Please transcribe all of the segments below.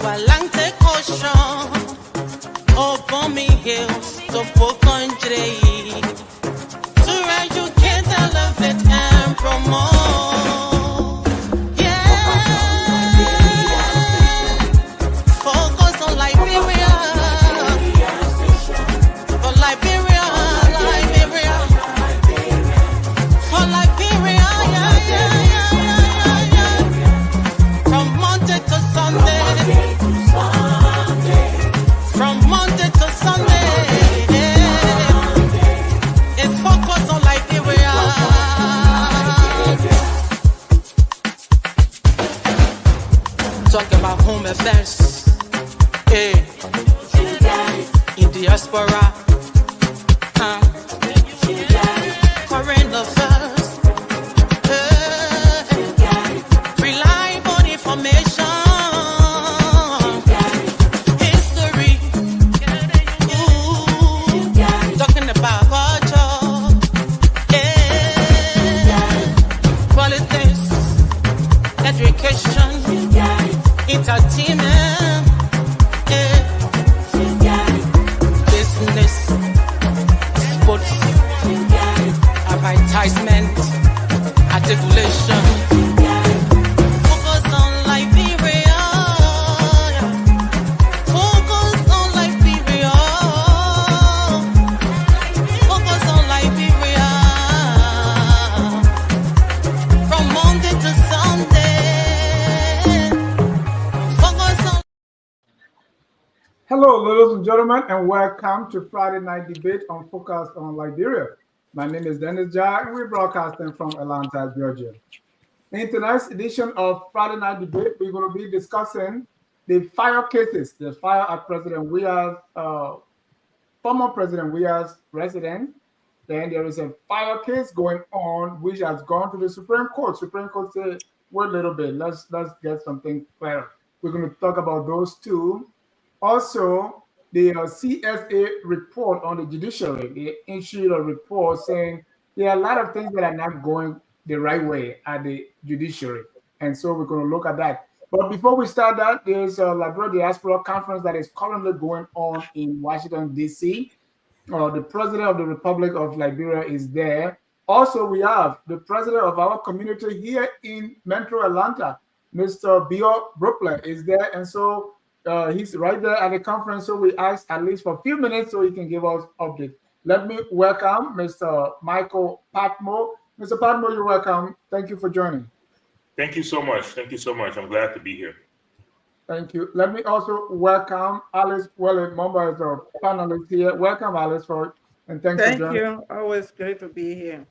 Atlantic Ocean, upon me hills, to country, to educate, elevate, and promote. Yeah, focus on Liberia, for Liberia, Liberia, for Liberia, yeah. From Monday to Sunday. From Monday to Sunday, it's focused on Liberia. Talk about home affairs, in diaspora, current affairs, reliable information. Education, entertainment, business, sports, advertisement, articulation. Focus on Liberia. Focus on Liberia. Focus on Liberia. From Monday to Sunday. Hello, ladies and gentlemen, and welcome to Friday Night Debate on Focus on Liberia. My name is Dennis Jai, and we're broadcasting from Atlanta, Georgia. In tonight's edition of Friday Night Debate, we're going to be discussing the fire cases, the fire at President Weah's, former President Weah's residence. Then there is a fire case going on, which has gone to the Supreme Court. Supreme Court said, wait a little bit, let's get something clear. We're going to talk about those two. Also, the CSA report on the judiciary, they issued a report saying there are a lot of things that are not going the right way at the judiciary. And so we're going to look at that. But before we start that, there's a Liberian Diaspora conference that is currently going on in Washington, D.C. The president of the Republic of Liberia is there. Also, we have the president of our community here in Metro Atlanta, Mr. Bio Brooklyn, is there. And so he's right there at the conference, so we asked at least for a few minutes so he can give us updates. Let me welcome Mr. Michael Patmore. Mr. Patmore, you're welcome. Thank you for joining. Thank you so much. Thank you so much. I'm glad to be here. Thank you. Let me also welcome Alice Wellet, member of the panelist here. Welcome, Alice, and thanks for joining. Thank you. Always great to be here.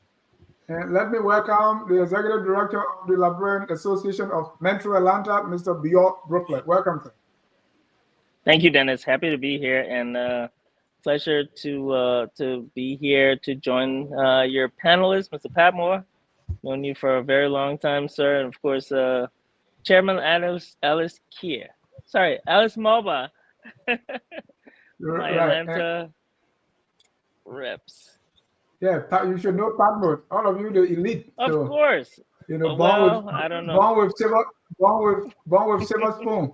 And let me welcome the Executive Director of the Liberian Association of Metro Atlanta, Mr. Bio Brooklyn. Welcome, sir. Thank you, Dennis. Happy to be here, and pleasure to be here to join your panelists, Mr. Patmore. Known you for a very long time, sir, and of course, Chairman Alice Malba, my Right. Atlanta reps. Yeah, you should know Patmore. All of you, the elite. Of course. You know, I don't know. Born with silver spoon.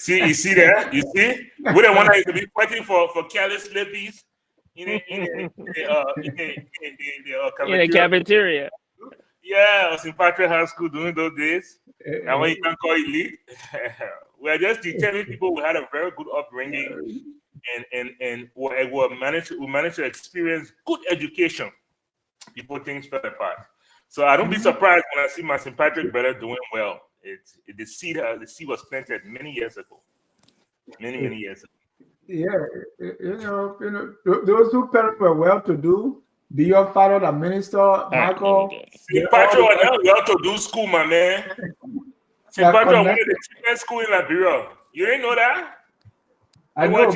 You see that? You see? We don't want to be fighting for careless lippies in the cafeteria. Yeah, I was in Patrick High School during those days. And when you can call elite, we are just determined people who had a very good upbringing and we managed to experience good education before things fell apart. So I don't be surprised when I see my St. Patrick brother doing well. The seed was planted many years ago. Many years ago. Yeah, you know, those who parents were well-to-do. Be your father, the minister, Michael. St. Patrick was not well-to-do school, my man. St. Patrick was one of the cheapest schools in Liberia. You didn't know that? It was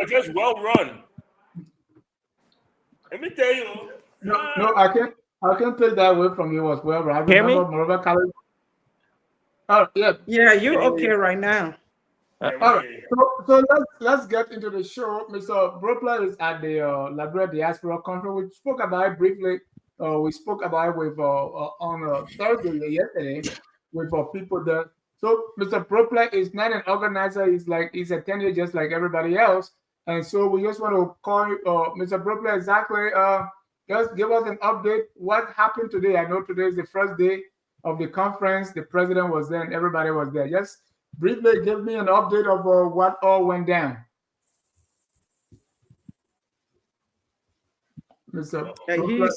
just well-run. Let me tell you. No, I can't take that away from you as well. Right? I remember College. Oh, yeah. Yeah, you're okay right now. All right. So let's get into the show. Mr. Brooklyn is at the Liberian Diaspora conference. We spoke about it briefly. We spoke about it with on Thursday yesterday with people there. So Mr. Proplet is not an organizer. He's a tenure just like everybody else. And so we just want to call you, Mr. Proplet, exactly. Just give us an update. What happened today? I know today is the first day of the conference. The president was there and everybody was there. Just briefly give me an update of what all went down. Mr.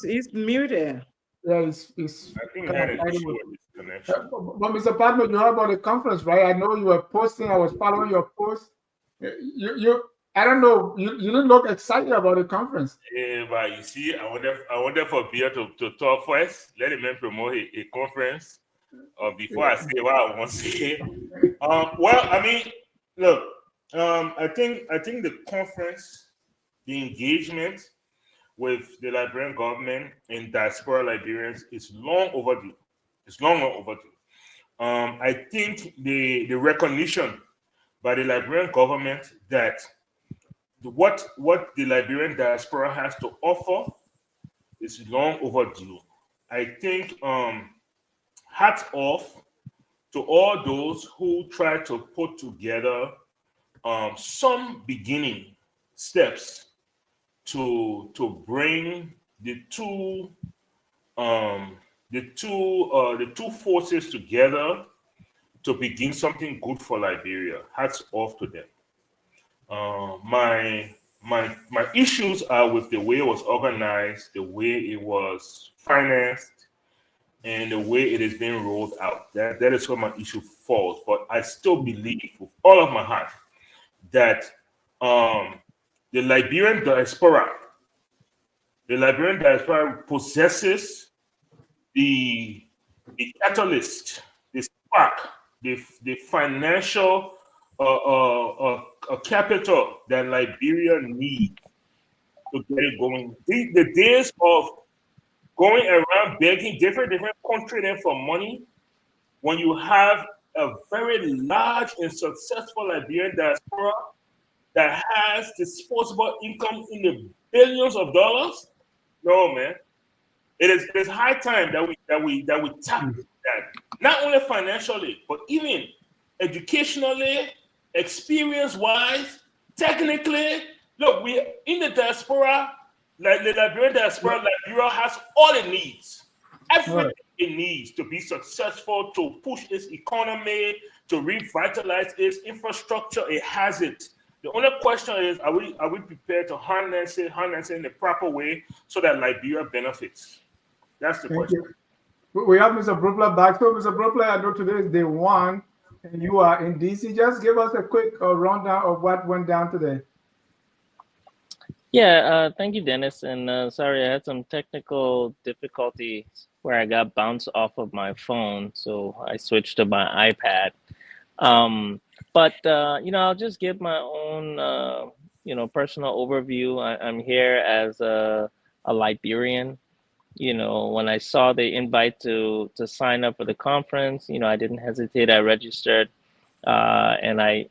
He's muted. Yeah, he's I think he had an issue with his connection. But Mr. Padman, you heard about the conference, right? I know you were posting. I was following your post. I don't know. You didn't look excited about the conference. Yeah, but you see, I wonder for Beer to talk first. Let him promote a conference. Before I say what I want to say. Well, I mean, look. I think the conference, the engagement with the Liberian government and diaspora Liberians is long overdue. It's long overdue. I think the recognition by the Liberian government that what the Liberian diaspora has to offer is long overdue. I think hats off to all those who try to put together some beginning steps to bring the two forces together to begin something good for Liberia. Hats off to them. My issues are with the way it was organized, the way it was financed, and the way it is being rolled out. That is where my issue falls. But I still believe with all of my heart that the Liberian diaspora possesses the catalyst, the spark, the financial capital that Liberia needs to get it going. The days of going around begging different countries for money, when you have a very large and successful Liberian diaspora that has disposable income in the billions of dollars, no, man. It is high time that we tap that, not only financially, but even educationally, experience-wise, technically. Look, we in the diaspora, like the Liberian diaspora, Liberia has all it needs, everything it needs to be successful, to push its economy, to revitalize its infrastructure. It has it. The only question is, are we prepared to harness it in the proper way so that Liberia benefits? That's the question. We have Mr. Brupla back. So, Mr. Brupla, I know today is day one, and you are in DC. Just give us a quick rundown of what went down today. Yeah, thank you, Dennis. And sorry, I had some technical difficulties where I got bounced off of my phone, so I switched to my iPad. But I'll just give my own, personal overview. I'm here as a Liberian. When I saw the invite to sign up for the conference, I didn't hesitate. I registered, and I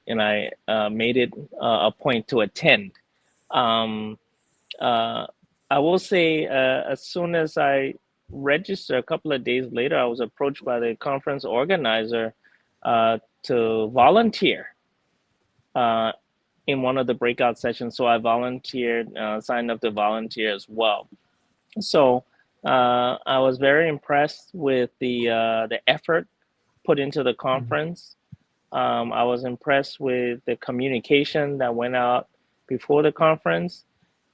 made it a point to attend. I will say, as soon as I registered, a couple of days later, I was approached by the conference organizer to volunteer in one of the breakout sessions. So I volunteered, signed up to volunteer as well. So I was very impressed with the effort put into the conference. I was impressed with the communication that went out before the conference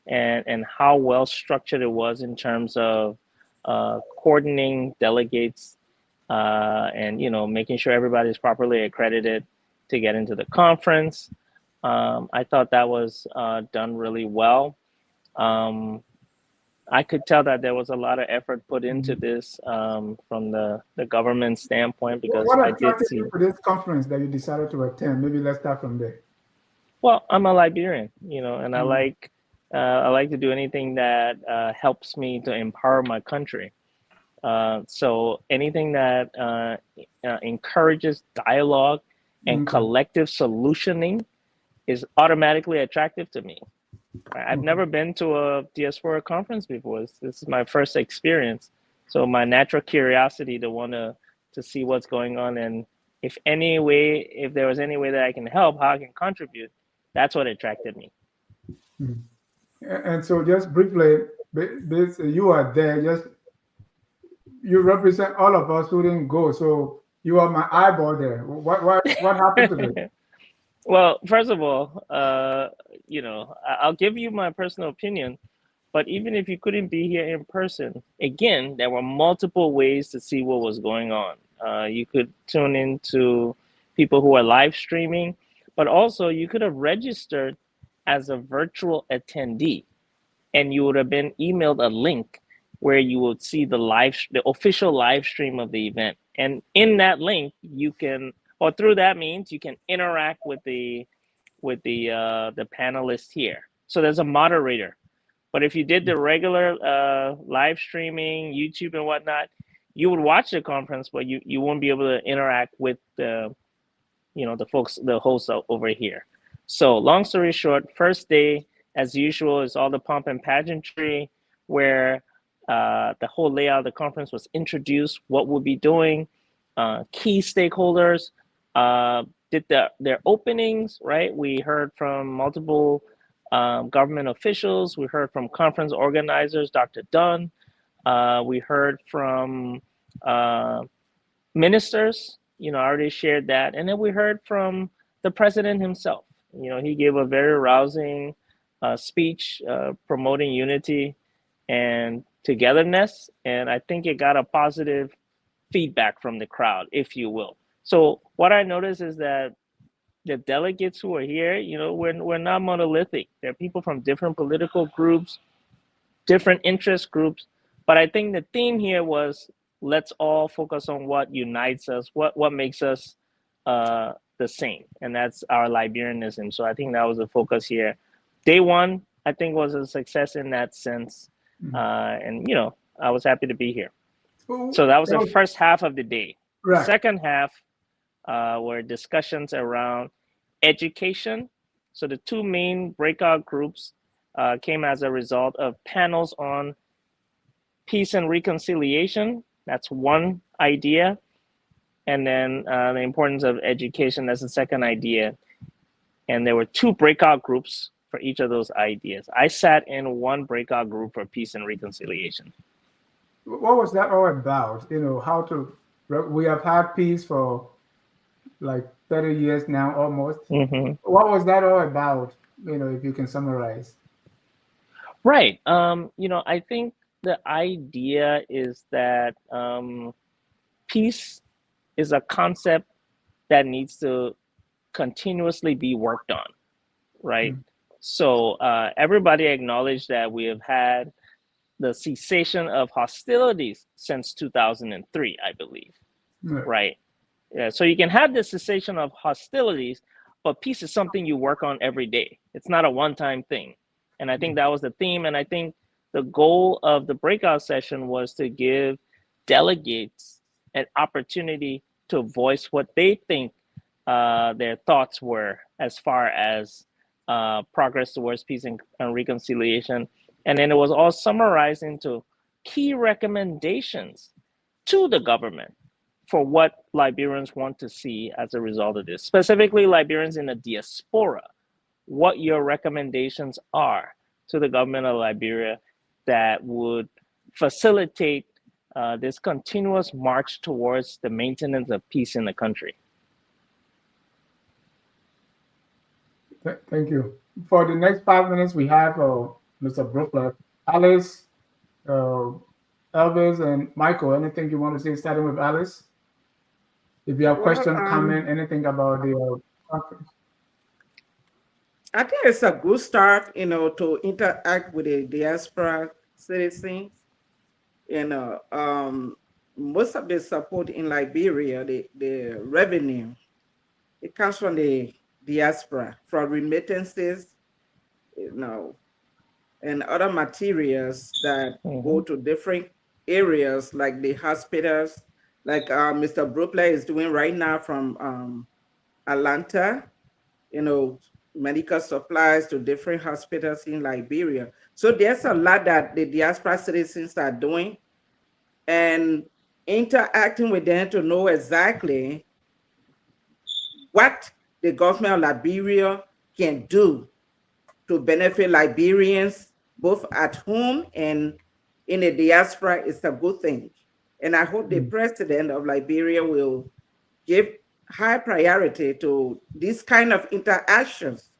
and how well structured it was in terms of coordinating delegates and making sure everybody's properly accredited to get into the conference. I thought that was done really well. I could tell that there was a lot of effort put into this from the government standpoint, because what I did see you for this conference that you decided to attend. Maybe let's start from there. Well, I'm a Liberian, and I like to do anything that helps me to empower my country. So anything that encourages dialogue and collective solutioning is automatically attractive to me. I've never been to a Diaspora conference before. This is my first experience. So my natural curiosity to want to see what's going on and if there was any way that I can help, how I can contribute, that's what attracted me. And so just briefly, you are there, just you represent all of us who didn't go. So you are my eyeball there. What happened today? Well, first of all, I'll give you my personal opinion, but even if you couldn't be here in person, again, there were multiple ways to see what was going on. You could tune into people who are live streaming, but also you could have registered as a virtual attendee, and you would have been emailed a link where you would see the official live stream of the event. And in that link, or through that means, you can interact with the panelists here. So there's a moderator. But if you did the regular live streaming, YouTube and whatnot, you would watch the conference, but you won't be able to interact with the hosts over here. So long story short, first day, as usual, is all the pomp and pageantry, where the whole layout of the conference was introduced, what we'll be doing, key stakeholders did their openings, right? We heard from multiple government officials. We heard from conference organizers, Dr. Dunn. We heard from ministers, I already shared that. And then we heard from the president himself. He gave a very rousing speech promoting unity and togetherness. And I think it got a positive feedback from the crowd, if you will. So what I noticed is that the delegates who are here, we're not monolithic. There are people from different political groups, different interest groups. But I think the theme here was, let's all focus on what unites us, what makes us the same. And that's our Liberianism. So I think that was the focus here. Day one, I think, was a success in that sense. And, I was happy to be here. So that was the first half of the day. Right. The second half were discussions around education. So the two main breakout groups came as a result of panels on peace and reconciliation. That's one idea. And then the importance of education, that's the second idea. And there were two breakout groups for each of those ideas. I sat in one breakout group for peace and reconciliation. What was that all about? We have had peace for like 30 years now, almost. What was that all about? If you can summarize. Right. I think the idea is that peace is a concept that needs to continuously be worked on, right? So everybody acknowledged that we have had the cessation of hostilities since 2003, I believe, right? Yeah, so you can have the cessation of hostilities, but peace is something you work on every day. It's not a one-time thing. And I think that was the theme. And I think the goal of the breakout session was to give delegates an opportunity to voice what they think their thoughts were as far as progress towards peace and reconciliation. And then it was all summarized into key recommendations to the government for what Liberians want to see as a result of this, specifically Liberians in the diaspora, what your recommendations are to the government of Liberia that would facilitate this continuous march towards the maintenance of peace in the country. Thank you. For the next 5 minutes, we have Mr. Brookler, Alice, Elvis, and Michael. Anything you want to say, starting with Alice? If you have question, comment, anything about the conference. I think it's a good start, to interact with the diaspora citizens. Most of the support in Liberia, the revenue, it comes from the diaspora, from remittances, and other materials that go to different areas, like the hospitals, like Mr. Brookler is doing right now from Atlanta, medical supplies to different hospitals in Liberia. So there's a lot that the diaspora citizens are doing, and interacting with them to know exactly what the government of Liberia can do to benefit Liberians, both at home and in the diaspora, is a good thing. And I hope the president of Liberia will give high priority to these kind of interactions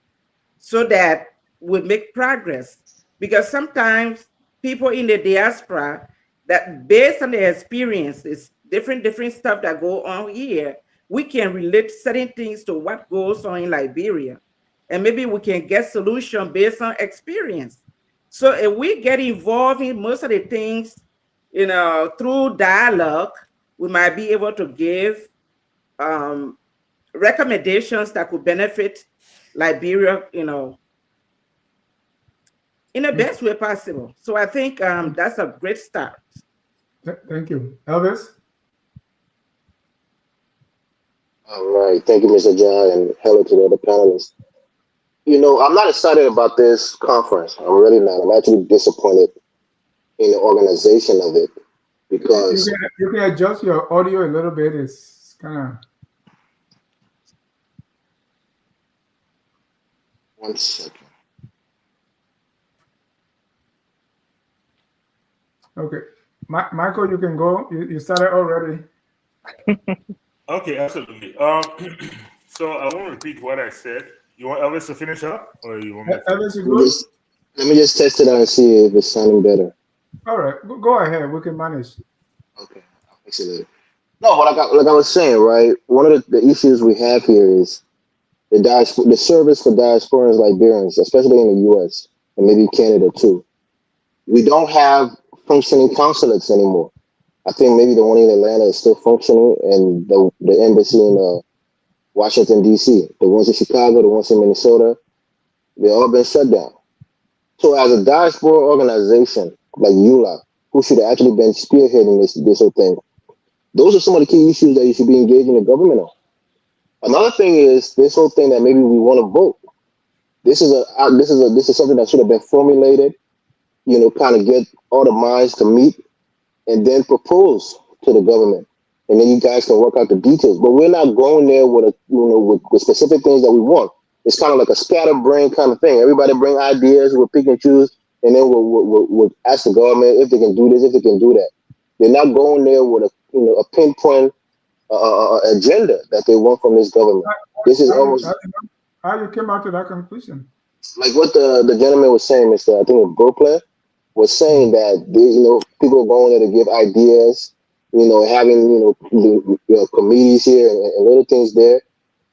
so that we make progress. Because sometimes people in the diaspora, that based on their experiences, different stuff that go on here, we can relate certain things to what goes on in Liberia. And maybe we can get solution based on experience. So if we get involved in most of the things, through dialogue, we might be able to give um, recommendations that could benefit Liberia, in the best way possible. So I think that's a great start. Thank you. Elvis? All right. Thank you, Mr. John, and hello to the other panelists. I'm not excited about this conference. I'm really not. I'm actually disappointed in the organization of it because You can adjust your audio a little bit. It's kind of... One second. Okay. Michael, you can go. You started already. Okay, absolutely. So I won't repeat what I said. You want Elvis to finish up, or you want me to? Elvis, you good? Let me just test it out and see if it's sounding better. All right. Go ahead. We can manage. Okay, I'll fix it later. No, but like I was saying, right? One of the issues we have here is the service for diasporans Liberians, especially in the U.S. and maybe Canada too. We don't have functioning consulates anymore. I think maybe the one in Atlanta is still functioning, and the embassy in Washington D.C., the ones in Chicago, the ones in Minnesota, they all been shut down. So as a diaspora organization like ULA, who should have actually been spearheading this whole thing, those are some of the key issues that you should be engaging the government on. Another thing is this whole thing that maybe we want to vote. This is something that should have been formulated, kind of get all the minds to meet and then propose to the government, and then you guys can work out the details. But we're not going there with with specific things that we want. It's kind of like a scatterbrain kind of thing. Everybody bring ideas, we'll pick and choose, and then we'll ask the government if they can do this, if they can do that. They're not going there with a pinpoint agenda that they want from this government. This is almost how you came out to that conclusion. Like what the gentleman was saying, Mr. I think Broplay was saying that people are going there to give ideas, having committees here and little things there.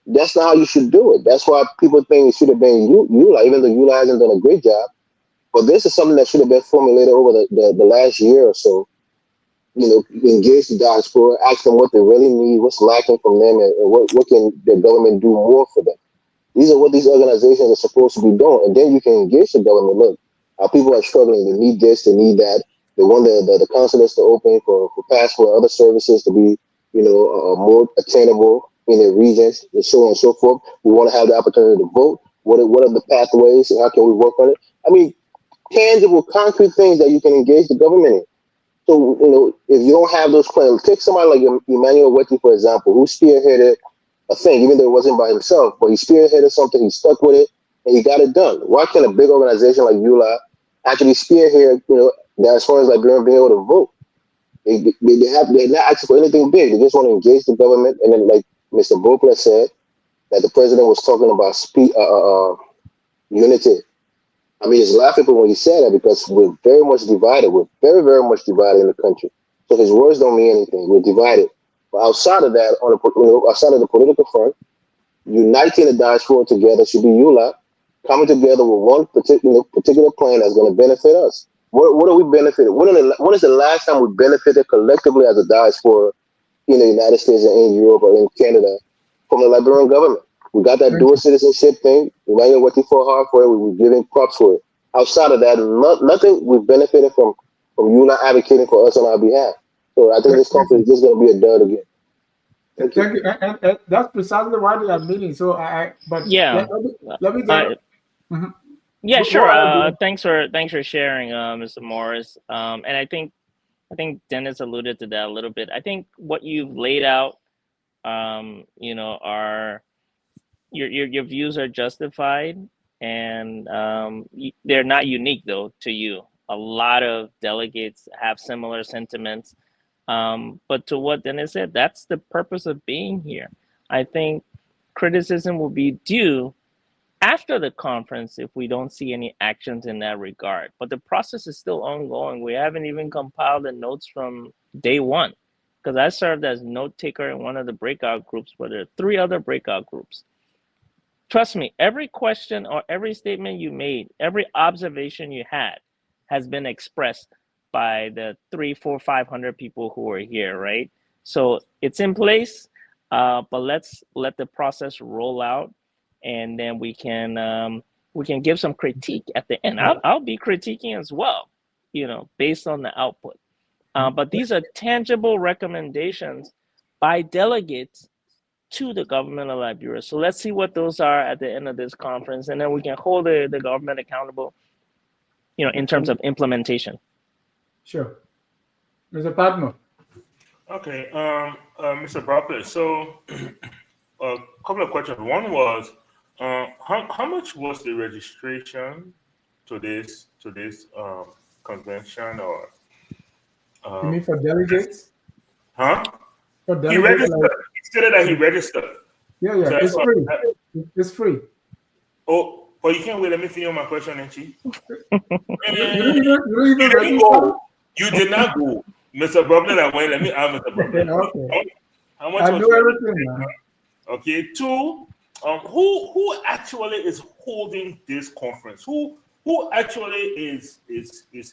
That's not how you should do it. That's why people think it should have been ULA, even though ULA hasn't done a great job. But this is something that should have been formulated over the last year or so. Engage the diaspora, ask them what they really need, what's lacking from them, and what can the government do more for them. These are what these organizations are supposed to be doing, and then you can engage the government. Look, our people are struggling. They need this, they need that. They want the consulates to open for passport, other services to be, more attainable in their regions, and so on and so forth. We want to have the opportunity to vote. What are the pathways, and how can we work on it? I mean, tangible, concrete things that you can engage the government in. So, if you don't have those plans, take somebody like Emmanuel Wetty, for example, who spearheaded a thing, even though it wasn't by himself, but he spearheaded something, he stuck with it, and he got it done. Why can't a big organization like ULA actually spearhead, that as far as Liberians being able to vote? They're not asking for anything big. They just want to engage the government. And then, like Mr. Bopler said, that the president was talking about unity. I mean, it's laughable when he said that because we're very much divided. We're very, very much divided in the country. So his words don't mean anything. We're divided. But outside of that, outside of the political front, uniting the diaspora together should be ULA coming together with one particular plan that's going to benefit us. What are we benefiting? When is the last time we benefited collectively as a diaspora in the United States and in Europe or in Canada from the Liberian government? We got that dual citizenship thing. Emmanuel Wetty fought hard for it. We were giving props for it. Outside of that, nothing we've benefited from you not advocating for us on our behalf. So I think this conference is just going to be a dud again. Thank you. And that's precisely why they are meeting. So let me get. Yeah, sure. Thanks for sharing, Mr. Morris. And I think Dennis alluded to that a little bit. I think what you've laid out, are your views are justified, and they're not unique though to you. A lot of delegates have similar sentiments, but to what Dennis said, that's the purpose of being here. I think criticism will be due after the conference if we don't see any actions in that regard. But the process is still ongoing. We haven't even compiled the notes from day one, because I served as note taker in one of the breakout groups, where there are 3 other breakout groups. Trust me, every question or every statement you made, every observation you had has been expressed by the 300, 400, 500 people who are here, right? So it's in place, but let's let the process roll out, and then we can give some critique at the end. I'll be critiquing as well, based on the output. But these are tangible recommendations by delegates to the government of Liberia. So let's see what those are at the end of this conference, and then we can hold the government accountable, in terms of implementation. Sure. Mr. Padmo. Okay, Mr. Broccoli. So, a couple of questions. One was, how much was the registration to this convention, or? You mean for delegates? Huh? For He delegates, registered. He stated that he registered. Yeah, So it's free. It's free. Oh, but you can't wait. Let me finish my question, Enchi. You don't even register? You did not go. Mr. Broccoli, let me ask Mr. Broccoli. Okay. How much I was know everything now. Okay, 2, who actually is holding this conference? Who actually is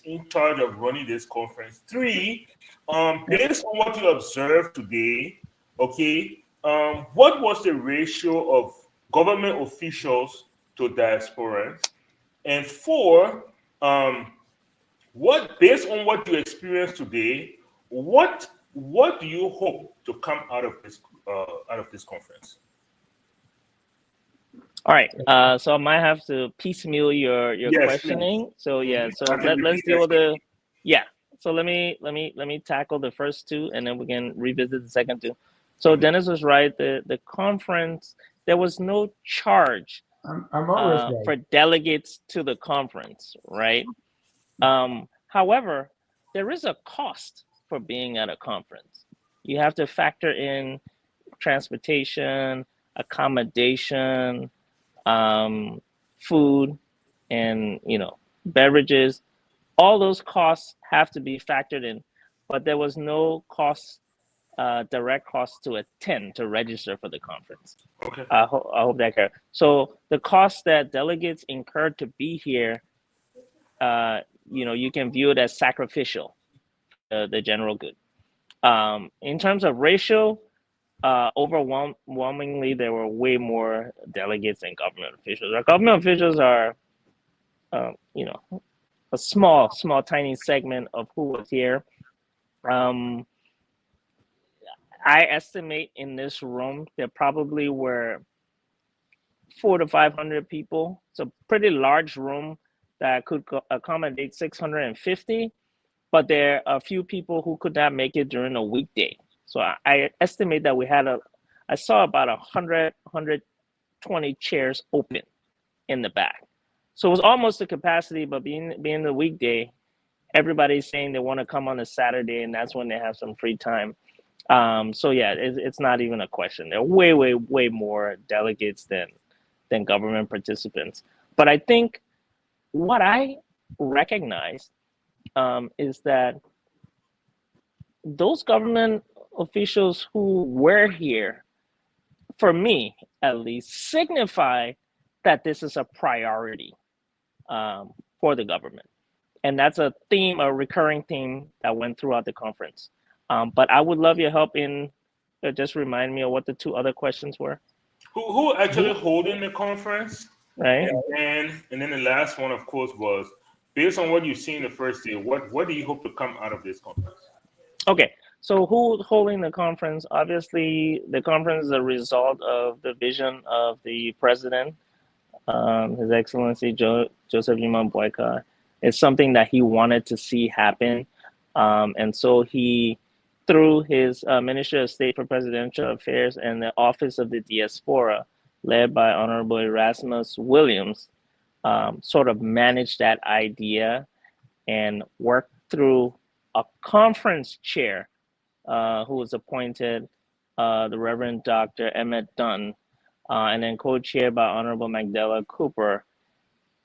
in charge of running this conference? 3, based on what you observed today, okay, what was the ratio of government officials to diasporans? And 4, based on what you experienced today, what do you hope to come out of this conference? All right. So I might have to piecemeal your questioning. Please. So let's deal with the So let me tackle the first 2, and then we can revisit the second 2. So Dennis was right. The conference, there was no charge for delegates to the conference, right? However, there is a cost for being at a conference. You have to factor in transportation, accommodation, food, and beverages. All those costs have to be factored in, but there was no cost, direct cost to attend, to register for the conference. Okay. I hope that clear. So the cost that delegates incurred to be here, you can view it as sacrificial, the general good. In terms of ratio, overwhelmingly, there were way more delegates than government officials. Our government officials are, a small, tiny segment of who was here. I estimate in this room there probably were 400 to 500 people. It's a pretty large room that could accommodate 650, but there are a few people who could not make it during a weekday. So I estimate that I saw about 100, 120 chairs open in the back. So it was almost the capacity, but being the weekday, everybody's saying they want to come on a Saturday, and that's when they have some free time. So yeah, it's not even a question. There are way, way, way more delegates than government participants. But I think what I recognize is that those government officials who were here, for me at least, signify that this is a priority for the government. And that's a theme, a recurring theme that went throughout the conference. But I would love your help in just remind me of what the 2 other questions were. Who actually holding the conference? Right. And then the last one, of course, was based on what you've seen the first day, what do you hope to come out of this conference? Okay. So who's holding the conference? Obviously, the conference is a result of the vision of the president, His Excellency Joseph Yuma Boyka. It's something that he wanted to see happen. And so he, through his Ministry of State for Presidential Affairs and the Office of the Diaspora, led by Honorable Erasmus Williams, sort of managed that idea and worked through a conference chair who was appointed, the Reverend Dr. Emmett Dunn, and then co-chaired by Honorable Magdala Cooper.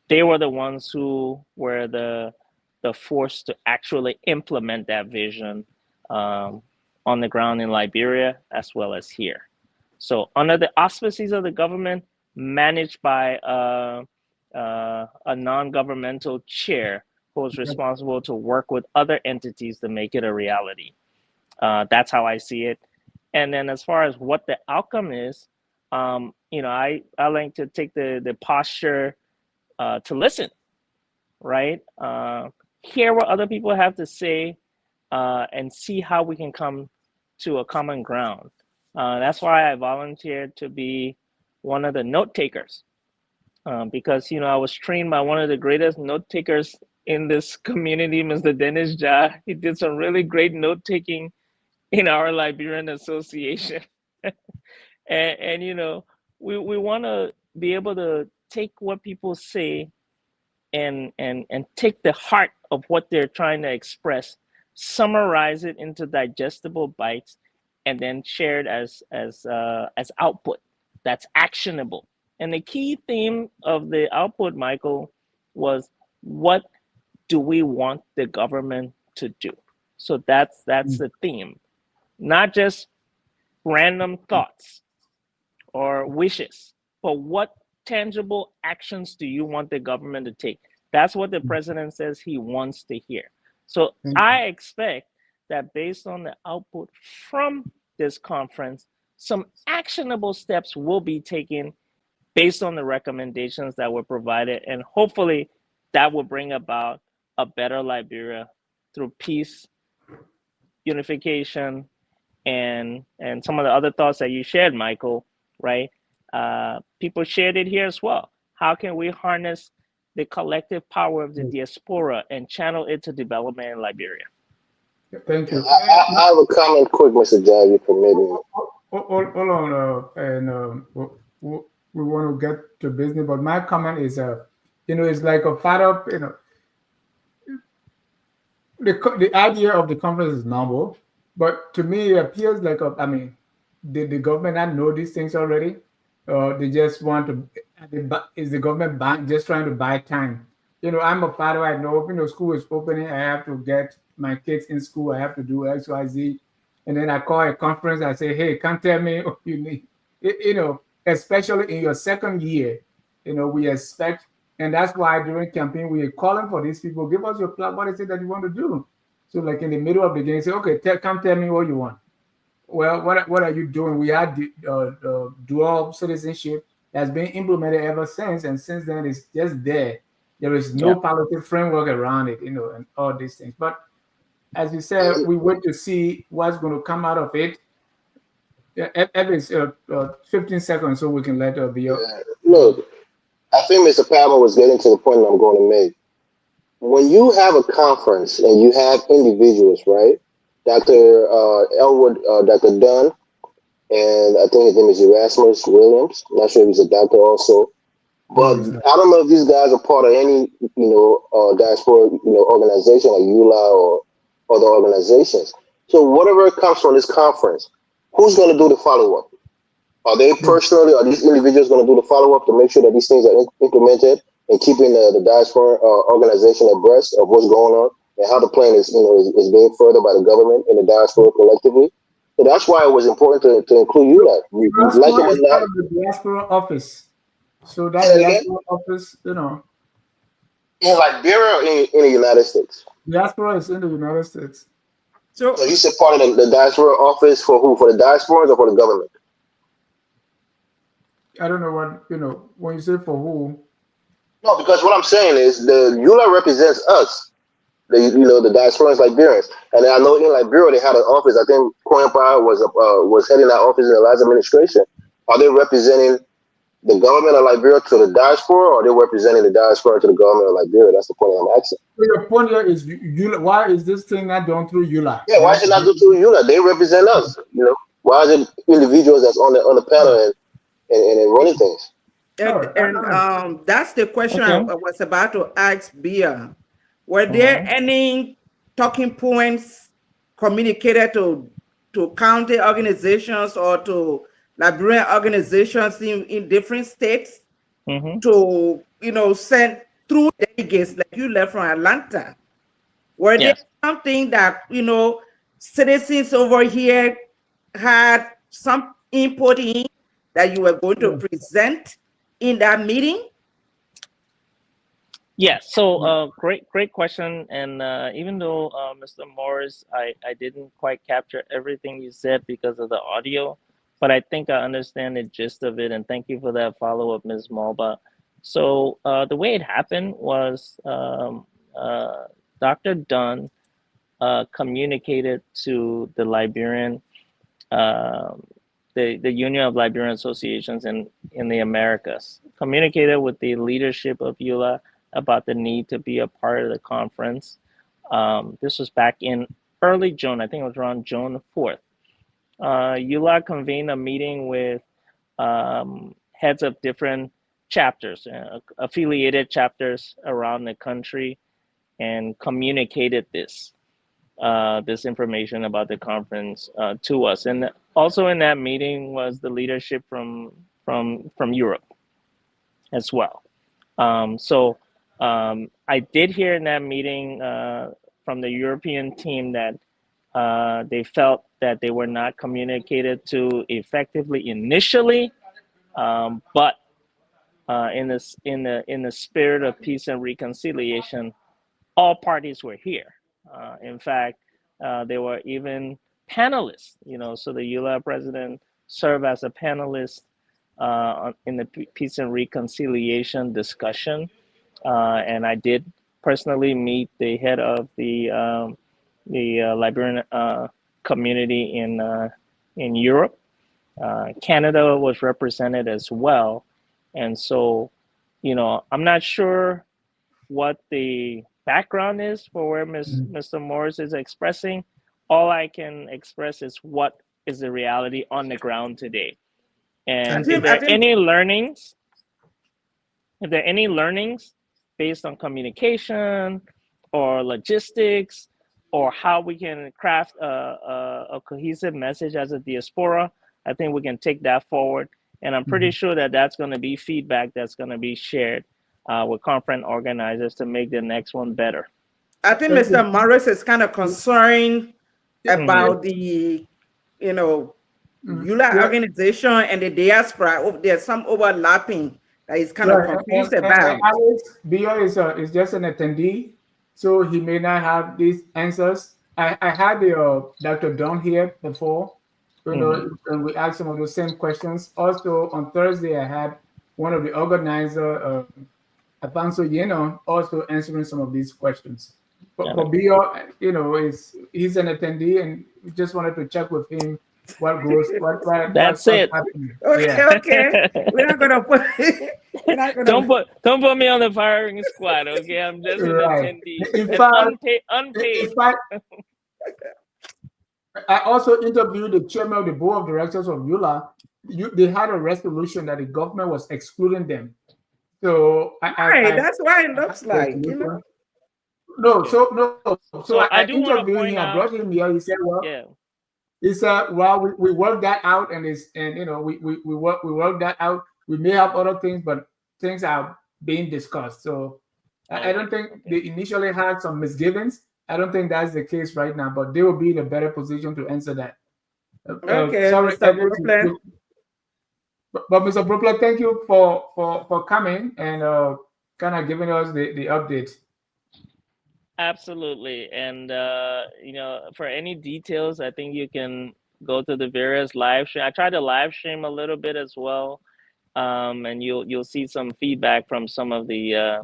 They were the ones who were the force to actually implement that vision on the ground in Liberia as well as here. So under the auspices of the government, managed by a non-governmental chair who was responsible to work with other entities to make it a reality. That's how I see it. And then as far as what the outcome is, I like to take the posture to listen, right? Hear what other people have to say and see how we can come to a common ground. That's why I volunteered to be one of the note takers because, I was trained by one of the greatest note takers in this community, Mr. Dennis Ja. He did some really great note taking in our Liberian Association. and we want to be able to take what people say and take the heart of what they're trying to express, summarize it into digestible bites, and then share it as output that's actionable. And the key theme of the output, Michael, was what do we want the government to do? So that's the theme, not just random thoughts or wishes, but what tangible actions do you want the government to take? That's what the president says he wants to hear. So I expect that based on the output from this conference, some actionable steps will be taken based on the recommendations that were provided, and hopefully that will bring about a better Liberia through peace, unification, and some of the other thoughts that you shared, Michael, right? People shared it here as well. How can we harness the collective power of the diaspora and channel it to development in Liberia? Thank you. I have a comment quick, Mr. Jai, you permit me. Hold on, we want to get to business, but my comment is, it's like a fat up, the idea of the conference is novel, but to me it appears like did the government not know these things already? They just want to, is the government just trying to buy time? I'm a father, I know, school is opening, I have to get my kids in school, I have to do X, Y, Z. And then I call a conference, I say, hey, come tell me what you need. Especially in your second year, we expect, and that's why during campaign, we are calling for these people, give us your plan, what is it that you want to do? So like in the middle of the game, say, okay, come tell me what you want. Well, what are you doing? We had dual citizenship that's been implemented ever since, and since then it's just there. There is no policy framework around it, and all these things. But as you said, we wait to see what's going to come out of it. It's 15 seconds, so we can let be up. Look, I think Mr. Palmer was getting to the point I'm going to make. When you have a conference and you have individuals, right? Dr. Elwood, Dr. Dunn, and I think his name is Erasmus Williams. I'm not sure if he's a doctor also. But I don't know if these guys are part of any, diaspora, organization like EULA or other organizations. So whatever comes from this conference, who's going to do the follow-up? Are they personally, are these individuals going to do the follow-up to make sure that these things are implemented and keeping the diaspora organization abreast of what's going on and how the plan is, is being furthered by the government and the diaspora collectively? So that's why it was important to include you that. Like it was not the diaspora office. So that diaspora office, in Liberia or in the United States? Diaspora is in the United States. So you said part of the diaspora office for who? For the diasporans or for the government? I don't know what, when you say for who. No, because what I'm saying is the EULA represents us, the diasporans Liberians. And I know in Liberia they had an office. I think Coimpa was heading that office in the last administration. Are they representing the government of Liberia to the diaspora, or are they representing the diaspora to the government of Liberia? That's the point I'm asking. So your point here is EULA. Why is this thing not done through EULA? Yeah, why is it not done through EULA? They represent us. Why is it individuals that's on the panel and running things. And that's the question Okay. I was about to ask Bia. Were there Mhm. any talking points communicated to county organizations or to Liberian organizations in different states Mhm. to, send through delegates like you left from Atlanta? Were there Yes. something that, citizens over here had some input in that you were going to present in that meeting? Yes. So, great question. And even though, Mr. Morris, I didn't quite capture everything you said because of the audio, but I think I understand the gist of it. And thank you for that follow up, Ms. Malba. So, the way it happened was Dr. Dunn communicated to the Liberian, um the Union of Liberian Associations in the Americas, communicated with the leadership of EULA about the need to be a part of the conference. This was back in early June, I think it was around June 4th. EULA convened a meeting with heads of different chapters, affiliated chapters around the country, and communicated this information about the conference to us. And also in that meeting was the leadership from Europe as well. I did hear in that meeting from the European team that they felt that they were not communicated to effectively initially, but in the spirit of peace and reconciliation, all parties were here. In fact, there were even panelists, so the EULA president served as a panelist in the peace and reconciliation discussion. And I did personally meet the head of the Liberian community in Europe. Canada was represented as well. And so, I'm not sure what the background is for where Mr. Morris is expressing. All I can express is what is the reality on the ground today. And if there are any learnings, based on communication or logistics or how we can craft a cohesive message as a diaspora, I think we can take that forward. And I'm pretty sure that that's going to be feedback that's going to be shared with conference organizers to make the next one better. I think Mr. Morris is kind of concerned about the, EULA organization and the diaspora. There's some overlapping that he's kind of confused about. Alex Bio is just an attendee, so he may not have these answers. I had the Dr. Dunn here before, and we asked some of the same questions. Also on Thursday, I had one of the organizer, Afanso Yeno, also answering some of these questions. But for Bio, he's an attendee, and we just wanted to check with him what goes. That's it. Okay. We're not gonna put. Don't put me on the firing squad. Okay, I'm just an attendee. Unpaid. In fact, I also interviewed the chairman of the board of directors of EULA. They had a resolution that the government was excluding them. So that's why it looks like, No, so I do want to interviewed point him. out. I brought him here. He said, "Well, yeah." He said, "Well, we worked that out, and we worked that out. We may have other things, but things are being discussed. So I don't think they initially had some misgivings. I don't think that's the case right now, but they will be in a better position to answer that." Sorry, Mr. Brooklyn. But Mr. Brooklyn, thank you for coming and kind of giving us the update. Absolutely. And, for any details, I think you can go to the various live stream. I tried to live stream a little bit as well. And you'll see some feedback from some of the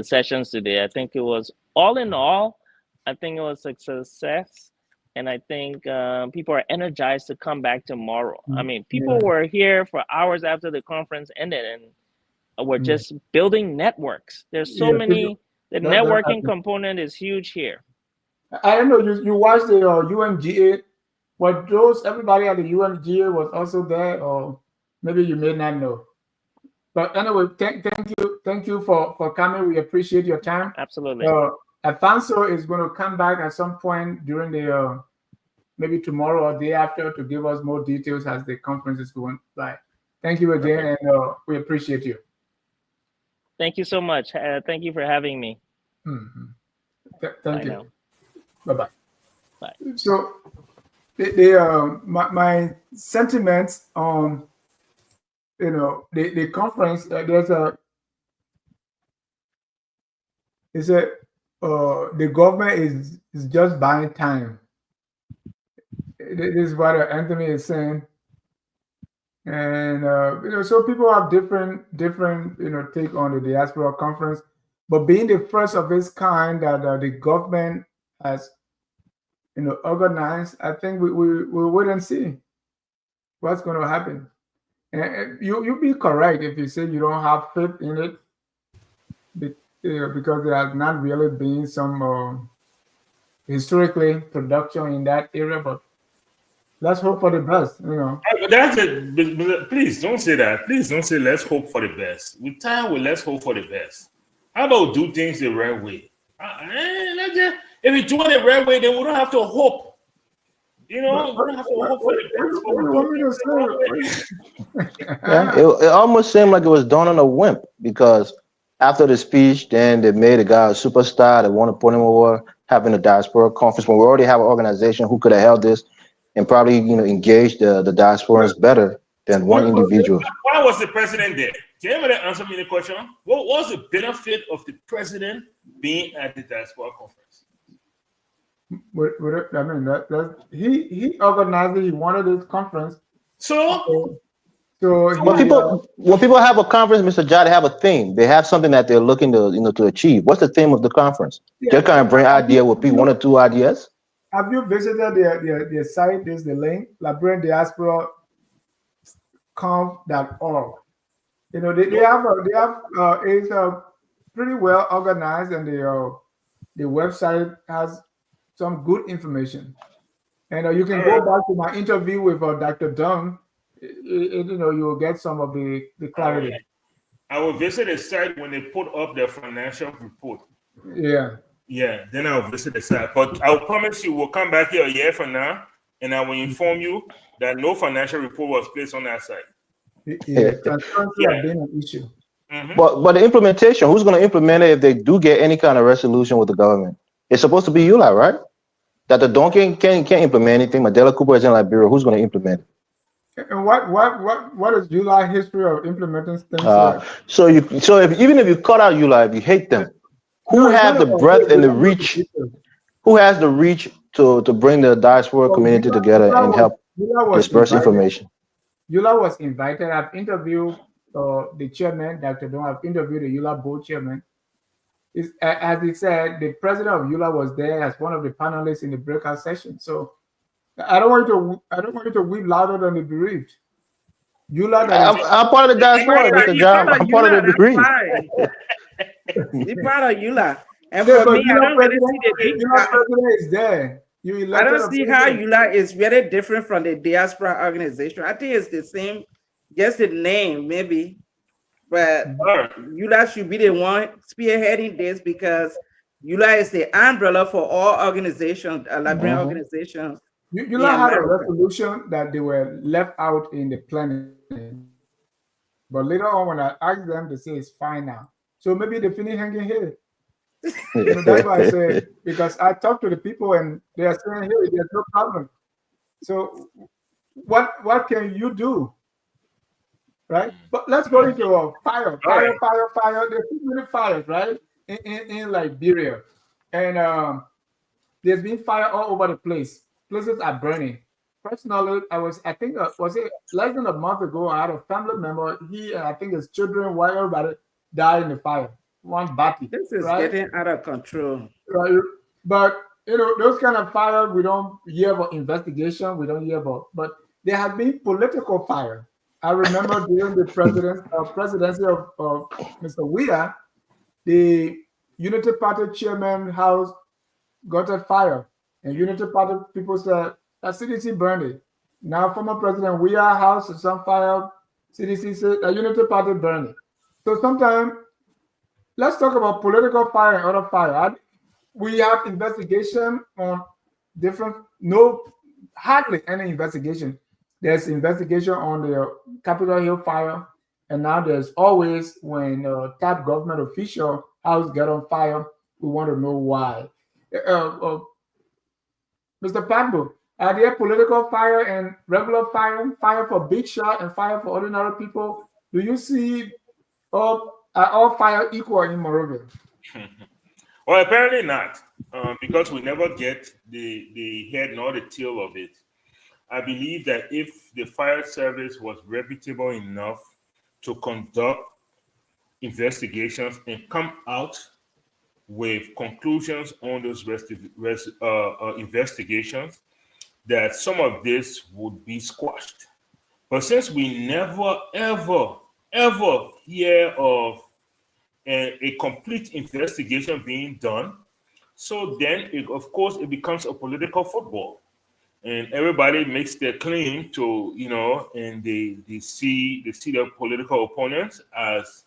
sessions today. I think it was all in all, I think it was a success. And I think people are energized to come back tomorrow. I mean, people were here for hours after the conference ended and we're just building networks. There's so many. The networking component is huge here. I don't know. You watched the UMGA. Everybody at the UMGA was also there, or maybe you may not know. But anyway, thank you for coming. We appreciate your time. Absolutely. Alfonso is going to come back at some point during the maybe tomorrow or day after to give us more details as the conference is going by. Thank you again, and we appreciate you. Thank you so much. Thank you for having me. Mm-hmm. Thank Bye you. now. Bye-bye. Bye. So, my sentiments on the conference. There's a the government is just buying time. This is what Anthony is saying, and so people have different take on the diaspora conference, but being the first of its kind that the government has organized, I think we'll wait and see what's going to happen. And you be correct if you say you don't have faith in it, because there has not really been some historically production in that area, but let's hope for the best, That's it. Please don't say that. Please don't say let's hope for the best. We time with let's hope for the best. How about do things the right way? If we do it the right way, then we don't have to hope. We don't have to hope for the best. Yeah, it almost seemed like it was done on a whim, because after the speech, then they made a guy a superstar. They want to put him over having a diaspora conference when we already have an organization who could have held this and probably engage the diasporans better than one individual. Why was the president there? Can anybody answer me the question? What was the benefit of the president being at the diaspora conference? I mean, he organized it. He wanted this conference. So when people have a conference, Mr. Jai, they have a theme. They have something that they're looking to to achieve. What's the theme of the conference? They kind of bring idea with people, one or two ideas. Have you visited their site? There's the link, Liberian Diaspora conf.org. They have it's pretty well organized, and the website has some good information. And you can go back to my interview with Dr. Dunn. You will get some of the clarity. I will visit the site when they put up their financial report. Yeah, then I'll visit the site. But I'll promise you we'll come back here a year from now, and I will inform you that no financial report was placed on that site. Transparency has been an issue. Mm-hmm. But the implementation, who's going to implement it if they do get any kind of resolution with the government? It's supposed to be ULA, right? That the Donkey can't implement anything. Mandela Cooper is in Liberia. Who's going to implement it? And what is ULA history of implementing things? So even if you cut out ULA, if you hate them, who have the breadth and the reach? Who has the reach to bring the diaspora community together and help disperse information? ULA was invited. I've interviewed the chairman, Dr. Don. I've interviewed the ULA board chairman. As he said, the president of ULA was there as one of the panelists in the breakout session. So I don't want you to weep louder than the bereaved. ULA, I'm part of the diaspora, Mr. John. I'm part of the bereaved. You're part of ULA. And for me, I don't really see the ULA president is there. I don't see how ULA is very different from the diaspora organization. I think it's the same, just the name maybe. But ULA should be the one spearheading this, because ULA is the umbrella for all organizations, Liberian organizations. ULA had a resolution that they were left out in the planning. But later on, when I asked them, they say it's fine now. So maybe they finish hanging here. That's why I say, because I talk to the people and they are saying, hey, there's no problem. So what can you do? Right? But let's go into fire. There's too many fires, right? In Liberia. And there's been fire all over the place. Places are burning. Personally, I think was it less than a month ago, I had a family member, I think his children, while everybody died in the fire. One batty. This is getting out of control. Right? But those kind of fire, we don't hear about investigation, we don't hear about, but there has been political fire. I remember during the presidency of Mr. Weah, the Unity Party chairman house got a fire, and Unity Party people said that CDC burned it. Now former President Weah house is on fire. CDC said that Unity Party burned it. So sometimes let's talk about political fire and other fire. We have investigation on different, no, hardly any investigation. There's investigation on the Capitol Hill fire, and now there's always when top government official house get on fire, we want to know why. Mr. Pablo, are there political fire and regular fire, fire for big shot and fire for ordinary people? Do you see all fire equal in Morovia? Well, apparently not, because we never get the head nor the tail of it. I believe that if the fire service was reputable enough to conduct investigations and come out with conclusions on those investigations, that some of this would be squashed. But since we never, ever, ever hear of a complete investigation being done, so then, of course, it becomes a political football. And everybody makes their claim to, and they see their political opponents as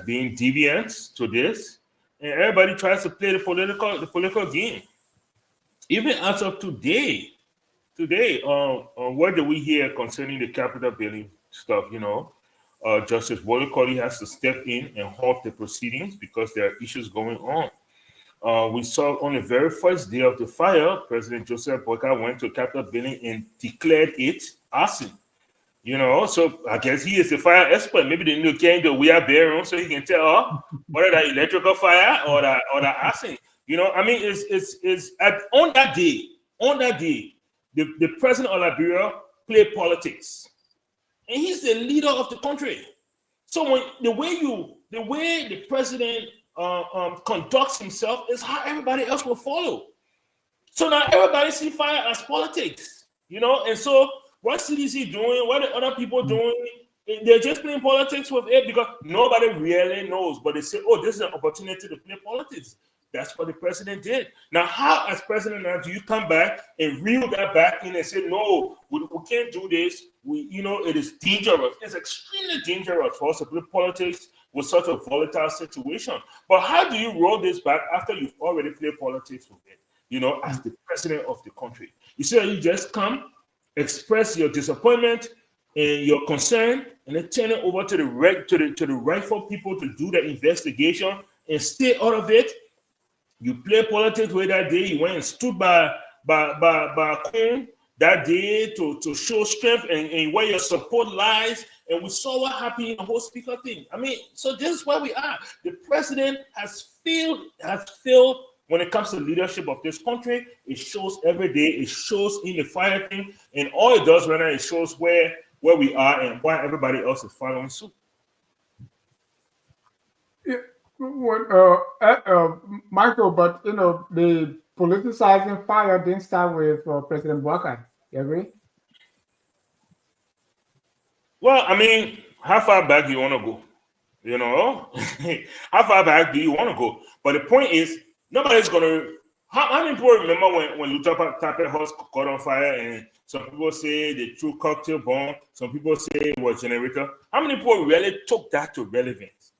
being deviant to this, and everybody tries to play the political game. Even as of today, what do we hear concerning the Capitol building stuff? Justice Wolcott has to step in and halt the proceedings because there are issues going on. We saw on the very first day of the fire, President Joseph Boyka went to Capitol building and declared it arson. So I guess he is the fire expert. Maybe the new came to we are bedroom so he can tell whether that electrical fire or the arson. It's on that day, the president of Liberia played politics, and he's the leader of the country. So when the way the president conducts himself is how everybody else will follow. So now everybody see fire as politics, and so what CDC doing, what are other people doing, they're just playing politics with it because nobody really knows. But they say, oh, this is an opportunity to play politics. That's what the president did. Now, how as president now do you come back and reel that back in and say, no, we can't do this. It is dangerous. It's extremely dangerous for us to play politics with such a volatile situation. But how do you roll this back after you've already played politics with it, as the president of the country? You say you just come, express your disappointment and your concern, and then turn it over to the rightful people to do the investigation and stay out of it. You play politics with that day. You went and stood by Kun that day to show strength and where your support lies. And we saw what happened in the whole speaker thing. So this is where we are. The president has failed when it comes to leadership of this country. It shows every day. It shows in the fire thing. And all it does right now, it shows where we are and why everybody else is following suit. Yeah. Michael, but the politicizing fire didn't start with President Boyka. You agree? Well, how far back do you want to go? How far back do you want to go? But the point is, nobody's gonna. How many people remember when Luther Tapper House caught on fire and some people say they threw cocktail bomb, some people say it was generator? How many people really took that to relevance?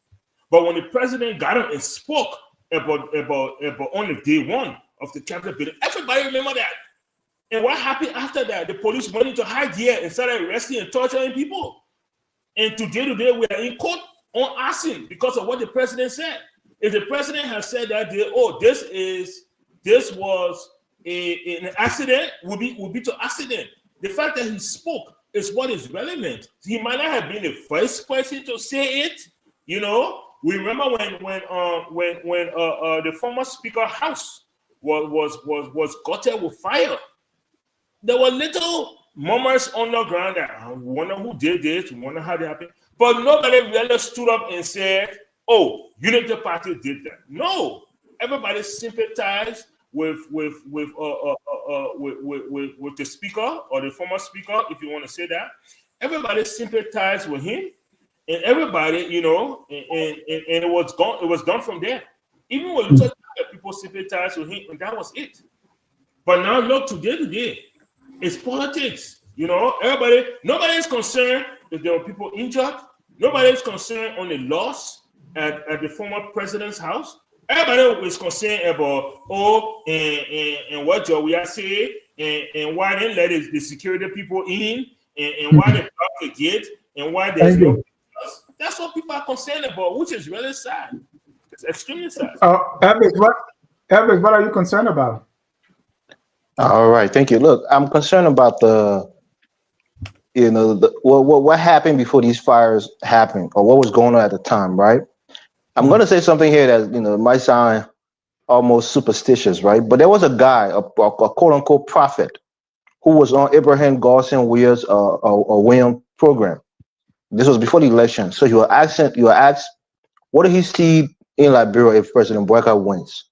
But when the president got up and spoke about on the day one of the Capitol building, everybody remember that. And what happened after that? The police went into high gear and started arresting and torturing people. And today we are in court on arson because of what the president said. If the president had said that day, this was an accident, would be to accident. The fact that he spoke is what is relevant. He might not have been the first person to say it, We remember when the former Speaker House was gutted with fire. There were little murmurs on the ground that I wonder who did this, wonder how it happened. But nobody really stood up and said, "Oh, Unity Party did that." No, everybody sympathized with the speaker or the former speaker, if you want to say that. Everybody sympathized with him. And everybody, and it was gone. It was done from there. Even when Luther, people sympathized with him, and that was it. But now, look, today, it's politics. Nobody is concerned if there were people injured. Nobody's concerned on the loss at the former president's house. Everybody is concerned about and what Joey said and why they let the security people in and why they block the gate and why there's Thank no. you. That's what people are concerned about, which is really sad. It's extremely sad. Elvis, what are you concerned about? All right, thank you. Look, I'm concerned about what happened before these fires happened, or what was going on at the time, right? I'm going to say something here that might sound almost superstitious, right? But there was a guy, a quote unquote prophet, who was on Abraham Garson Weir's William program. This was before the election, so you were asked, what did he see in Liberia if President Boyka wins?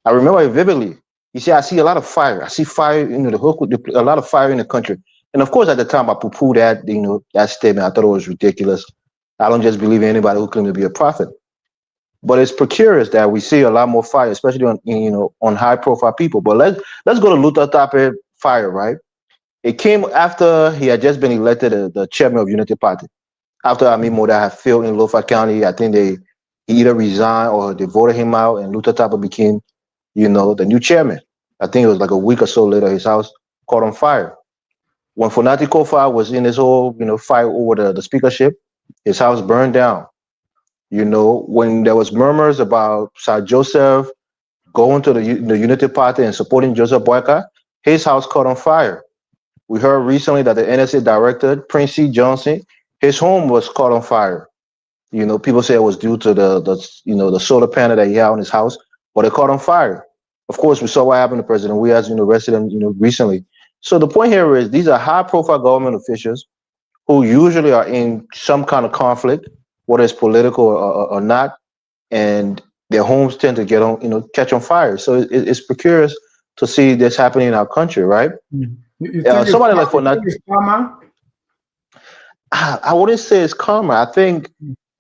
I remember it vividly. He said, I see a lot of fire. I see fire, a lot of fire in the country. And of course, at the time, I poo-pooed that statement. I thought it was ridiculous. I don't just believe in anybody who claims to be a prophet. But it's precarious that we see a lot more fire, especially on high-profile people. But let's go to Luther Tappe fire, right? It came after he had just been elected the chairman of Unity Party. After Amin Moda had failed in Lofa County, I think he either resigned or they voted him out, and Luther Tappe became the new chairman. I think it was like a week or so later, his house caught on fire. When Fonati Kofa was in this whole, fight over the speakership, his house burned down. When there was murmurs about Sir Joseph going to the Unity Party and supporting Joseph Boyka, his house caught on fire. We heard recently that the NSA director, Prince C. Johnson, his home was caught on fire. People say it was due to the solar panel that he had on his house, but it caught on fire. Of course, we saw what happened to President Weas, arrested him, recently. So the point here is these are high-profile government officials who usually are in some kind of conflict, whether it's political or not, and their homes tend to catch on fire. So it's precarious to see this happening in our country, right? You think Somebody like Fonat, it's karma? I wouldn't say it's karma. I think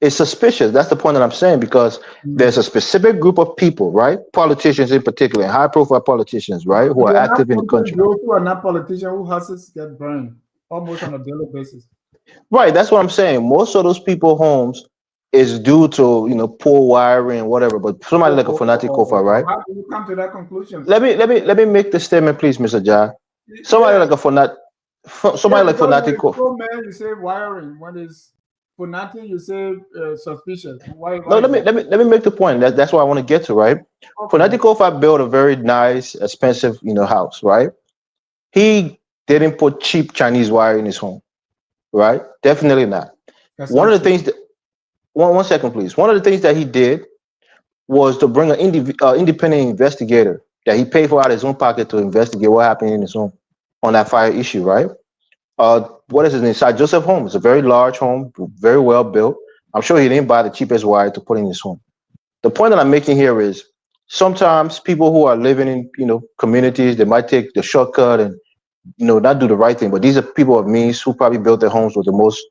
it's suspicious. That's the point that I'm saying, because there's a specific group of people, right? Politicians in particular, high-profile politicians, right, who are active in the country. Those who are not politicians, whose houses get burned almost on a daily basis. Right, that's what I'm saying. Most of those people's homes is due to poor wiring and whatever. But somebody like a Fonati Kofa, right? How do you come to that conclusion? Let me make the statement, please, Mr. Jah. Somebody like a Fonati, like Fonati Kofa. Man, you say wiring. When it's Fonati, you say suspicious. Why No, let me make the point. That's what I want to get to, right? Okay. Fonati Kofa built a very nice, expensive, house, right? He didn't put cheap Chinese wire in his home, right? Definitely not. One of the things that one second, please. One of the things that he did was to bring an independent investigator that he paid for out of his own pocket to investigate what happened in his home on that fire issue, right? What is his name? Sir Joseph home. It's a very large home, very well built. I'm sure he didn't buy the cheapest wire to put in his home. The point that I'm making here is sometimes people who are living in communities, they might take the shortcut and not do the right thing. But these are people of means who probably built their homes with the most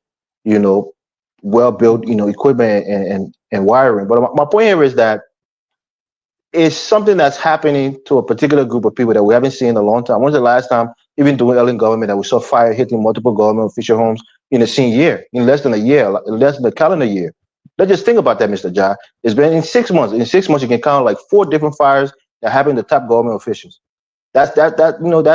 well-built equipment and wiring. But my point here is that it's something that's happening to a particular group of people that we haven't seen in a long time. When's the last time, even during Ellen government, that we saw fire hitting multiple government official homes in the same year, in less than a year, less than a calendar year? Let's just think about that, Mr. Jah. It's been in 6 months. In 6 months, you can count like 4 different fires that happened to top government officials. That's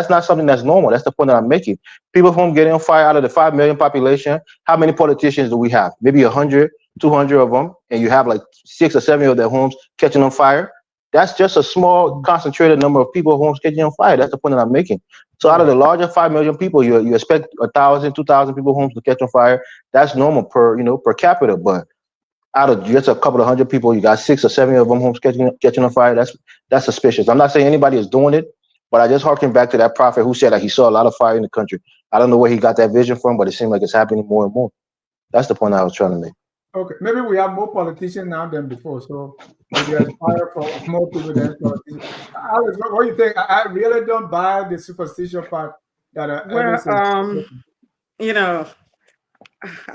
not something that's normal. That's the point that I'm making. People from getting on fire out of the 5 million population. How many politicians do we have? Maybe 100, 200 of them, and you have like 6 or 7 of their homes catching on fire. That's just a small, concentrated number of people homes catching on fire. That's the point that I'm making. So out of the larger 5 million people, you expect 1,000, 2,000 people homes to catch on fire. That's normal per capita. But out of just a couple of 100 people, you got 6 or 7 of them homes catching on fire. That's suspicious. I'm not saying anybody is doing it, but I just harken back to that prophet who said that he saw a lot of fire in the country. I don't know where he got that vision from, but it seems like it's happening more and more. That's the point I was trying to make. Okay, maybe we have more politicians now than before, so maybe there's fire for more people than politicians. Alex, what do you think? I really don't buy the superstition part that I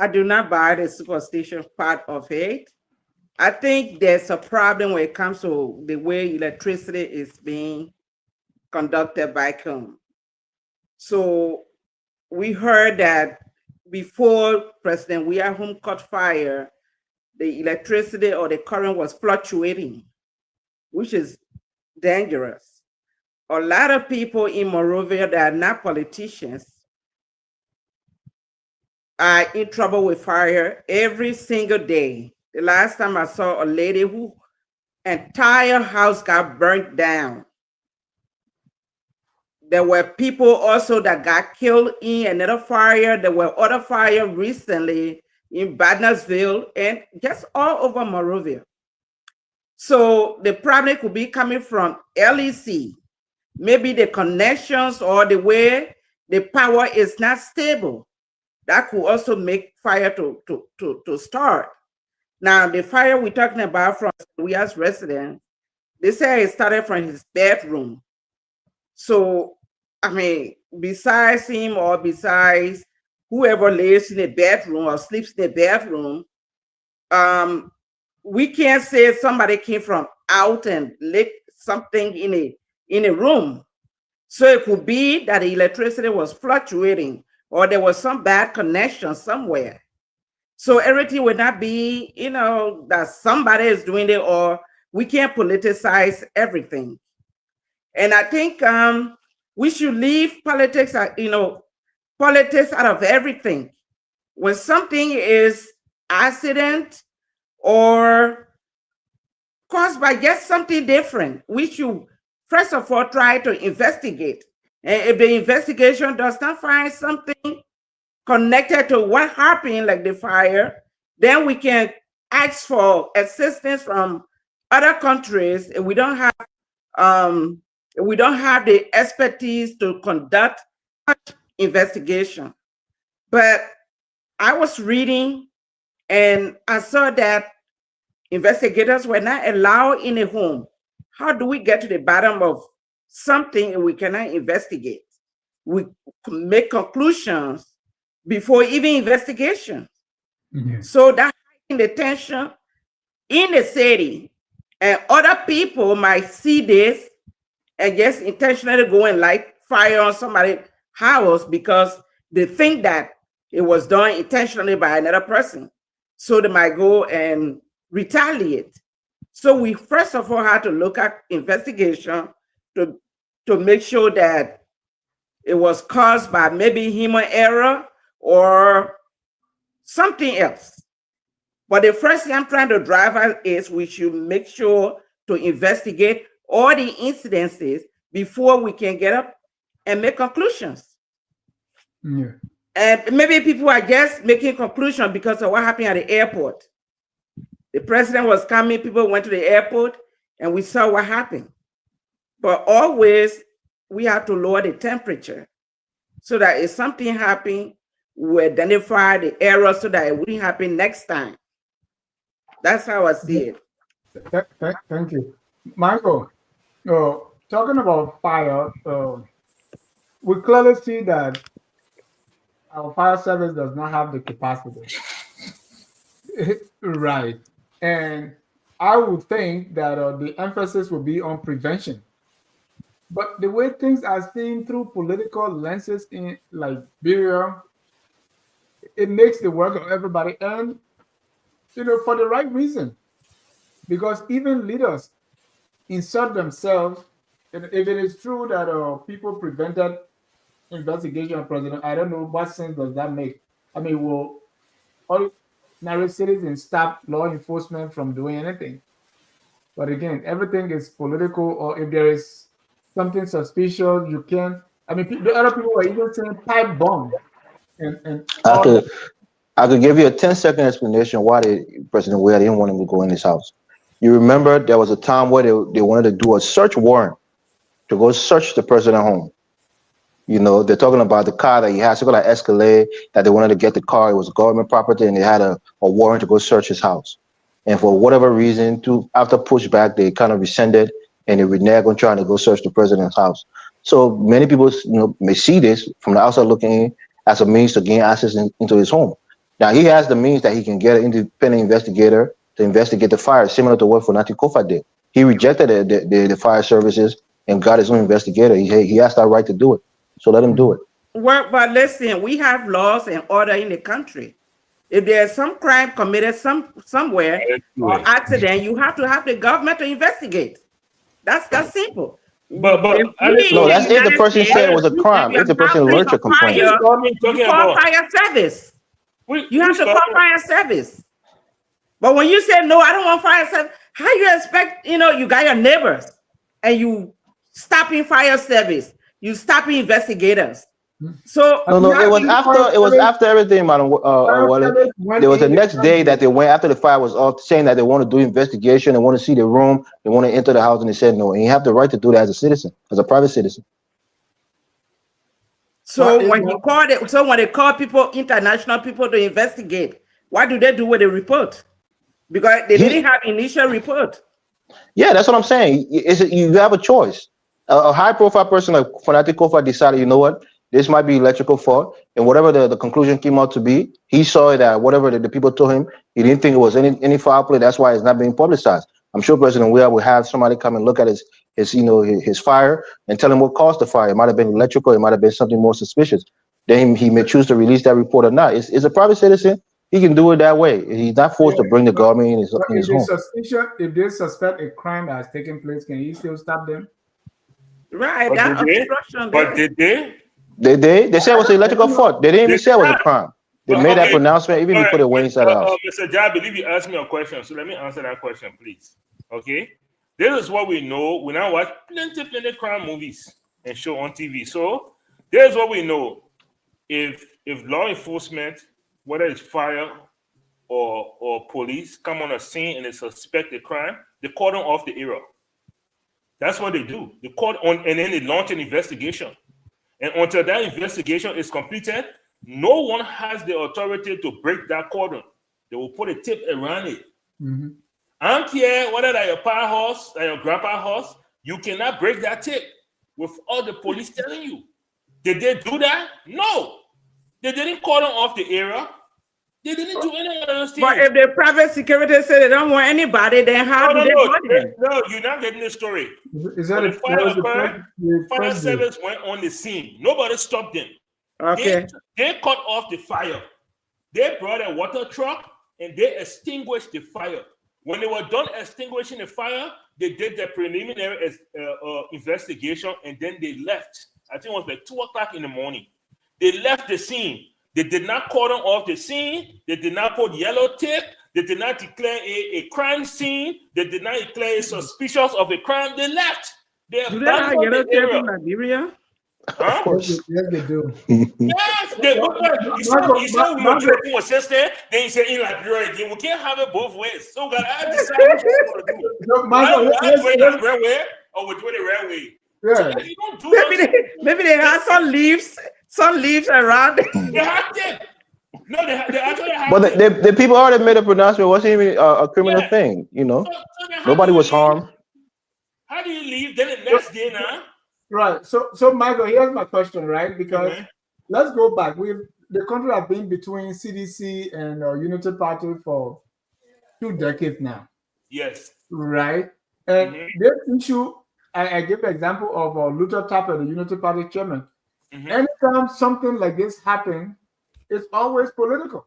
do not buy the superstition part of it. I think there's a problem when it comes to the way electricity is being conducted back home. So we heard that before President Weah home caught fire, the electricity or the current was fluctuating, which is dangerous. A lot of people in Monrovia that are not politicians are in trouble with fire every single day. The last time I saw a lady who entire house got burnt down. There were people also that got killed in another fire. There were other fires recently in Badnersville and just all over Monrovia. So the problem could be coming from LEC. Maybe the connections or the way the power is not stable. That could also make fire to start. Now, the fire we're talking about from Weah's resident, they say it started from his bedroom. So, I mean, besides him or besides whoever lives in the bedroom or sleeps in the bedroom, we can't say somebody came from out and lit something in a room. So it could be that the electricity was fluctuating or there was some bad connection somewhere. So everything would not be, that somebody is doing it, or we can't politicize everything. And I think we should leave politics, politics out of everything. When something is accident or caused by just something different, we should first of all try to investigate. And if the investigation does not find something connected to what happened, like the fire, then we can ask for assistance from other countries if we don't have the expertise to conduct such investigation. But I was reading and I saw that investigators were not allowed in a home. How do we get to the bottom of something we cannot investigate? We make conclusions before even investigation. So that the tension in the city, and other people might see this and just intentionally go and light fire on somebody's house because they think that it was done intentionally by another person. So they might go and retaliate. So we first of all had to look at investigation to make sure that it was caused by maybe human error or something else. But the first thing I'm trying to drive at is we should make sure to investigate all the incidences before we can get up and make conclusions. Yeah. And maybe people are just making conclusions because of what happened at the airport. The president was coming, people went to the airport, and we saw what happened. But always, we have to lower the temperature so that if something happened, we identify the error so that it wouldn't happen next time. That's how I see it. Thank you. Michael, talking about fire, we clearly see that our fire service does not have the capacity. Right. And I would think that the emphasis will be on prevention. But the way things are seen through political lenses in Liberia, it makes the work of everybody, and for the right reason. Because even leaders insert themselves, and if it is true that people prevented investigation of president, I don't know what sense does that make. I mean, will ordinary citizens stop law enforcement from doing anything? But again, everything is political, or if there is something suspicious, you can. I mean, the other people are even saying pipe bomb. And I could give you a 10-second explanation why President Weah didn't want him to go in his house. You remember there was a time where they wanted to do a search warrant to go search the president home. They're talking about the car that he had, something like Escalade, that they wanted to get the car. It was government property, and they had a warrant to go search his house. And for whatever reason, after pushback, they kind of rescinded, and they reneged on trying to go search the president's house. So many people, may see this from the outside looking in as a means to gain access into his home. Now, he has the means that he can get an independent investigator to investigate the fire, similar to what Fonati Kofa did. He rejected the fire services and got his own investigator. He has that right to do it. So let him do it. Well, but listen, we have laws and order in the country. If there's some crime committed somewhere or accident, you have to have the government to investigate. That's simple. But If we no, in that's if the United person States, said it was a if crime. you If the have person place lodged a of complaint. fire, talking you call about fire service. we You have to call fire service. But when you say no, I don't want fire service, how you expect, you got your neighbors and you stopping fire service, you stopping investigators. So No, it was after everything, Madam Wale. There was the next day that they went after the fire was off, saying that they want to do investigation, they want to see the room, they want to enter the house, and they said no. And you have the right to do that as a citizen, as a private citizen. So when they call people, international people to investigate, what do they do with the report? Because they didn't have initial report. Yeah, that's what I'm saying. You have a choice. A high-profile person like Fanatic Kofa decided, you know what, this might be electrical fault, and whatever the conclusion came out to be, he saw that whatever the people told him, he didn't think it was any foul play. That's why it's not being publicized. I'm sure President Weah will have somebody come and look at his fire and tell him what caused the fire. It might have been electrical. It might have been something more suspicious. Then he may choose to release that report or not. It's a private citizen. He can do it that way. He's not forced to bring the government in his home. If they suspect a crime that has taken place, can he still stop them? Right. But That did obstruction. But did they? They said it was an electrical fault. They didn't even say it was a crime. They made that pronouncement even before they went inside the house. Mr. Jai, I believe you asked me a question, so let me answer that question, please. Okay? This is what we know. We now watch plenty crime movies and show on TV. So there's what we know. If law enforcement, whether it's fire or police, come on a scene and they suspect a crime, they cordon off the area. That's what they do. They cordon on, and then they launch an investigation. And until that investigation is completed, no one has the authority to break that cordon. They will put a tape around it. Mm-hmm. I don't care whether that's your pa house or your grandpa house, you cannot break that tape without the police telling you. Did they do that? No. They didn't cordon off the area. They didn't do any of those things. But if the private security say they don't want anybody, then how do they go there? No, you're not getting the story. Is that when the fire occurred, fire service went on the scene. Nobody stopped them. Okay. They cut off the fire. They brought a water truck and they extinguished the fire. When they were done extinguishing the fire, they did the preliminary investigation and then they left. I think it was like 2 o'clock in the morning. They left the scene. They did not cordon off the scene. They did not put yellow tape. They did not declare a crime scene. They did not declare suspicious of a crime. They left. They do they have yellow tape in Liberia? Huh? Of course. Yes, they do. Yes, they do. You said we were joking with sister, then you said in Liberia again. We can't have it both ways. So we gotta decide what we're gonna do. So, Michael, we're doing the red way or we're doing the red way. Yeah. So if you don't do Maybe they have some leaves around. They have tape. No, they actually have. But the people already made a pronouncement. It wasn't even a criminal thing, you know. So Nobody was harmed. How do you leave? Then the next day now. Right. So Michael, here's my question, right? Because let's go back. The country has been between CDC and Unity Party for 2 decades now. Yes. Right. And this issue, I give the example of Luther Tapper, the Unity Party chairman. Anytime something like this happens, it's always political.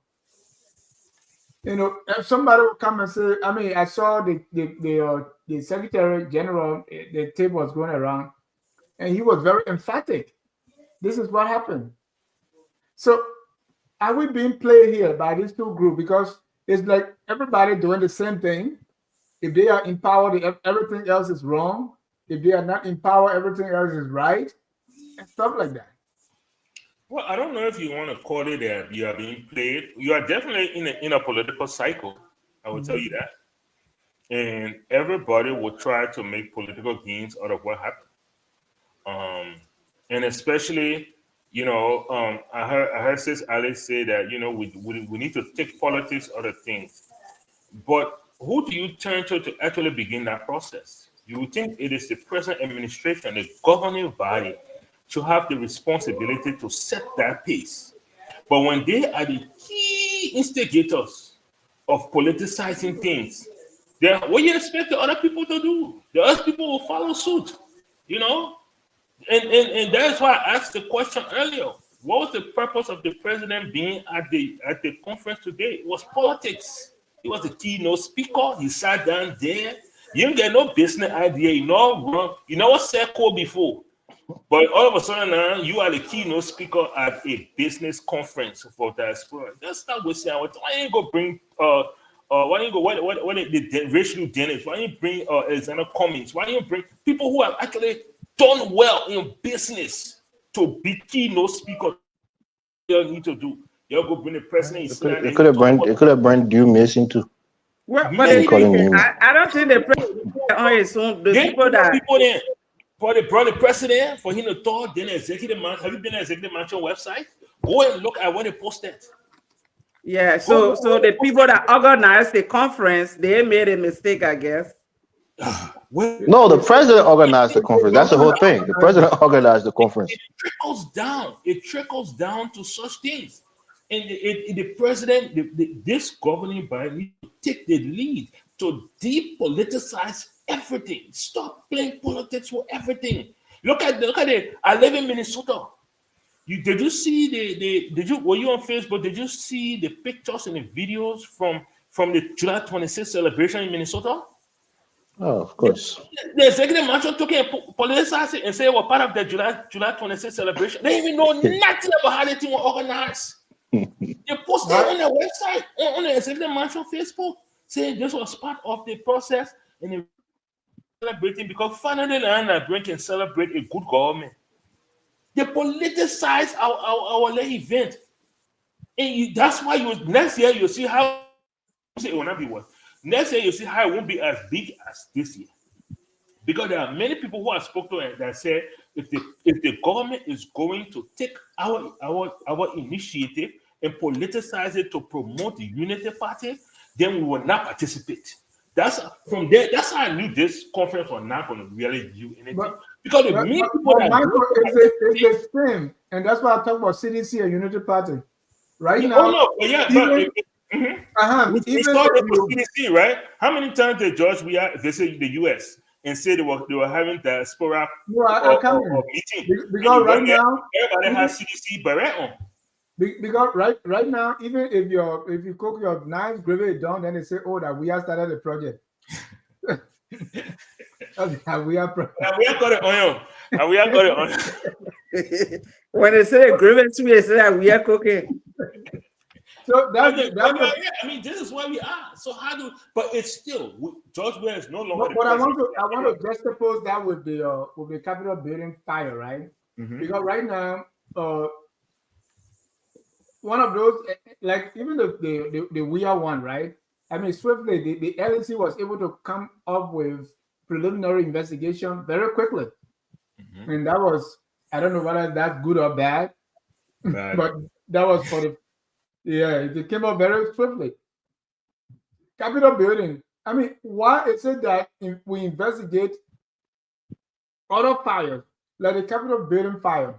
You know, if somebody will come and say, I mean, I saw the Secretary General, the tape was going around, and he was very emphatic. This is what happened. So are we being played here by these two groups? Because it's like everybody doing the same thing. If they are empowered, everything else is wrong. If they are not empowered, everything else is right, and stuff like that. Well, I don't know if you want to call it that you are being played. You are definitely in a political cycle. I will tell you that. And everybody will try to make political gains out of what happened. And especially, you know, I heard Sis Alice say that, you know, we need to take politics out of things. But who do you turn to actually begin that process? You would think it is the present administration, the governing body, to have the responsibility to set that pace. But when they are the key instigators of politicizing things, then what you expect the other people to do? The other people will follow suit, you know? And that's why I asked the question earlier. What was the purpose of the president being at the conference today? It was politics. He was the keynote speaker. He sat down there. You didn't get no business idea. You know, you never said code before. But all of a sudden now, you are the keynote speaker at a business conference for Diaspora. That's not wasting our time. Why didn't you go bring why don't you go what the racial Dennis? Why don't you bring Alexander Cummings? Why don't you bring people who have actually done well in business to be keynote speaker? You need to do. You go bring the president. It could have brought Dew Mason too. Well, You but can't the call him thing is, Newman. I don't think the president on his own. The Then people that people there for the brought the president for him to talk. Then executive man. Have you been to executive mansion website? Go and look at what they posted. yeah. So the people that organized the conference, they made a mistake, I guess. No, the president organized the conference. That's the whole thing. The president organized the conference. It trickles down. It trickles down to such things. And the president, this governing body, needs to take the lead to depoliticize everything. Stop playing politics with everything. Look at it. I live in Minnesota. Did you see were you on Facebook? Did you see the pictures and the videos from the July 26th celebration in Minnesota? Oh, of course. The executive mansion took and politicized it and said we're part of the July 26th celebration. They didn't even know nothing about how the thing was organized. They posted on their website, on the executive mansion Facebook, saying this was part of the process and they celebrating because finally Liberian can celebrate a good government. They politicize our event. And that's why next year you'll see how it will not be what. Next year, you see how it won't be as big as this year. Because there are many people who have spoken to it that say if the government is going to take our initiative and politicize it to promote the unity party, then we will not participate. That's from there. That's how I knew this conference was not going to really do anything. Because the many people that it's the same, and that's why I talk about CDC and Unity Party. Right now, we started with CDC, right? How many times did George visit the US and said they were having Diaspora meeting? Because right now everybody has CDC beret on. Because right now, even if you cook your nice gravy done, then they say, "Oh, that we have started the project." we have got it on. And we have got it on. When they say grievance, we say that we are cooking. So that's I mean, this is where we are. So but it's still George Weah is no longer. But I want to juxtapose that with the Capitol building fire, right? Mm-hmm. Because right now, one of those, like even the weird one, right? I mean, swiftly the LNC was able to come up with preliminary investigation very quickly, mm-hmm. And that was, I don't know whether that's good or bad. But that was for the. Yeah, it came up very swiftly. Capitol building. I mean, why is it that if we investigate other fires, like the Capitol building fire,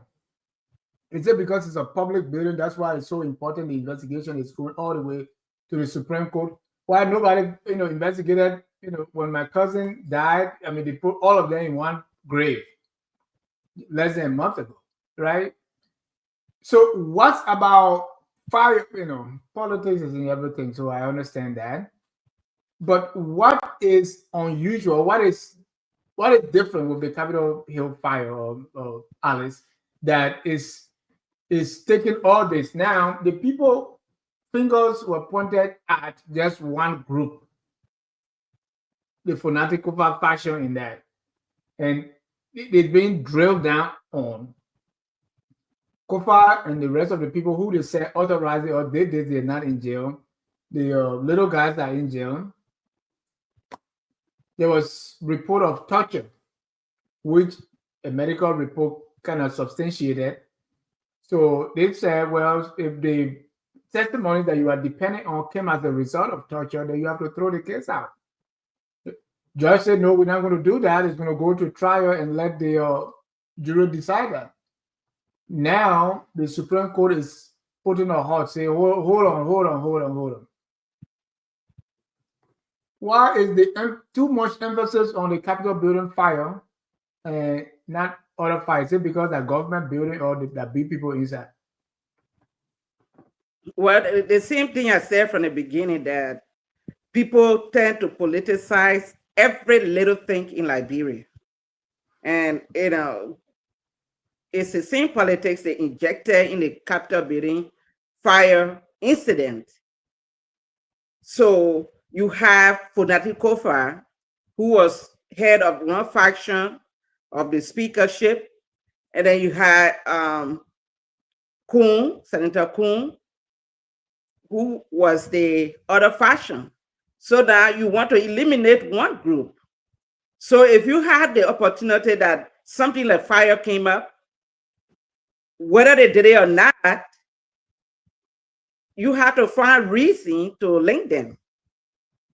is it because it's a public building? That's why it's so important. The investigation is going all the way to the Supreme Court. Why nobody, investigated? When my cousin died, I mean, they put all of them in one grave less than a month ago, right? So what's about fire, politics is in everything, so I understand that. But what is unusual? What is different with the Capitol Hill fire, or Alice, that is taking all this? Now, the people fingers were pointed at just one group, the fanatical faction in that, and it's being drilled down on. Kofa and the rest of the people who they say authorized it or did this, they're not in jail. The little guys are in jail. There was report of torture, which a medical report kind of substantiated. So they said, well, if the testimony that you are dependent on came as a result of torture, then you have to throw the case out. The judge said, no, we're not going to do that. It's going to go to trial and let the jury decide that. Now the Supreme Court is putting a halt, saying, hold on. Why is too much emphasis on the Capitol building fire and not other fires? Is it because that government building or that be people inside? Well, the same thing I said from the beginning, that people tend to politicize every little thing in Liberia. And, it's the same politics they injected in the Capitol building fire incident. So you have Funati Kofa, who was head of one faction of the speakership, and then you had Kuhn, Senator Kuhn, who was the other faction. So that you want to eliminate one group. So if you had the opportunity that something like fire came up, whether they did it or not, you have to find reason to link them.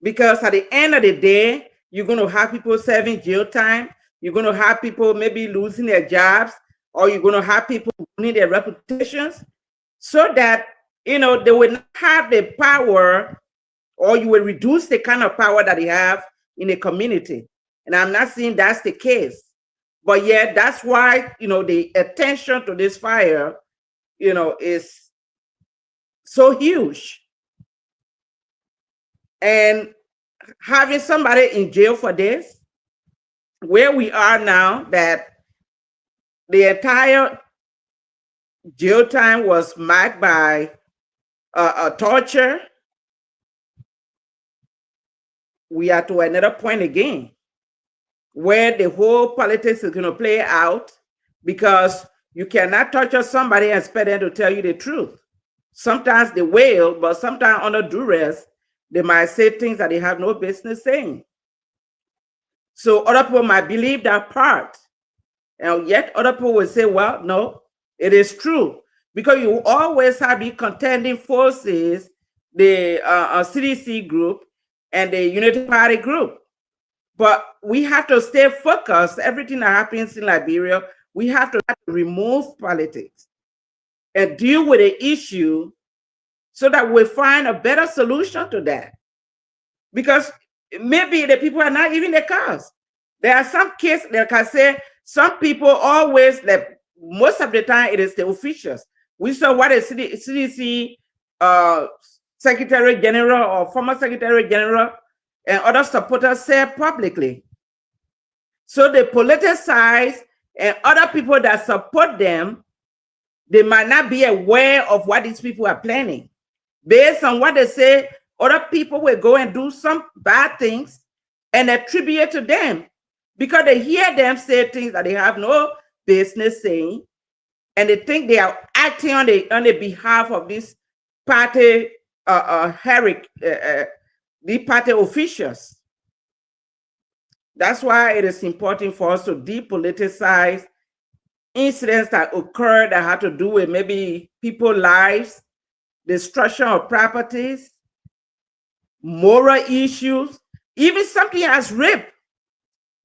Because at the end of the day, you're going to have people serving jail time. You're going to have people maybe losing their jobs, or you're going to have people losing their reputations, so that, they will not have the power, or you will reduce the kind of power that they have in the community. And I'm not saying that's the case, but yeah, that's why, the attention to this fire, is so huge. And having somebody in jail for this, where we are now, that the entire jail time was marked by torture, we are to another point again, where the whole politics is going to play out, because you cannot torture somebody and expect them to tell you the truth. Sometimes they will, but sometimes under duress, they might say things that they have no business saying. So other people might believe that part, and yet other people will say, well, no, it is true. Because you always have the contending forces, the CDC group and the Unity Party group. But we have to stay focused. Everything that happens in Liberia, we have to remove politics and deal with the issue, so that we find a better solution to that. Because maybe the people are not even the cause. There are some cases, like I say, some people always, like most of the time, it is the officials. We saw what a CDC Secretary General or former Secretary General and other supporters said publicly. So they politicize, and other people that support them, they might not be aware of what these people are planning. Based on what they say, other people will go and do some bad things and attribute it to them, because they hear them say things that they have no business saying, and they think they are acting on the behalf of this party, the party officials. That's why it is important for us to depoliticize incidents that occur that have to do with maybe people's lives, destruction of properties, moral issues, even something as rape.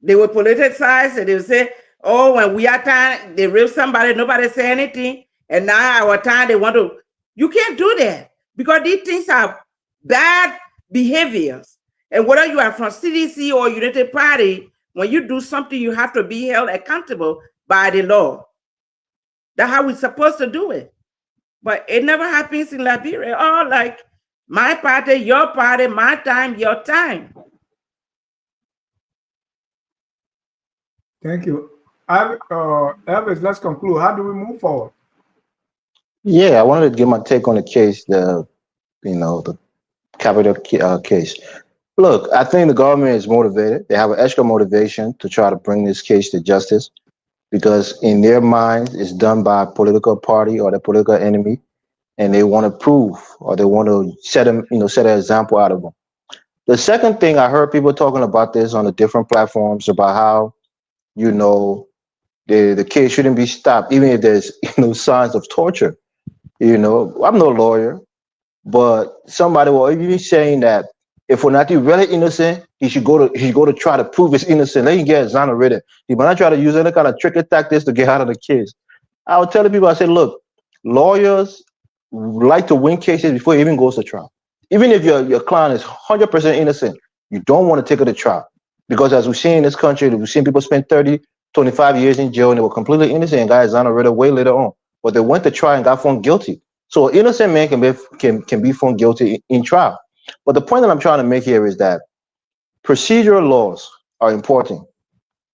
They will politicize and they will say, oh, when we are time, they rape somebody, nobody say anything, and now our time they want to. You can't do that, because these things are bad behaviors. And whether you are from CDC or United Party, when you do something, you have to be held accountable by the law. That's how we're supposed to do it. But it never happens in Liberia. Oh, like my party, my time, your time. Thank you. Elvis, let's conclude. How do we move forward? Yeah, I wanted to give my take on the case, the capital case. Look, I think the government is motivated. They have an extra motivation to try to bring this case to justice, because in their minds, it's done by a political party or the political enemy, and they want to prove, or they want to set an example out of them. The second thing, I heard people talking about this on the different platforms about how, the case shouldn't be stopped, even if there's signs of torture. I'm no lawyer, but somebody will be saying that if Funati really innocent, he should go to try to prove his innocent. Let him get exonerated. He might not try to use any kind of tricky tactics to get out of the case. I would tell the people, I said, look, lawyers like to win cases before it even goes to trial. Even if your client is 100% innocent, you don't want to take it to trial. Because as we've seen in this country, we've seen people spend 30, 25 years in jail and they were completely innocent and got exonerated way later on. But they went to trial and got found guilty. So an innocent man can be found guilty in trial. But the point that I'm trying to make here is that procedural laws are important.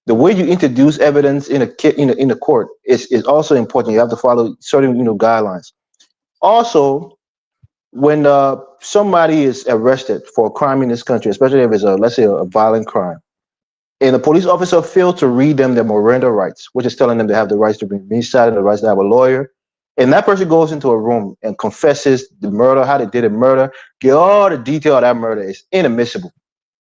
The way you introduce evidence in a court is also important. You have to follow certain guidelines. Also, when somebody is arrested for a crime in this country, especially if it's let's say a violent crime, and the police officer failed to read them their Miranda rights, which is telling them they have the rights to be silent, the rights to have a lawyer, and that person goes into a room and confesses the murder, how they did the murder, get all the detail of that murder, is inadmissible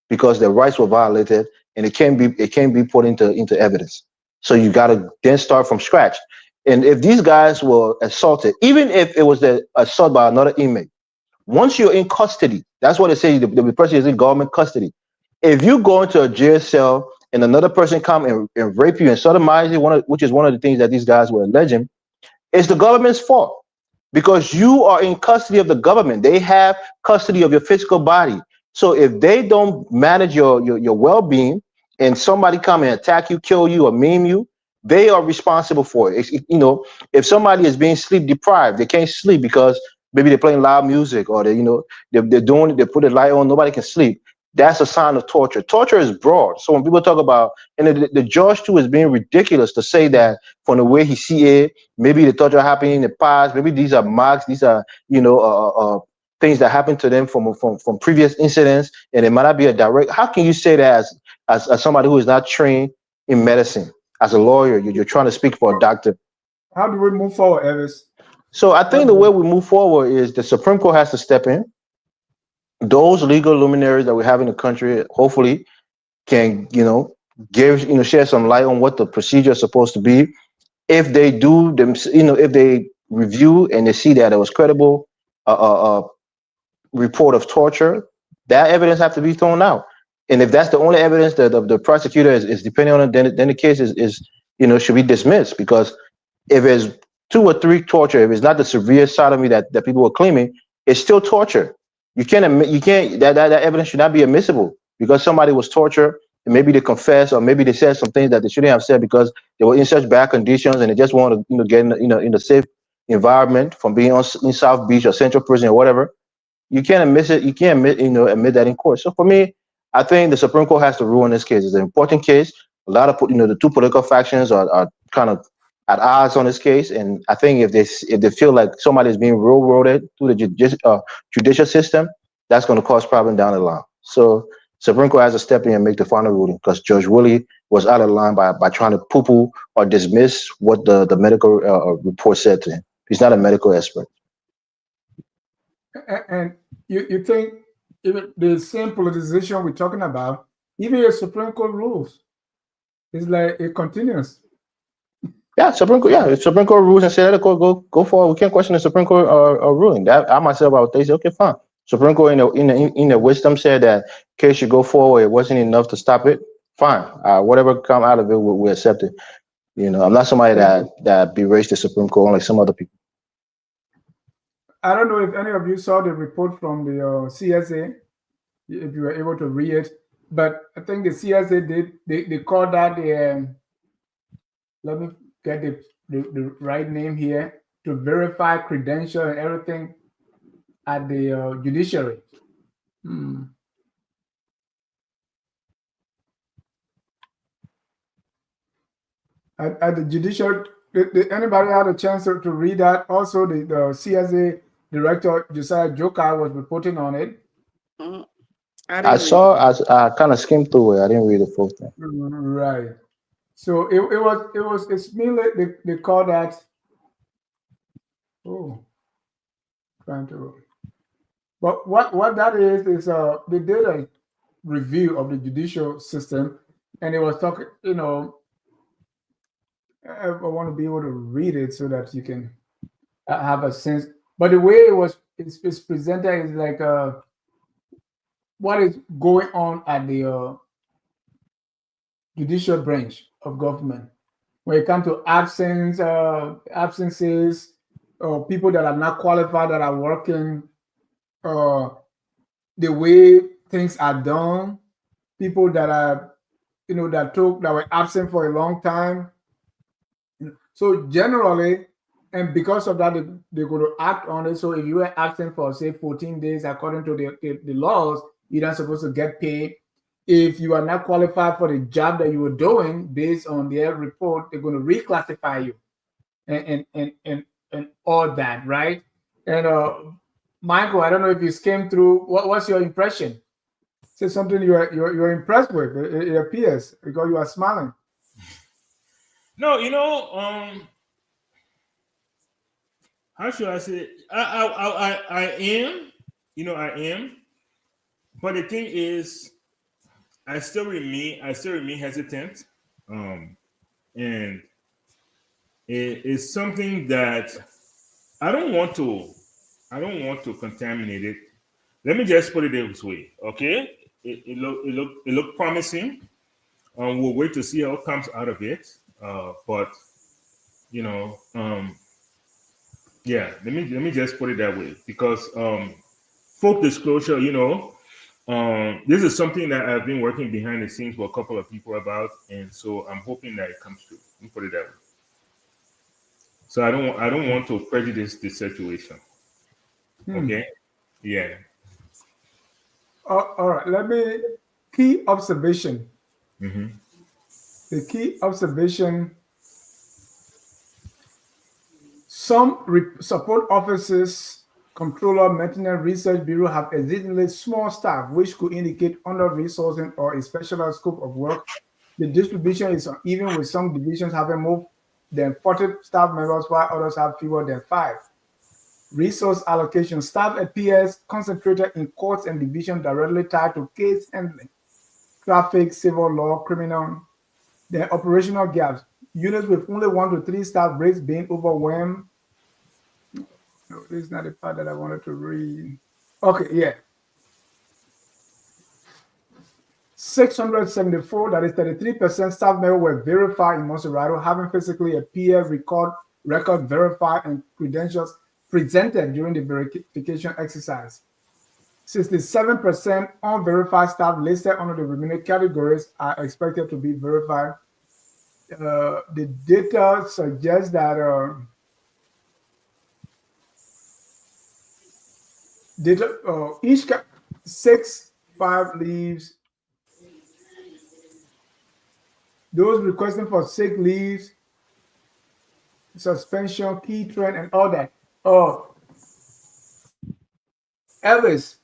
because their rights were violated, and it can't be put into evidence. So you got to then start from scratch. And if these guys were assaulted, even if it was the assault by another inmate, once you're in custody, that's what they say. The person is in government custody. If you go into a jail cell and another person come and rape you and sodomize you, which is one of the things that these guys were alleging, it's the government's fault because you are in custody of the government. They have custody of your physical body. So if they don't manage your well-being and somebody come and attack you, kill you, or maim you, they are responsible for it. If somebody is being sleep deprived, they can't sleep because maybe they're playing loud music or they're doing it, they put a light on, nobody can sleep. That's a sign of torture. Torture is broad. So when people talk about, and the judge too is being ridiculous to say that from the way he see it, maybe the torture happened in the past, maybe these are marks, these are things that happened to them from previous incidents, and it might not be a direct. How can you say that as somebody who is not trained in medicine, as a lawyer, you're trying to speak for a doctor? How do we move forward, Elvis? So I think the way we move forward is the Supreme Court has to step in. Those legal luminaries that we have in the country, hopefully, can share some light on what the procedure is supposed to be. If they do them, if they review and they see that it was credible, report of torture, that evidence have to be thrown out. And if that's the only evidence that the prosecutor is depending on it, then the case is should be dismissed. Because if it's 2 or 3 torture, if it's not the severe sodomy that people were claiming, it's still torture. You can't that evidence should not be admissible because somebody was tortured and maybe they confessed or maybe they said some things that they shouldn't have said because they were in such bad conditions and they just wanted to get in a safe environment from being in South Beach or Central Prison or whatever. You can't admit it. You can't admit that in court. So for me, I think the Supreme Court has to rule on this case. It's an important case. A lot of the 2 political factions are kind of at odds on this case, and I think if they feel like somebody is being railroaded through the judicial system, that's going to cause problem down the line. So Supreme Court has to step in and make the final ruling because Judge Willie was out of line by trying to poo-poo or dismiss what the medical report said to him. He's not a medical expert. And you think even the same politicization we're talking about, even your Supreme Court rules, it's like it continues. Yeah, Supreme Court rules and say let the court go forward. We can't question the Supreme Court ruling. That I myself, I would say, okay, fine. Supreme Court in the wisdom said that case should go forward. It wasn't enough to stop it. Fine. Whatever come out of it, we accept it. I'm not somebody that berates the Supreme Court unlike some other people. I don't know if any of you saw the report from the CSA, if you were able to read it, but I think the CSA they called that let me get the right name here, to verify credential and everything at the judiciary. At the judiciary, anybody had a chance to read that? Also, the CSA director Josiah Joker was reporting on it. I kind of skimmed through it. I didn't read the full thing. Right. So it's mainly they call that. Trying to. But what that is they did a review of the judicial system, and it was talking. I want to be able to read it so that you can have a sense. But the way it's presented is like what is going on at the judicial branch of government when it comes to absences, people that are not qualified that are working, the way things are done, people that are that were absent for a long time. So generally, and because of that, they're going to act on it. So if you were asking for, say, 14 days according to the laws, you're not supposed to get paid. If you are not qualified for the job that you were doing based on their report, they're going to reclassify you and all that, right? And Michael, I don't know if you came through. What's your impression? Say something you're impressed with. It appears because you are smiling. No, how should I say it? I am, I am. But the thing is, I still remain hesitant. And it is something that I don't want to contaminate it. Let me just put it this way, okay? It look promising. We'll wait to see how it comes out of it. But you know, yeah, let me just put it that way because full disclosure, this is something that I've been working behind the scenes for a couple of people about, and so I'm hoping that it comes true. Let me put it that way. So I don't want to prejudice the situation. Okay. Yeah. All right. Let me key observation. Mm-hmm. The key observation. Some support offices, controller, maintenance, research bureau have exceedingly small staff, which could indicate under-resourcing or a specialized scope of work. The distribution is uneven, with some divisions having more than 40 staff members, while others have fewer than 5. Resource allocation. Staff appears concentrated in courts and divisions directly tied to case handling, traffic, civil law, criminal. Then operational gaps. Units with only 1 to 3 staff rates being overwhelmed. No, this is not the part that I wanted to read. Okay, yeah. 674, that is 33% staff members were verified in Monserrato, having physically appeared, record verified, and credentials presented during the verification exercise. 67% unverified staff listed under the remaining categories are expected to be verified. The data suggests that each 5 leaves. Those requesting for sick leaves, suspension, key trend, and all that. Elvis,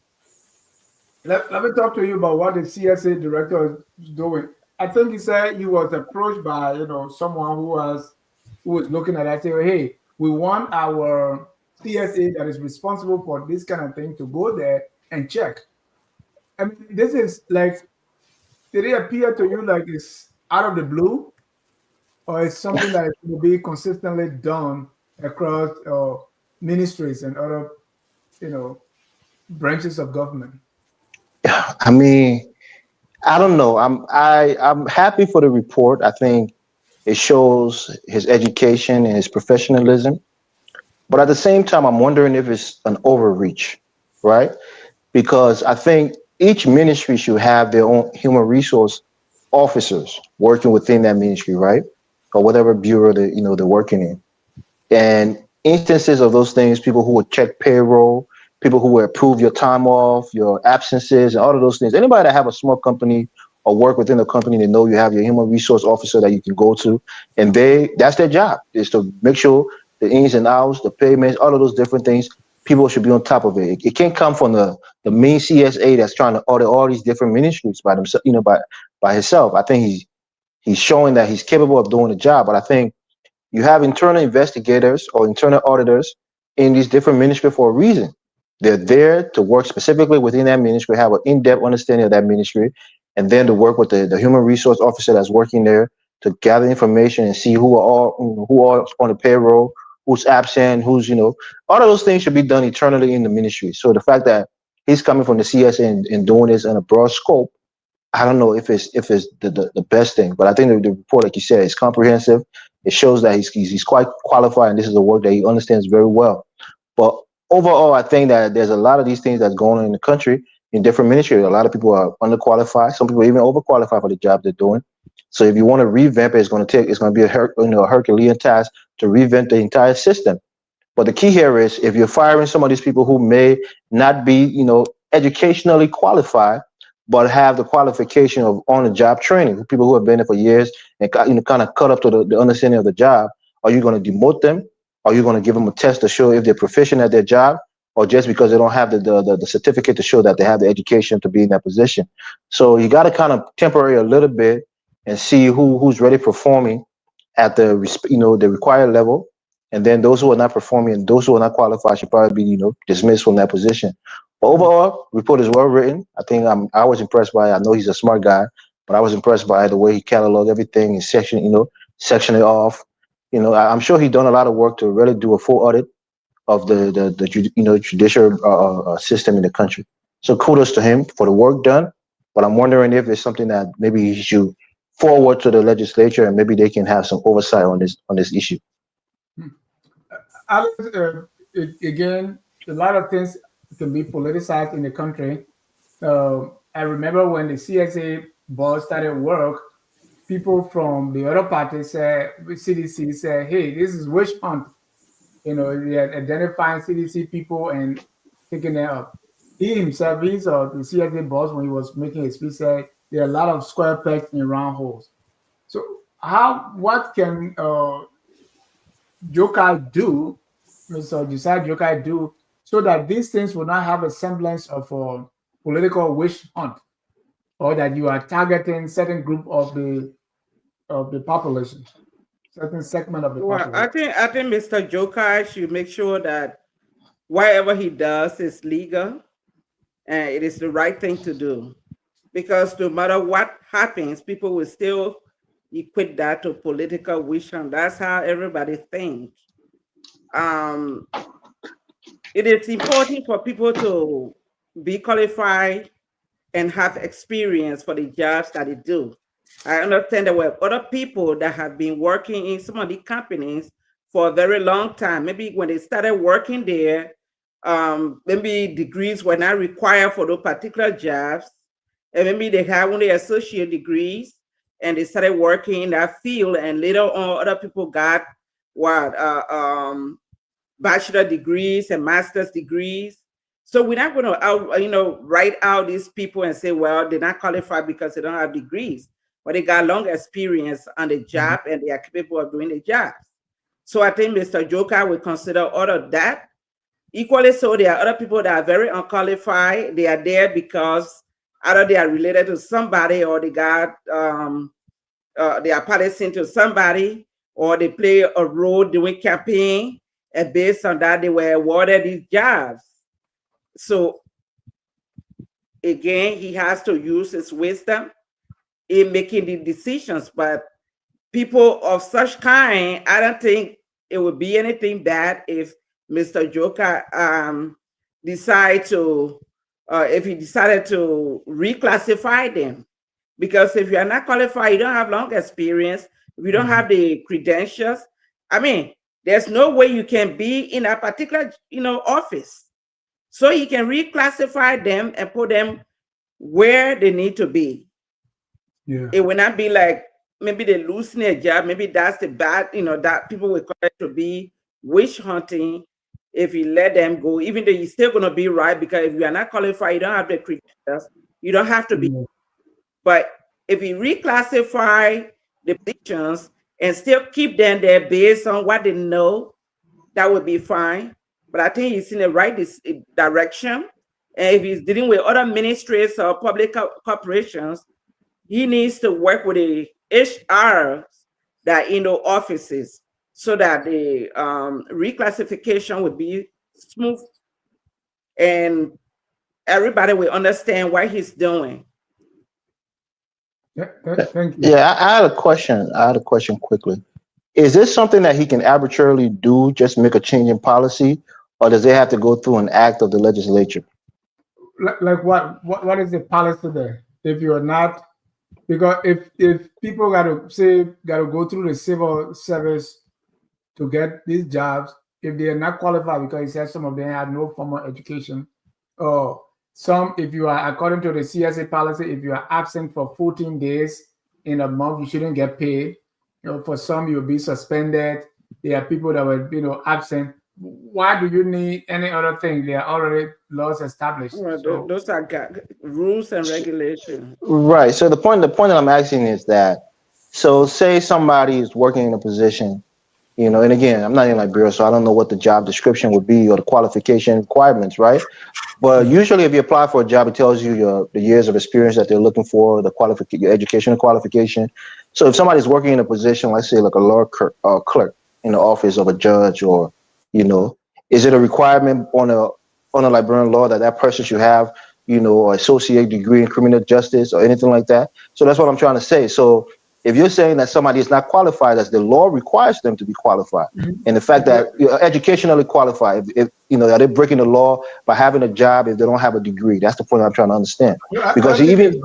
let me talk to you about what the CSA director is doing. I think he said he was approached by someone who was looking at that, saying, hey, we want our CSA that is responsible for this kind of thing to go there and check. I mean, this is like, did it appear to you like it's out of the blue, or it's something that will be consistently done across ministries and other, branches of government? I mean, I don't know. I'm happy for the report. I think it shows his education and his professionalism. But at the same time, I'm wondering if it's an overreach, right? Because I think each ministry should have their own human resource officers working within that ministry, right? Or whatever bureau they're working in. And instances of those things, people who would check payroll, people who would approve your time off, your absences, and all of those things. Anybody that have a small company or work within a company, they know you have your human resource officer that you can go to, and that's their job, is to make sure the ins and outs, the payments, all of those different things. People should be on top of it. It can't come from the main CSA that's trying to audit all these different ministries by themselves, by himself. I think he's showing that he's capable of doing the job, but I think you have internal investigators or internal auditors in these different ministries for a reason. They're there to work specifically within that ministry, have an in-depth understanding of that ministry, and then to work with the human resource officer that's working there to gather information and see who are on the payroll, who's absent, who's all of those things should be done internally in the ministry. So the fact that he's coming from the CSA and doing this in a broad scope, I don't know if it's the best thing, but I think the report, like you said, is comprehensive. It shows that he's quite qualified, and this is a work that he understands very well. But overall, I think that there's a lot of these things that's going on in the country in different ministries. A lot of people are underqualified. Some people are even overqualified for the job they're doing. So if you want to revamp it, it's going to be a Herculean task to revamp the entire system. But the key here is if you're firing some of these people who may not be, educationally qualified, but have the qualification of on-the-job training, people who have been there for years and kind of cut up to the understanding of the job, are you going to demote them? Are you going to give them a test to show if they're proficient at their job, or just because they don't have the certificate to show that they have the education to be in that position? So you got to kind of temporary a little bit and see who's really performing at the the required level. And then those who are not performing and those who are not qualified should probably be, dismissed from that position. But overall, report is well written. I think I was impressed by it. I know he's a smart guy, but I was impressed by the way he cataloged everything and section it off. I'm sure he done a lot of work to really do a full audit of the judicial system in the country. So kudos to him for the work done. But I'm wondering if it's something that maybe he should forward to the legislature and maybe they can have some oversight on this issue. Alex, again, a lot of things can be politicized in the country. I remember when the CSA board started work, people from the other party said, CDC said, hey, this is witch hunt. They're identifying CDC people and taking them up. He himself, the CSA boss, when he was making his speech, said there are a lot of square pegs in round holes. So what can Jokai do, Mr. Josiah Jokai do, so that these things will not have a semblance of a political witch hunt, or that you are targeting certain group of the population, certain segment of the population? I think Mr. Jokai should make sure that whatever he does is legal and it is the right thing to do. Because no matter what happens, people will still equate that to political wish, and that's how everybody thinks. It is important for people to be qualified and have experience for the jobs that they do. I understand there were other people that have been working in some of the companies for a very long time. Maybe when they started working there, maybe degrees were not required for those particular jobs. And maybe they have only associate degrees and they started working in that field. And later on, other people got bachelor degrees and master's degrees. So we're not going to, write out these people and say, well, they're not qualified because they don't have degrees, but they got long experience on the job and they are capable of doing the jobs. So I think Mr. Joker will consider all of that. Equally so, there are other people that are very unqualified. They are there because either they are related to somebody or they got they are partisan to somebody or they play a role during campaign, and based on that, they were awarded these jobs. So again, he has to use his wisdom in making the decisions. But people of such kind, I don't think it would be anything bad if Mr. Joker if he decided to reclassify them. Because if you are not qualified, you don't have long experience, if you don't have the credentials, I mean, there's no way you can be in a particular, office. So he can reclassify them and put them where they need to be. Yeah. It will not be like maybe they losing their job. Maybe that's the bad, that people will call it to be witch hunting if you let them go, even though you're still going to be right, because if you are not qualified, you don't have the credentials, you don't have to be. Yeah. But if you reclassify the positions and still keep them there based on what they know, that would be fine. But I think he's in the right direction. And if he's dealing with other ministries or public corporations, he needs to work with the HRs that in the offices so that the reclassification would be smooth and everybody will understand what he's doing. Thank you. Yeah, I had a question quickly. Is this something that he can arbitrarily do, just make a change in policy, or does it have to go through an act of the legislature? Like what is the policy there? If you're not, because if people got to go through the civil service to get these jobs, if they are not qualified, because he said some of them have no formal education, or some, if you are, according to the CSA policy, if you are absent for 14 days in a month you shouldn't get paid. For some you'll be suspended. There are people that were absent. Why do you need any other thing? There are already laws established. Well, So, those are rules and regulations. Right. So the point that I'm asking is that, so say somebody is working in a position, and again, I'm not in Liberia, so I don't know what the job description would be or the qualification requirements, right? But usually if you apply for a job, it tells you the years of experience that they're looking for, your educational qualification. So if somebody's working in a position, let's say like a law clerk in the office of a judge, or, is it a requirement on a Liberian law that person should have, an associate degree in criminal justice or anything like that? So that's what I'm trying to say. So if you're saying that somebody is not qualified as the law requires them to be qualified, and the fact that you're educationally qualified, if are they breaking the law by having a job if they don't have a degree? That's the point I'm trying to understand. Because he even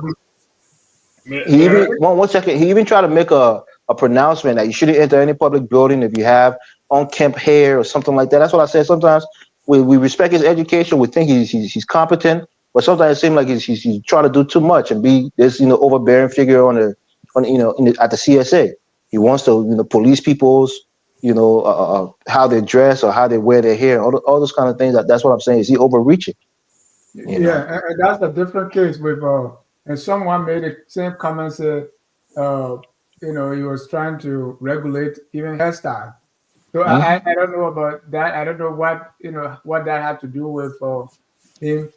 one second, he even tried to make a pronouncement that you shouldn't enter any public building if you have unkempt hair or something like that. That's what I said. Sometimes we respect his education, we think he's competent, but sometimes it seems like he's trying to do too much and be this overbearing figure at the CSA. He wants to police people's how they dress or how they wear their hair, all those kind of things. That's what I'm saying. Is he overreaching? Yeah, and that's a different case with and someone made the same comment, said he was trying to regulate even hairstyle. So I don't know about that. I don't know what that had to do with him.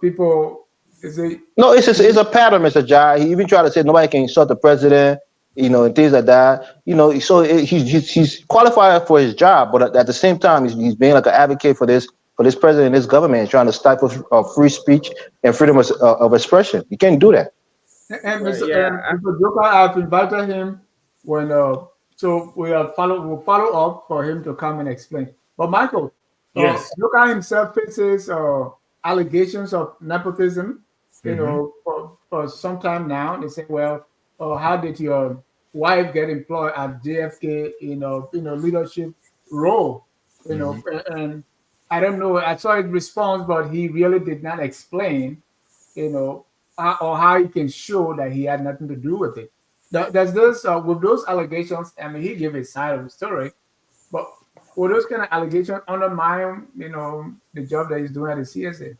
People say no, it's a pattern, Mr. Jai. He even tried to say nobody can insult the president, and things like that. So he's qualified for his job, but at the same time, he's being like an advocate for this president and this government, trying to stifle free speech and freedom of expression. You can't do that. And Mr. Joker, I've invited him when so we'll follow up for him to come and explain. But Michael, yes, Joker himself faces allegations of nepotism. For some time now, they say, well, how did your wife get employed at JFK leadership role? And I don't know. I saw his response, but he really did not explain, or how he can show that he had nothing to do with it. Does this with those allegations? I mean, he gave his side of the story, but will those kind of allegations undermine, the job that he's doing at the CSA?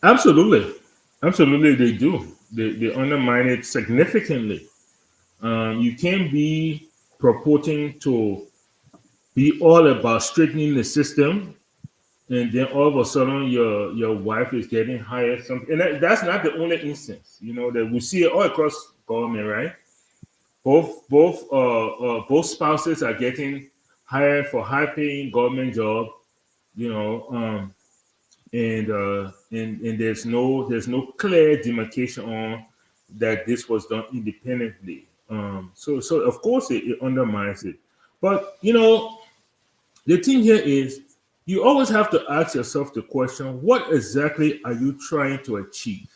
absolutely, they do. They undermine it significantly. You can't be purporting to be all about straightening the system, and then all of a sudden your wife is getting hired something. And that's not the only instance, that we see it all across government, right? Both spouses are getting hired for high-paying government job, and there's no clear demarcation on that this was done independently. So of course it undermines it. But the thing here is, you always have to ask yourself the question, what exactly are you trying to achieve?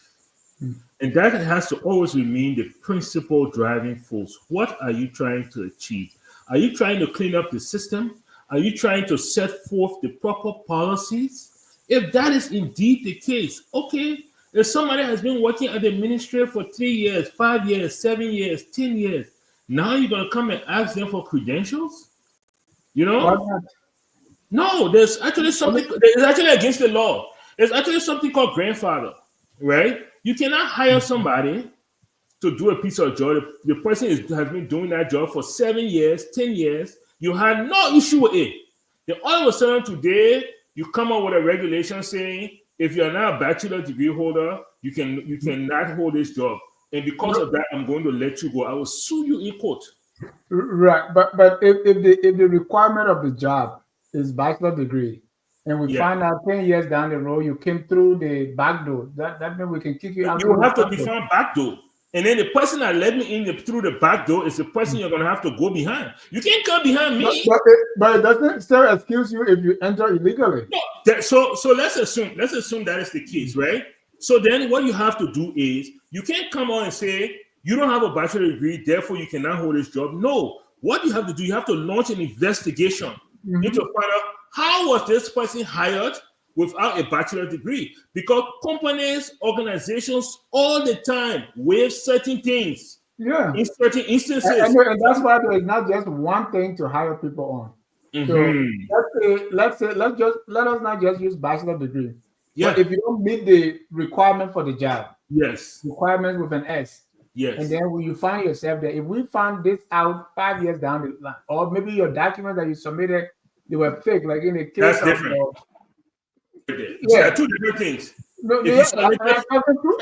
And that has to always remain the principal driving force. What are you trying to achieve? Are you trying to clean up the system? Are you trying to set forth the proper policies? If that is indeed the case, okay, if somebody has been working at the ministry for 3 years, 5 years, 7 years, 10 years, now you're going to come and ask them for credentials? No, there's actually something, it's actually against the law. There's actually something called grandfather, right? You cannot hire somebody to do a piece of job. The person has been doing that job for 7 years, 10 years. You had no issue with it. Then all of a sudden today, you come up with a regulation saying, if you're not a bachelor degree holder, you cannot hold this job. And because of that, I'm going to let you go. I will sue you in court. Right, but if the requirement of the job is bachelor degree, and we find out 10 years down the road you came through the back door, that means we can kick you out. You will have to define back door. And then the person that let me in through the back door is the person you're going to have to go behind. You can't come behind me. But it doesn't still excuse you if you enter illegally. No, so let's assume that is the case, right? So then what you have to do is, you can't come on and say, you don't have a bachelor degree, therefore you cannot hold this job. No, what you have to do, you have to launch an investigation into find out, how was this person hired without a bachelor degree? Because companies, organizations, all the time waive certain things. Yeah. in certain instances. And that's why there is not just one thing to hire people on. So let's let us not just use bachelor degree. Yeah. But if you don't meet the requirement for the job, Yes. requirements with an S, Yes. and then when you find yourself there, if we found this out 5 years down the line, or maybe your documents that you submitted, they were fake, like in the case That's of different. yeah, Two different things. no, If yeah, you submit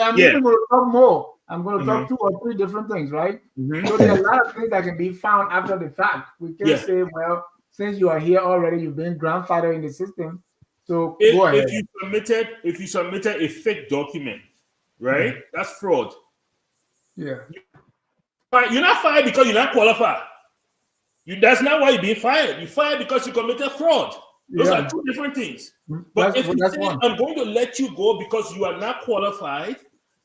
I'm Yeah. even going to talk more. I'm going to talk 2 or 3 different things, right? So there are a lot of things that can be found after the fact. We can Yeah. say, well, since you are here already, you've been grandfathered in the system. So go ahead. If you submitted a fake document, right? That's fraud. Yeah. You're not fired because you're not qualified. That's not why you're being fired. You're fired because you committed fraud. Those are 2 different things. But if you say, I'm going to let you go because you are not qualified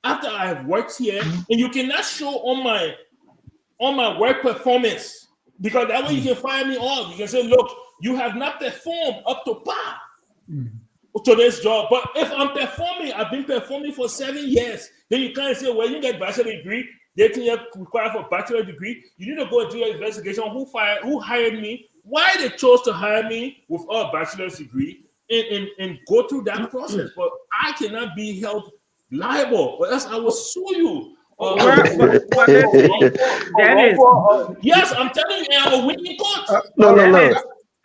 after I have worked here, and you cannot show on my work performance, because that way you can fire me off. You can say, look, you have not performed up to par to this job. But if I'm performing, I've been performing for 7 years, then you can't say, well, you get bachelor degree, they think you require for bachelor degree. You need to go and do your investigation. Who hired me? Why they chose to hire me with a bachelor's degree, and go through that process. But I cannot be held liable, or else I will sue you. Yes, I'm telling you, I'm a winning coach. No.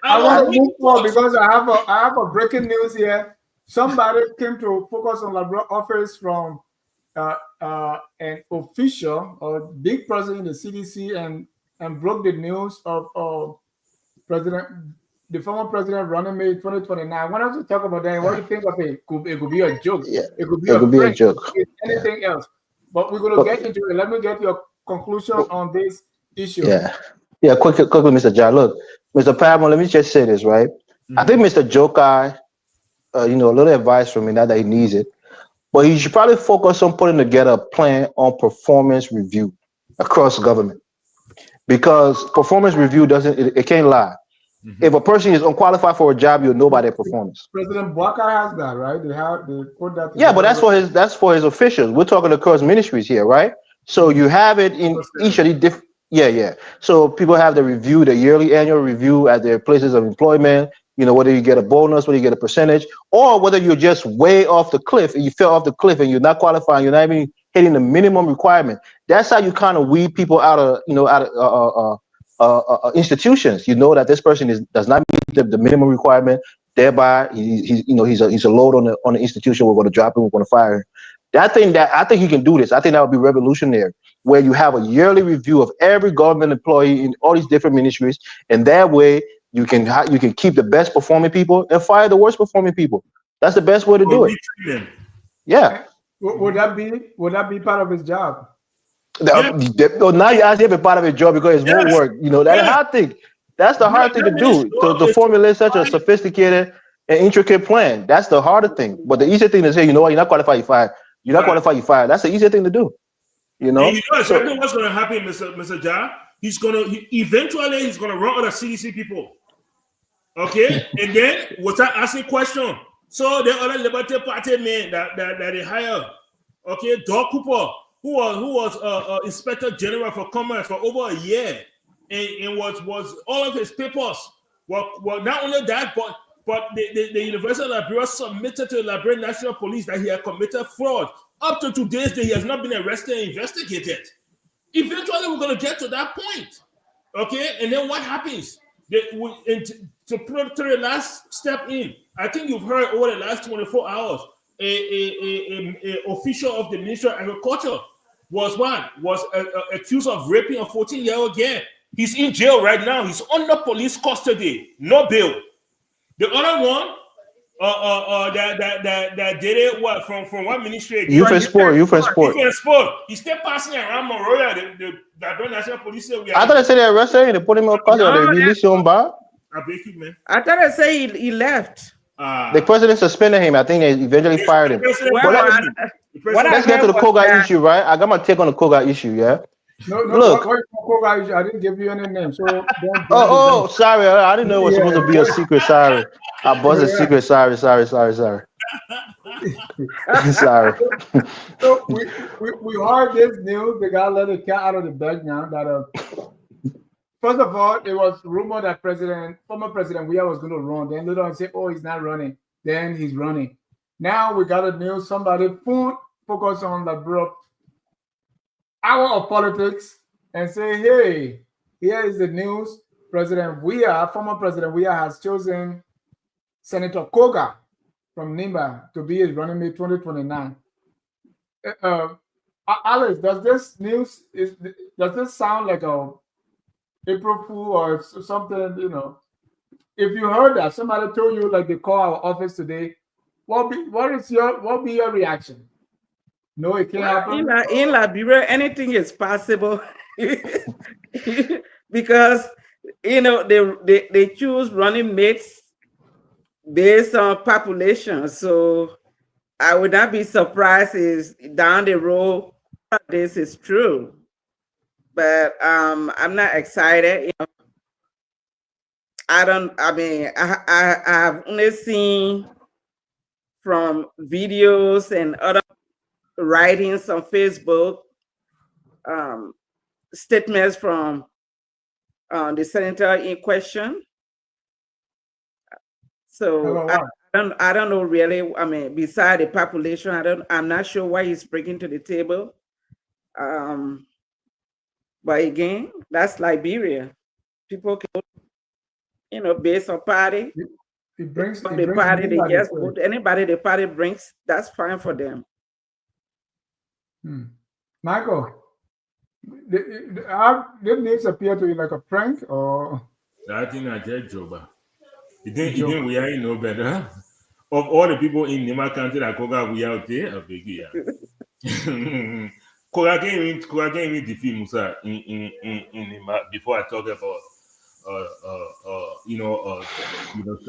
I want to move forward because I have a breaking news here. Somebody came to focus on Liberian office from an official or big person in the CDC and broke the news of the former president running May 2029. Why don't you talk about that? What do you think of it? It could be a joke. Yeah, it could be a joke. Anything else. But we're going to get into it. Let me get your conclusion on this issue. Yeah. Quickly, Mr. John. Look, Mr. Pablo, let me just say this, right? I think Mr. Jokai, a little advice from me, not that he needs it, but he should probably focus on putting together a plan on performance review across government, because performance review it can't lie. If a person is unqualified for a job, you'll know by their performance. President Bwaka has that, right? They put that. Yeah, but that's for his officials. We're talking across ministries here, right? So you have it in each of the different. Yeah. So people have the review, the yearly annual review at their places of employment. Whether you get a bonus, whether you get a percentage, or whether you're just way off the cliff and you fell off the cliff and you're not qualifying, you're not even hitting the minimum requirement. That's how you kind of weed people out of institutions. You know that this person does not meet the minimum requirement. Thereby, he's a load on the institution. We're going to drop him. We're going to fire him. I think he can do this. I think that would be revolutionary, where you have a yearly review of every government employee in all these different ministries, and that way you can keep the best performing people and fire the worst performing people. That's the best way to do it. Yeah. Would that be part of his job? Now you ask him a part of his job because it's more work. That's the hard thing. That's the hard thing to do. To formulate such a sophisticated and intricate plan. That's the harder thing. But the easy thing to say, you know what, you're not qualified, you fire. You're not qualified, you fire. That's the easy thing to do. And exactly what's going to happen, Mr. Ja. Eventually he's going to run other CDC people. Okay, and then without asking question. So the other Liberty Party men that they hire, okay, Doug Cooper, who was Inspector General for Commerce for over a year, and was all of his papers were not only that, but the University of Liberia submitted to the Liberian National Police that he had committed fraud. Up to today's day, he has not been arrested and investigated. Eventually, we're going to get to that point, okay? And then what happens? To put to the last step in, I think you've heard over the last 24 hours, a official of the Ministry of Agriculture was accused of raping a 14-year-old girl. He's in jail right now. He's under police custody, no bail. The other one, that did it from what ministry? Youth and Sport. He's still passing around Monrovia. The National Police said I thought they said they arrested him. They put him on custody. They released him back. I beg you, man. I thought I say he left. The president suspended him. I think they eventually fired him. Let's get to the Koga issue, right? I got my take on the Koga issue, yeah? No, no. Look. I didn't give you any name, so don't. Oh, sorry. I didn't know it was supposed to be a secret. Sorry. I bust a secret. Sorry. Sorry. Sorry. So we heard this news. They got let the cat out of the bag now. That first of all, it was rumored that former President Weah was going to run. Then later on, say, oh, he's not running. Then he's running. Now we got a news. Somebody focus on the bro hour of politics and say, hey, here is the news. Former President Weah has chosen Senator Koga from Nimba to be his running mate 2029. Alex, does this sound like a April Fool or something? If you heard that somebody told you like they call our office today, what be your reaction? No, it can't happen. In Liberia, anything is possible because they choose running mates based on population. So I would not be surprised if down the road this is true. But I'm not excited. I've only seen from videos and other writings on Facebook, statements from the senator in question. So I don't know really. I mean, beside the population, I'm not sure what he's bringing to the table. But again, that's Liberia. People can, based on party. It brings the party. They just vote anybody the party brings. That's fine for them. Michael, did names appear to you like a prank or? I think I did, Joba. You think we are no better? Of all the people in Nima County that Koga we out there, a big year. Koga came in defeat Musa in Nima before I talk about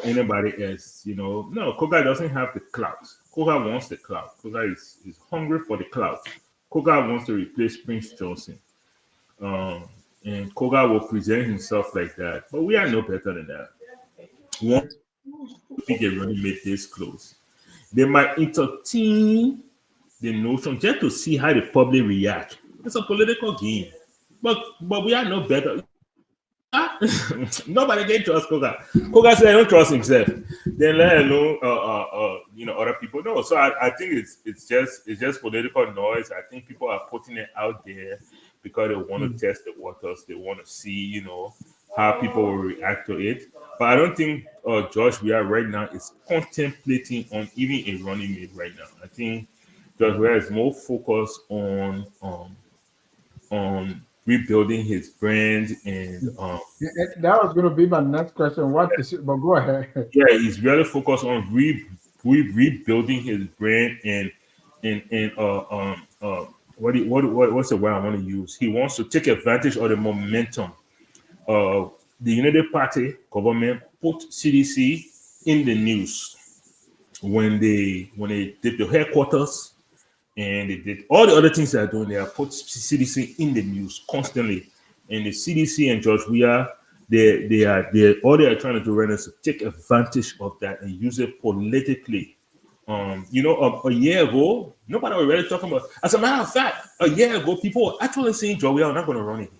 anybody else. No, Koga doesn't have the clout. Koga wants the clout. Koga is hungry for the clout. Koga wants to replace Prince Johnson. And Koga will present himself like that. But we are no better than that. One think a running mate this close. They might entertain the notion just to see how the public react. It's a political game. But we are no better. Nobody can trust Koga. Koga said, "I don't trust himself." Then let alone other people. No, so I think it's just political noise. I think people are putting it out there because they want to test the waters. They want to see how people will react to it. But I don't think Josh Weah right now is contemplating on even a running mate right now. I think Josh Weah is more focused on rebuilding his brand and that was going to be my next question. But go ahead. Yeah, he's really focused on rebuilding his brand and what's the word I want to use? He wants to take advantage of the momentum of the United Party government put CDC in the news when they did the headquarters. And they did all the other things they're doing. They have put CDC in the news constantly. And the CDC and George Weah, they are trying to do right now is to take advantage of that and use it politically. A year ago, nobody was really talking about. As a matter of fact, a year ago, people were actually saying George Weah are not going to run it.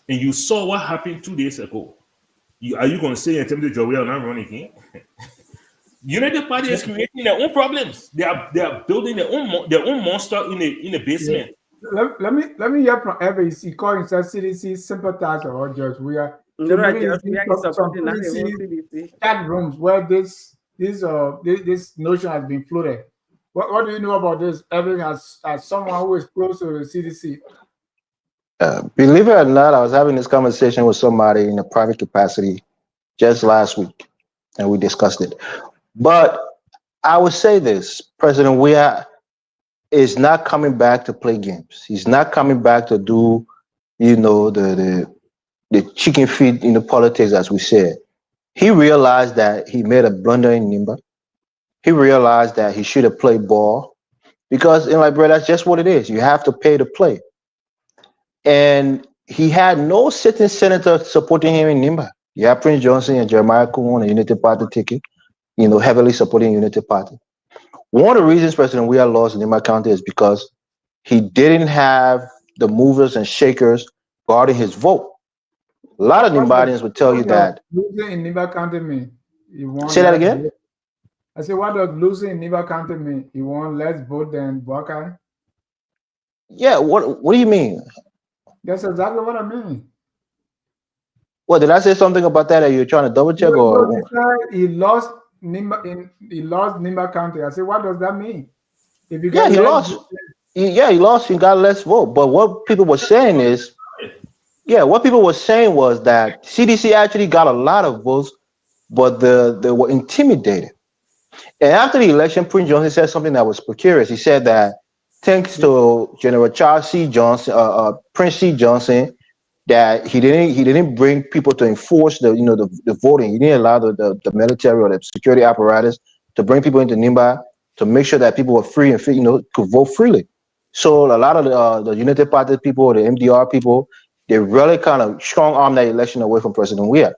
And you saw what happened 2 days ago. Are you going to say and tell me George Weah are not running again? United Party is creating their own problems. They are building their own monster in the basement. Yeah. Let me hear from Evans. He called himself CDC sympathizer or George Weah. Chat rooms where this notion has been floated. What do you know about this? Evans, as someone who is close to the CDC. Believe it or not, I was having this conversation with somebody in a private capacity just last week, and we discussed it. But I would say this: President Weah is not coming back to play games. He's not coming back to do, the chicken feed in the politics, as we said. He realized that he made a blunder in Nimba. He realized that he should have played ball because in Liberia, that's just what it is. You have to pay to play. And he had no sitting senator supporting him in Nimba. You have Prince Johnson and Jeremiah Kuhn on the Unity Party ticket, heavily supporting Unity Party. One of the reasons President Weah lost in Nimba County is because he didn't have the movers and shakers guarding his vote. A lot of Nimbadians would tell you that. Losing in Nimba County mean? You want Say that again? I said, what does losing in Nimba County mean? You want less vote than Buckeye? Yeah, what do you mean? That's exactly what I mean. What, did I say something about that you're trying to double check? No, he lost Nimba County. I said, what does that mean? If you he lost. He lost. He got less vote. But what people were saying is, was that CDC actually got a lot of votes, but they were intimidated. And after the election, Prince Johnson said something that was precarious. He said that thanks to General Charles C. Johnson, Prince C. Johnson, that he didn't bring people to enforce the voting. He didn't allow the military or the security apparatus to bring people into Nimba to make sure that people were free and could vote freely. So a lot of the Unity Party people, the MDR people, they really kind of strong arm that election away from President Weah.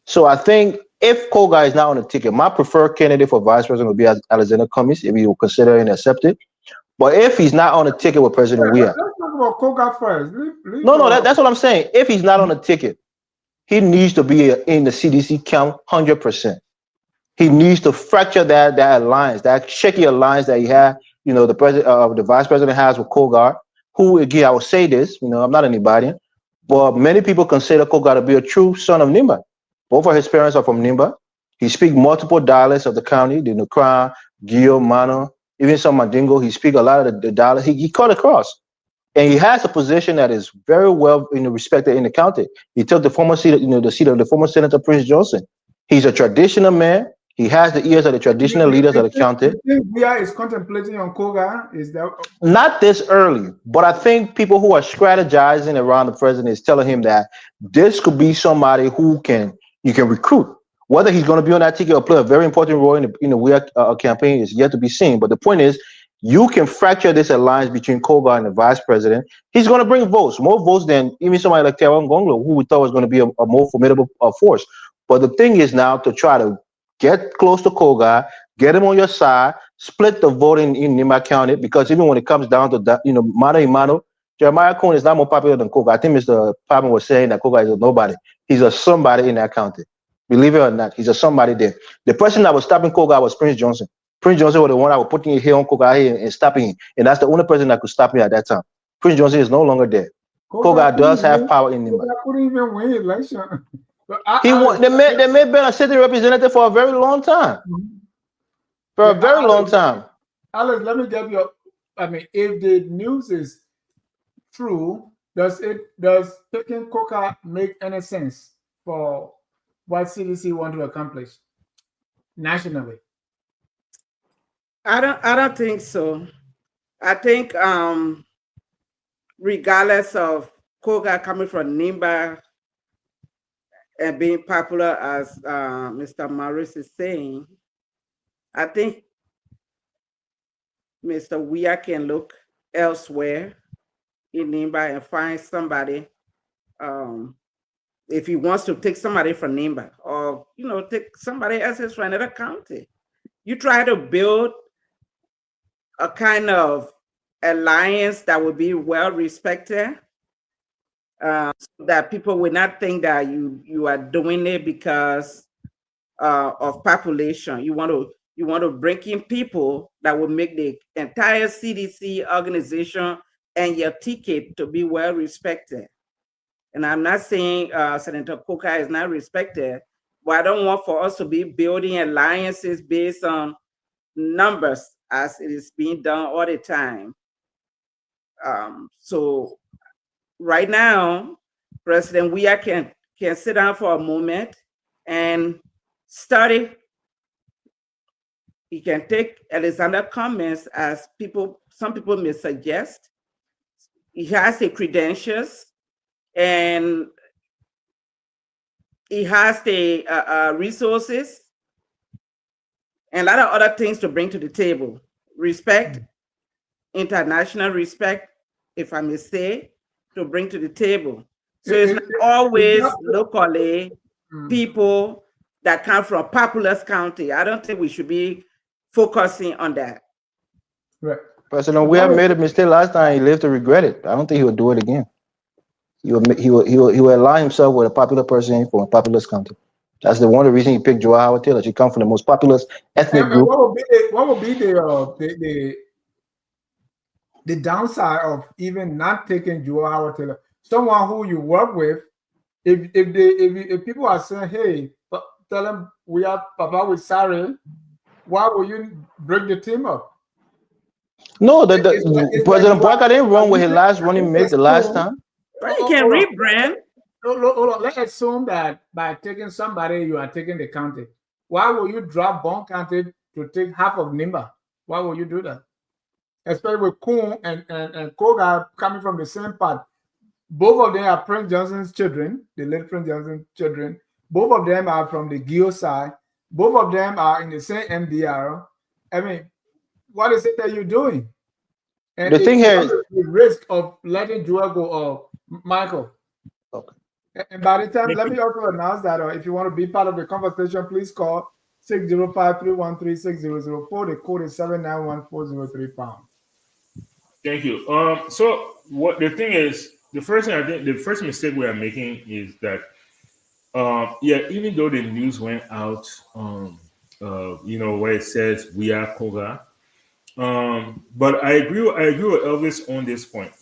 So I think if Koga is not on the ticket, my preferred candidate for vice president would be Alexander Cummings, if he will consider and accept it. But if he's not on the ticket with President Weah, let's talk about Koga first. That's what I'm saying. If he's not on the ticket, he needs to be in the CDC count 100%. He needs to fracture that alliance, that shaky alliance that he had. The president, the vice president has with Kogar, who, again, I will say this. I'm not anybody, but many people consider Kogar to be a true son of Nimba. Both of his parents are from Nimba. He speaks multiple dialects of the county: the Nukran, Gio, Mano, even some Mandingo. He speaks a lot of the dialects. He cut across. And he has a position that is very well respected in the county. He took the former seat, the seat of the former Senator Prince Johnson. He's a traditional man. He has the ears of the traditional leaders of the county. Weah is contemplating on Koga. Is that not this early? But I think people who are strategizing around the president is telling him that this could be somebody who you can recruit. Whether he's going to be on that ticket or play a very important role in the Weah campaign is yet to be seen. But the point is, you can fracture this alliance between Koga and the vice president. He's going to bring votes, more votes than even somebody like Teron Gonglo, who we thought was going to be a more formidable force. But the thing is now to try to get close to Koga, get him on your side, split the vote in Nimba County, because even when it comes down to that, mano y mano, Jeremiah Kuhn is not more popular than Koga. I think Mr. Palmer was saying that Koga is a nobody. He's a somebody in that county. Believe it or not, he's a somebody there. The person that was stopping Koga was Prince Johnson. Prince Johnson was the one that was putting his hair on Koga here and stopping him. And that's the only person that could stop me at that time. Prince Johnson is no longer there. Koga does have power in Nimba. Koga couldn't even win election. He won. They may have been a city representative for a very long time. For a very long time. Alex, let me get your. If the news is true, does taking Koga make any sense for what CDC want to accomplish nationally? I don't think so. I think regardless of Koga coming from Nimba and being popular, as Mr. Maurice is saying, I think Mr. Weah can look elsewhere in Nimba and find somebody. If he wants to take somebody from Nimba, or take somebody else from another county, you try to build a kind of alliance that would be well respected, so that people will not think that you are doing it because of population. You want to bring in people that will make the entire CDC organization and your ticket to be well respected. And I'm not saying Senator Koga is not respected, but I don't want for us to be building alliances based on numbers as it is being done all the time. So right now, President Weah can sit down for a moment and study. He can take Alexander Cummings, as some people may suggest. He has the credentials and he has the resources and a lot of other things to bring to the table. Respect, international respect, if I may say, to bring to the table. So it's not always locally people that come from populous county. I don't think we should be focusing on that. Right. President, we have made a mistake last time. He lived to regret it. I don't think he would do it again. He will align himself with a popular person from a populous county. That's one of the reasons he picked Joe Howard Taylor. She come from the most populous ethnic And group. what would be the downside of even not taking Joe Howard Taylor? Someone who you work with, if people are saying, hey, tell them we are Papa with Sari, why will you break the team up? No, President Boyka didn't run with his last running mate the last time. But you can rebrand. Hold on. Let's assume that by taking somebody, you are taking the county. Why will you drop Bon County to take half of Nimba? Why will you do that? Especially with Kuhn and Koga coming from the same part. Both of them are Prince Johnson's children, the late Prince Johnson's children. Both of them are from the Gio side. Both of them are in the same MDR. I mean, what is it that you're doing? And the thing here is the risk of letting Joel go or Michael. Okay. And by the time, let me also announce that if you want to be part of the conversation, please call 605-313-6004. The code is 791-403#. Thank you. So what the thing is, the first thing I think, the first mistake we are making is that, even though the news went out, where it says we are Koga, but I agree with Elvis on this point.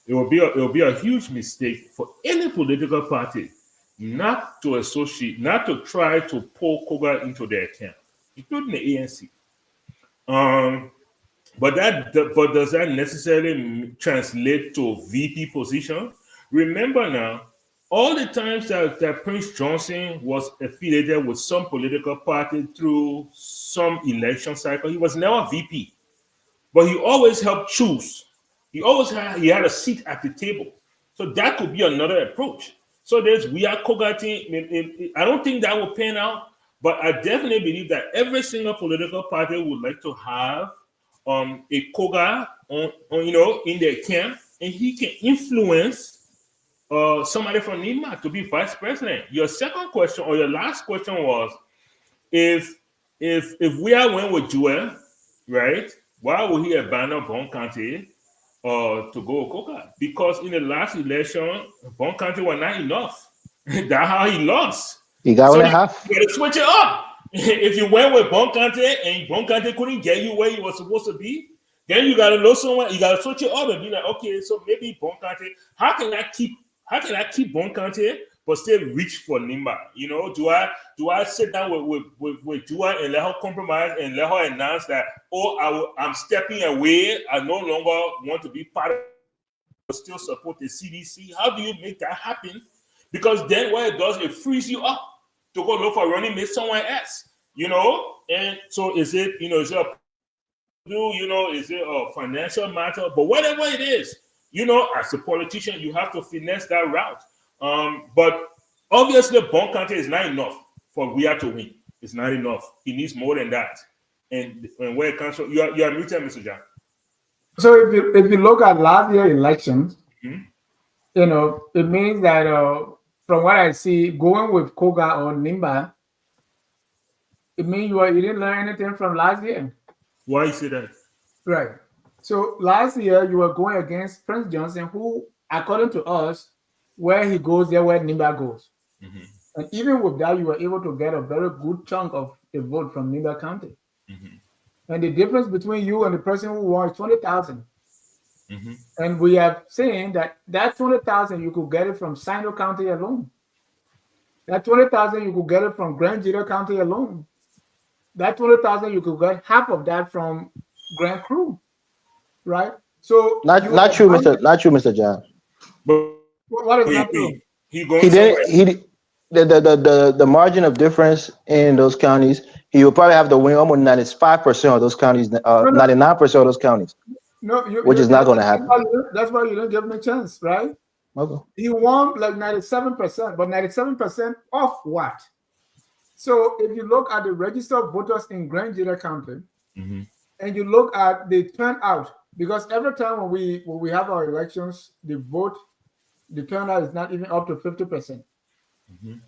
It will be a huge mistake for any political party not to associate, not to try to pull Koga into their camp, including the ANC. But does that necessarily translate to VP position? Remember now, all the times that Prince Johnson was affiliated with some political party through some election cycle, he was never VP, but he always helped choose. He had a seat at the table, so that could be another approach. So we are Koga team. I don't think that will pan out, but I definitely believe that every single political party would like to have a Koga in their camp, and he can influence somebody from Nima to be vice president. Your second question or your last question was, if we are went with Joel, right? Why would he abandon Bon County to go Koga? Because in the last election, Bon County was not enough. That's how he lost. He got 1.5. You got to switch it up. If you went with Bon County and Bon County couldn't get you where you were supposed to be, then you got to know someone. You got to switch it up and be like, okay, so maybe Bon County. How can I keep Bon County but still reach for Nimba? Do I sit down with Jua and let her compromise and let her announce that, I'm stepping away. I no longer want to be part of it, but still support the CDC. How do you make that happen? Because then what it does, it frees you up to go look for running mate somewhere else, And so is it is it a financial matter? But whatever it is, as a politician, you have to finesse that route. But obviously, Bon County is not enough for we are to win. It's not enough. He needs more than that. And where it comes from, you are muted, Mr. John. So if you look at last year's elections, it means that from what I see, going with Koga or Nimba, it means you didn't learn anything from last year. Why you say that? Right. So last year you were going against Prince Johnson, who, according to us, where he goes, there where Nimba goes. Mm-hmm. And even with that, you were able to get a very good chunk of the vote from Nimba County. Mm-hmm. And the difference between you and the person who won is 20,000. Mm-hmm. And we have seen that 20,000 you could get it from Sino County alone. That 20,000 you could get it from Grand Jira County alone. That 20,000 you could get half of that from Grand Cru, right? So not true, Mr. John. But what is not true? The margin of difference in those counties, he will probably have to win almost 95% of those counties, 99% of those counties. Which is not going to happen. That's why you don't give him a chance, right? Okay. He won like 97%, but 97% of what? So if you look at the registered voters in Grand Jira County, mm-hmm. and you look at the turnout because every time when we have our elections, the turnout is not even up to 50%.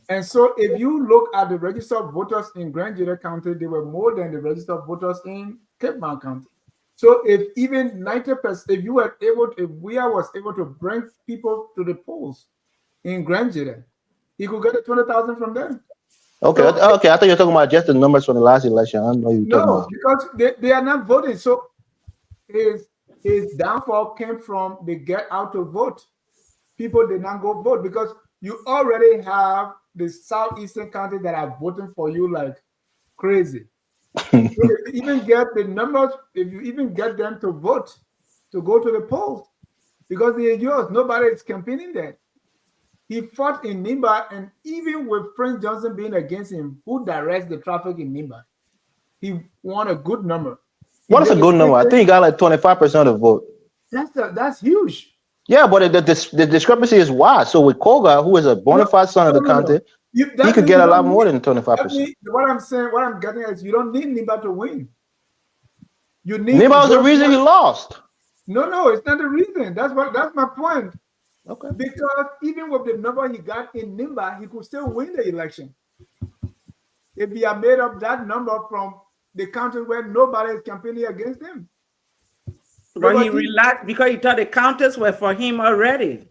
And so if you look at the registered voters in Grand Juda County, they were more than the registered voters in Cape Mount County. So if even 90%, if we was able to bring people to the polls in Grand Juda, he could get 20,000 from them. Okay, So, okay. I thought you were talking about just the numbers from the last election. I don't know you talking no, about. because they are not voting. So his downfall came from the get out to vote. People did not go vote because you already have the southeastern counties that are voting for you like crazy. So if you even get the numbers, if you even get them to vote, to go to the polls, because they're yours, nobody is campaigning there. He fought in Nimba, and even with Frank Johnson being against him, who directs the traffic in Nimba, he won a good number. What is a good number? I think he got like 25% of the vote. That's huge. Yeah, but the discrepancy is wide. So with Koga, who is a bona fide son of the county, he could get a lot more than 25%. What I'm saying, what I'm getting at is you don't need Nimba to win. You need Nimba was the reason he lost. No, it's not the reason. That's my point. Okay. Because even with the number he got in Nimba, he could still win the election. If he had made up that number from the county where nobody is campaigning against him. But he relaxed because he thought the counters were for him already.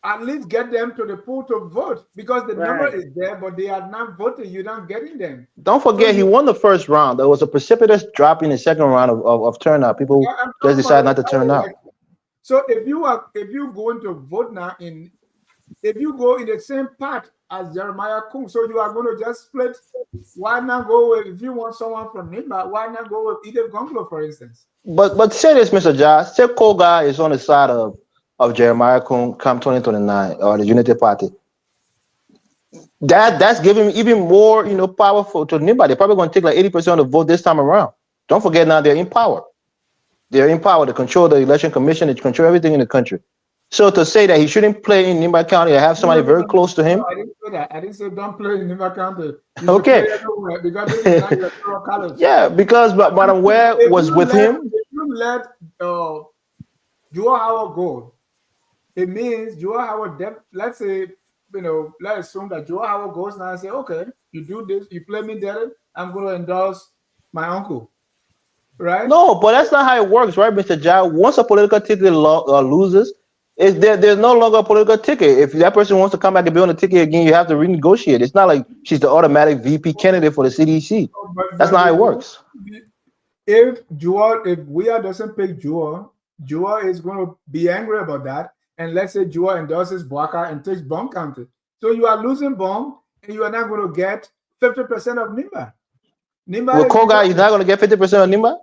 At least get them to the pool to vote because the number is there, but they are not voting. You're not getting them. Don't forget, he won the first round. There was a precipitous drop in the second round of turnout. People just decided not to turn out. So if you going to vote now if you go in the same path as Jeremiah Kung, so you are going to just split. Why not go with, if you want someone from Nimba, why not go with Edith Gonglo, for instance? But say this, Mr. Josh. Say Koga is on the side of Jeremiah Kung come 2029 or the Unity Party. That's giving even more, powerful to Nimba. They're probably going to take like 80% of the vote this time around. Don't forget now they're in power. They're in power to control the election commission, to control everything in the country. So to say that he shouldn't play in Nimba County or have somebody very close to him. No, I didn't say that. I didn't say don't play in Nimba County. Okay. Because this is not your college. Yeah, because Madam Ware was with him. If you let Joe Howard go, it means Joe Howard, let's say, let's assume that Joe Howard goes now and say, okay, you do this, you play me there, I'm going to endorse my uncle. Right? No, but that's not how it works, right, Mr. Jai? Once a political ticket loses, there's no longer a political ticket. If that person wants to come back and be on the ticket again, you have to renegotiate. It's not like she's the automatic VP candidate for the CDC. That's not how it works. If Weah doesn't pick Joa is going to be angry about that. And let's say Joa endorses Boaka and takes Bong County. So you are losing Bong and you are not going to get 50% of Nimba. With Koga, you're not going to get 50% of Nimba?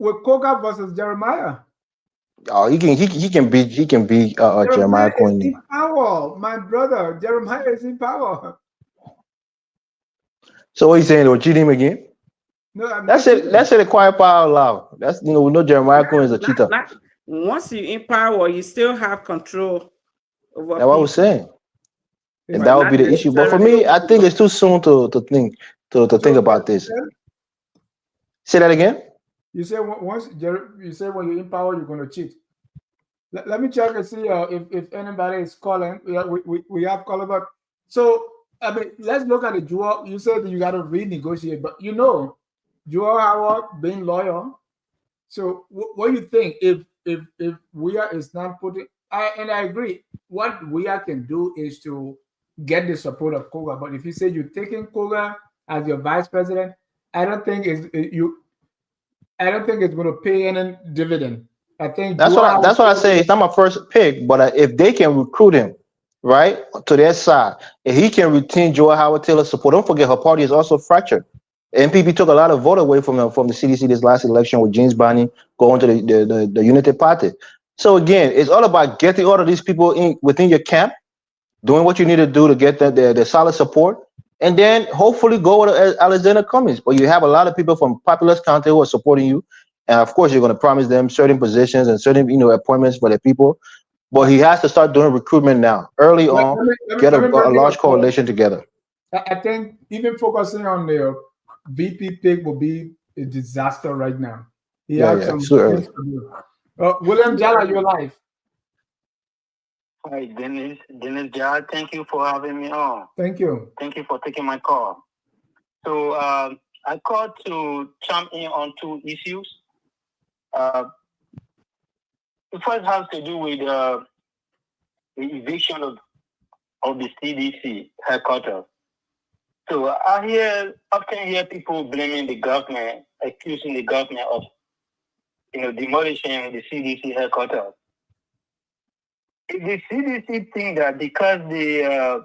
With Koga versus Jeremiah. Oh, he can be Jeremiah is in power, my brother. Jeremiah is in power. So what are you saying? They'll cheat him again? No, that's it. That's it. Quiet power loud. That's we know Jeremiah Cohen is a cheater. Once you're in power, you still have control over. That's what I was saying. And that would be the issue. But for me, I think it's too soon to think about this. Say that again. You say when you're in power, you're going to cheat. Let me check and see if anybody is calling. We have called about. So I mean, let's look at the Joel. You said you got to renegotiate, but Joel Howard being loyal. So what do you think if Weah is not putting? And I agree. What Weah can do is to get the support of Koga. But if you say you're taking Koga as your vice president, I don't think it's going to pay any dividend. I think that's what I say. It's not my first pick, but if they can recruit him right to their side, if he can retain Joy Howard Taylor's support, don't forget her party is also fractured. NPP took a lot of vote away from the CDC this last election with James Bonny going to the Unity Party. So again, it's all about getting all of these people within your camp, doing what you need to do to get the solid support, and then hopefully go with Alexander Cummings. But you have a lot of people from Populous County who are supporting you, and of course you're going to promise them certain positions and certain appointments for the people. But he has to start doing recruitment now, early on, get a large coalition together. I think even focusing on the VP pick will be a disaster right now. He has some things to do. William Jala, you're live. Hi, Dennis Jad. Thank you for having me on. Thank you. Thank you for taking my call. So I called to chime in on two issues. The first has to do with the eviction of the CDC headquarters. So I often hear people blaming the government, accusing the government of demolishing the CDC headquarters. If the CDC think that because their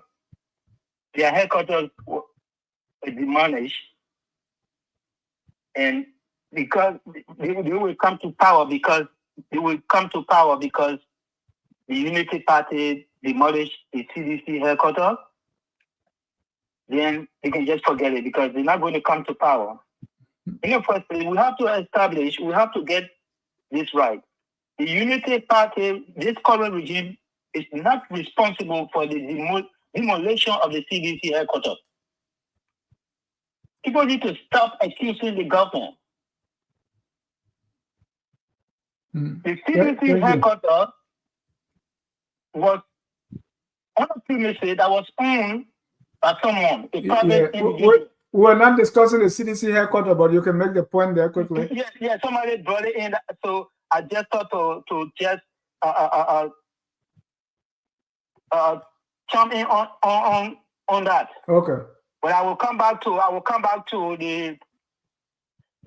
headquarters were demolished, and because they will come to power because the Unity Party demolished the CDC headquarters, then they can just forget it because they're not going to come to power. In the first place, we have to get this right. The Unity Party, this current regime, is not responsible for the demolition of the CDC headquarters. People need to stop accusing the government. The CDC headquarters was on a premises that was owned by someone, a private individual. We're not discussing the CDC headquarters, but you can make the point there quickly. Yeah, somebody brought it in, so I just thought to just chime in on that. Okay. But I will come back to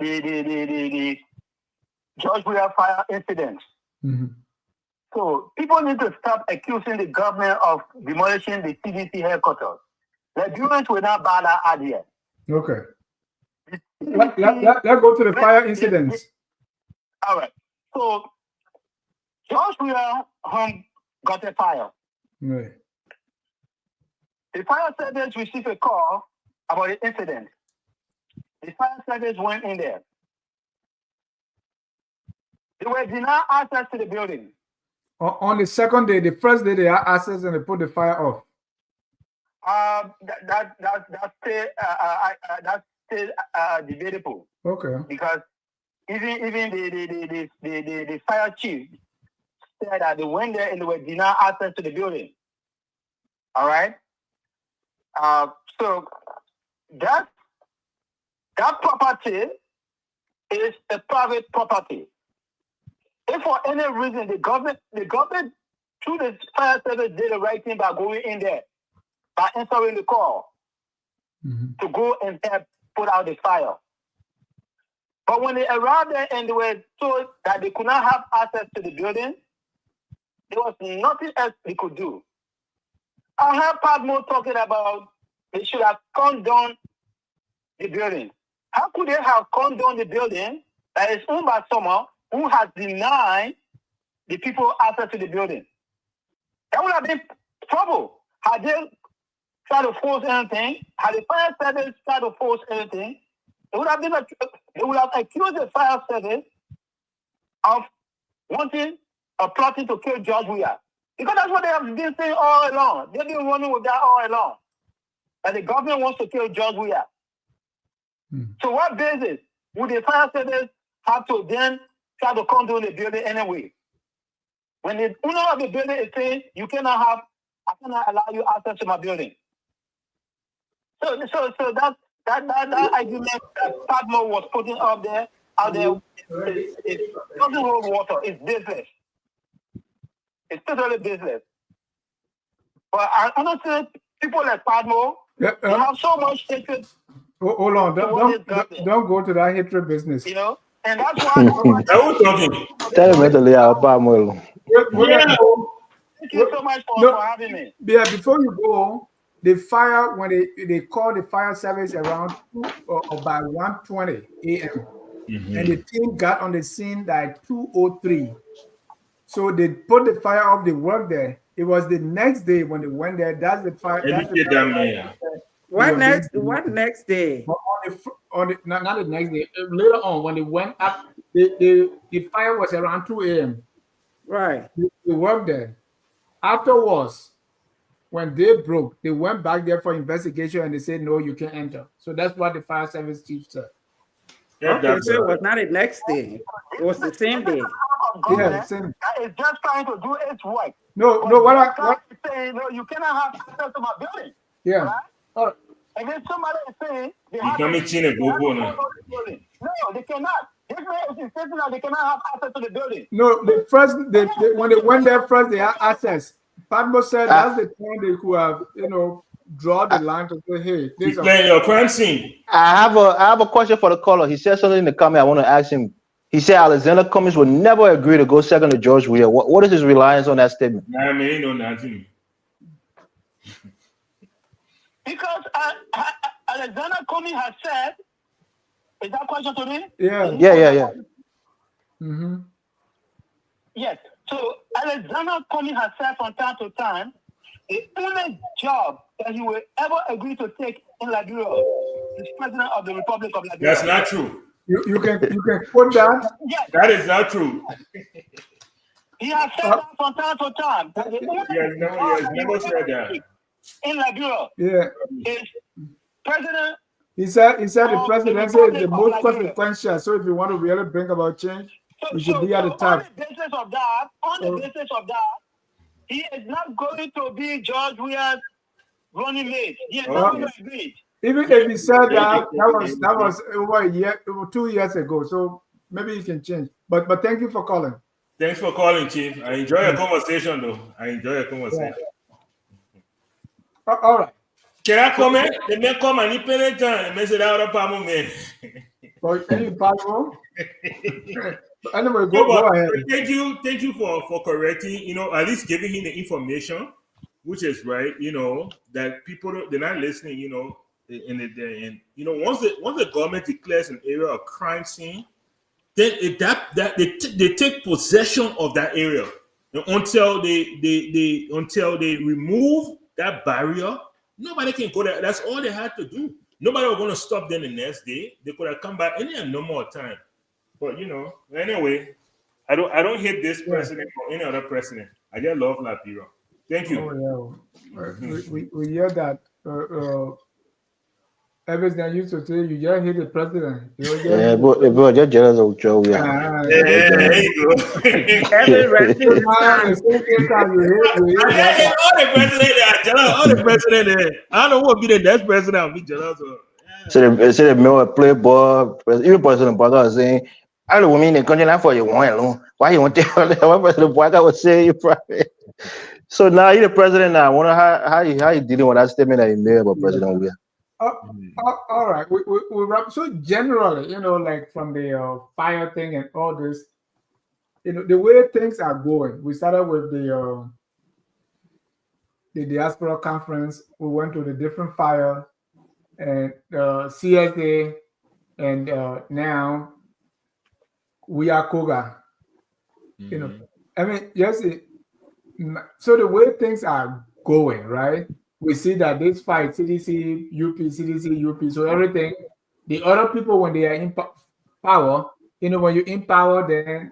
the George Weah fire incident. Mm-hmm. So people need to stop accusing the government of demolishing the CDC headquarters. The Liberians will not buy that idea. Okay. Let's go to the fire incidents. All right. So George Weah home got a fire. Right. The fire service received a call about the incident. The fire service went in there. They were denied access to the building. On the second day, the first day they had access and they put the fire off. That's still debatable. Okay. Because even the fire chief said that they went there and they were denied access to the building. All right. So that property is a private property. If for any reason the government through the fire service did the right thing by going in there, by answering the call to go and help put out the fire. But when they arrived there and they were told that they could not have access to the building, there was nothing else they could do. I heard Padmo talking about they should have condoned the building. How could they have condoned the building that is owned by someone who has denied the people access to the building? That would have been trouble. Had they tried to force anything, had the fire service tried to force anything, they would have accused the fire service of wanting or plotting to kill George Weah. Because that's what they have been saying all along. They've been running with that all along. That the government wants to kill George Weah. So what basis would the fire service have to then try to condone the building anyway? When the owner of the building is saying, I cannot allow you access to my building. So that argument that Padmo was putting out there it doesn't hold water. It's business. It's totally business. But I understand people like Padmo, they have so much hatred. Hold on, don't go to that hatred business. You know, and that's why. Tell me to Thank you so much for having me. Yeah, before you go, the fire, when they called the fire service around 2 or by 1:20 a.m. And the team got on the scene at 2:03. So they put the fire off, they worked there. It was the next day when they went there. That's the fire. What next day? Not the next day. Later on, when they went up, the fire was around 2 a.m. Right. They worked there. Afterwards, when they broke, they went back there for investigation and they said, no, you can't enter. So that's what the fire service chief said. Okay, so it was not the next day. It was the same day. of government Yeah, same. that is just trying to do its work. No, But no. What this I guy what? is saying, no, you cannot have access to my building. Yeah. Right? Oh, And then somebody is saying they You have come to, in China, go go go now. to the building. No, they cannot. This man is insisting that they cannot have access to the building. no. The first, when they went there first, they had access. Padmo said that's the time they could have, draw the line to say, hey, You this is playing your crime scene. I have a question for the caller. He said something in the comment. I want to ask him. He said Alexander Cummings would never agree to go second to George Weah. What is his reliance on that statement? Nah, man, you know nothing. Because Alexander Comey has said, is that question to me? Yeah. Mm-hmm. Yes. So Alexander Comey has said from time to time, the only job that he will ever agree to take in Liberia is president of the Republic of Liberia. That's not true. You can quote that. Yes. That is not true. He has said that from time to time. That the only He has never said that. in Liberia Yeah. is president. He said the presidency is the most Liberia. consequential. So if you want to really bring about change, you should be at the On top. the basis of that, he is not going to be George Weah's running mate. He is not going to agree. Even if he said that was over 2 years ago. So maybe he can change. But thank you for calling. Thanks for calling, Chief. I enjoy your conversation, though. Yeah. All right. Can I comment? The man come and he pay time. The say that other problem, man. Any possible? Anyway, go ahead. Thank you for correcting. At least giving him the information, which is right. That people they're not listening. Once the government declares an area of crime scene, then they take possession of that area until they remove that barrier. Nobody can go there. That's all they had to do. Nobody was going to stop them the next day. They could have come back and they had no more time. But anyway, I don't hate this president or any other president. I just love Liberia. Thank you. Oh, yeah. We hear that. Everything used to say, you just hate the president. Yeah, but just jealous of Joe. Yeah. There you go. All the president are jealous. All the president, I don't know what be the next president I'll be jealous of. So the mayor playboy, even President Boga was saying, I don't mean the country not for you one alone. Why you want to tell what President Boga was saying you probably. So now you're the president now. I wonder how you dealing with that statement that he made about President Weah. All right. We wrap. So generally, like from the fire thing and all this, the way things are going. We started with the Diaspora conference. We went to the different fire and CSA, and now we are Koga. I mean, yes. So the way things are going, right? We see that this fight, CDC, UP, so everything, the other people, when they are in power, when you in power, then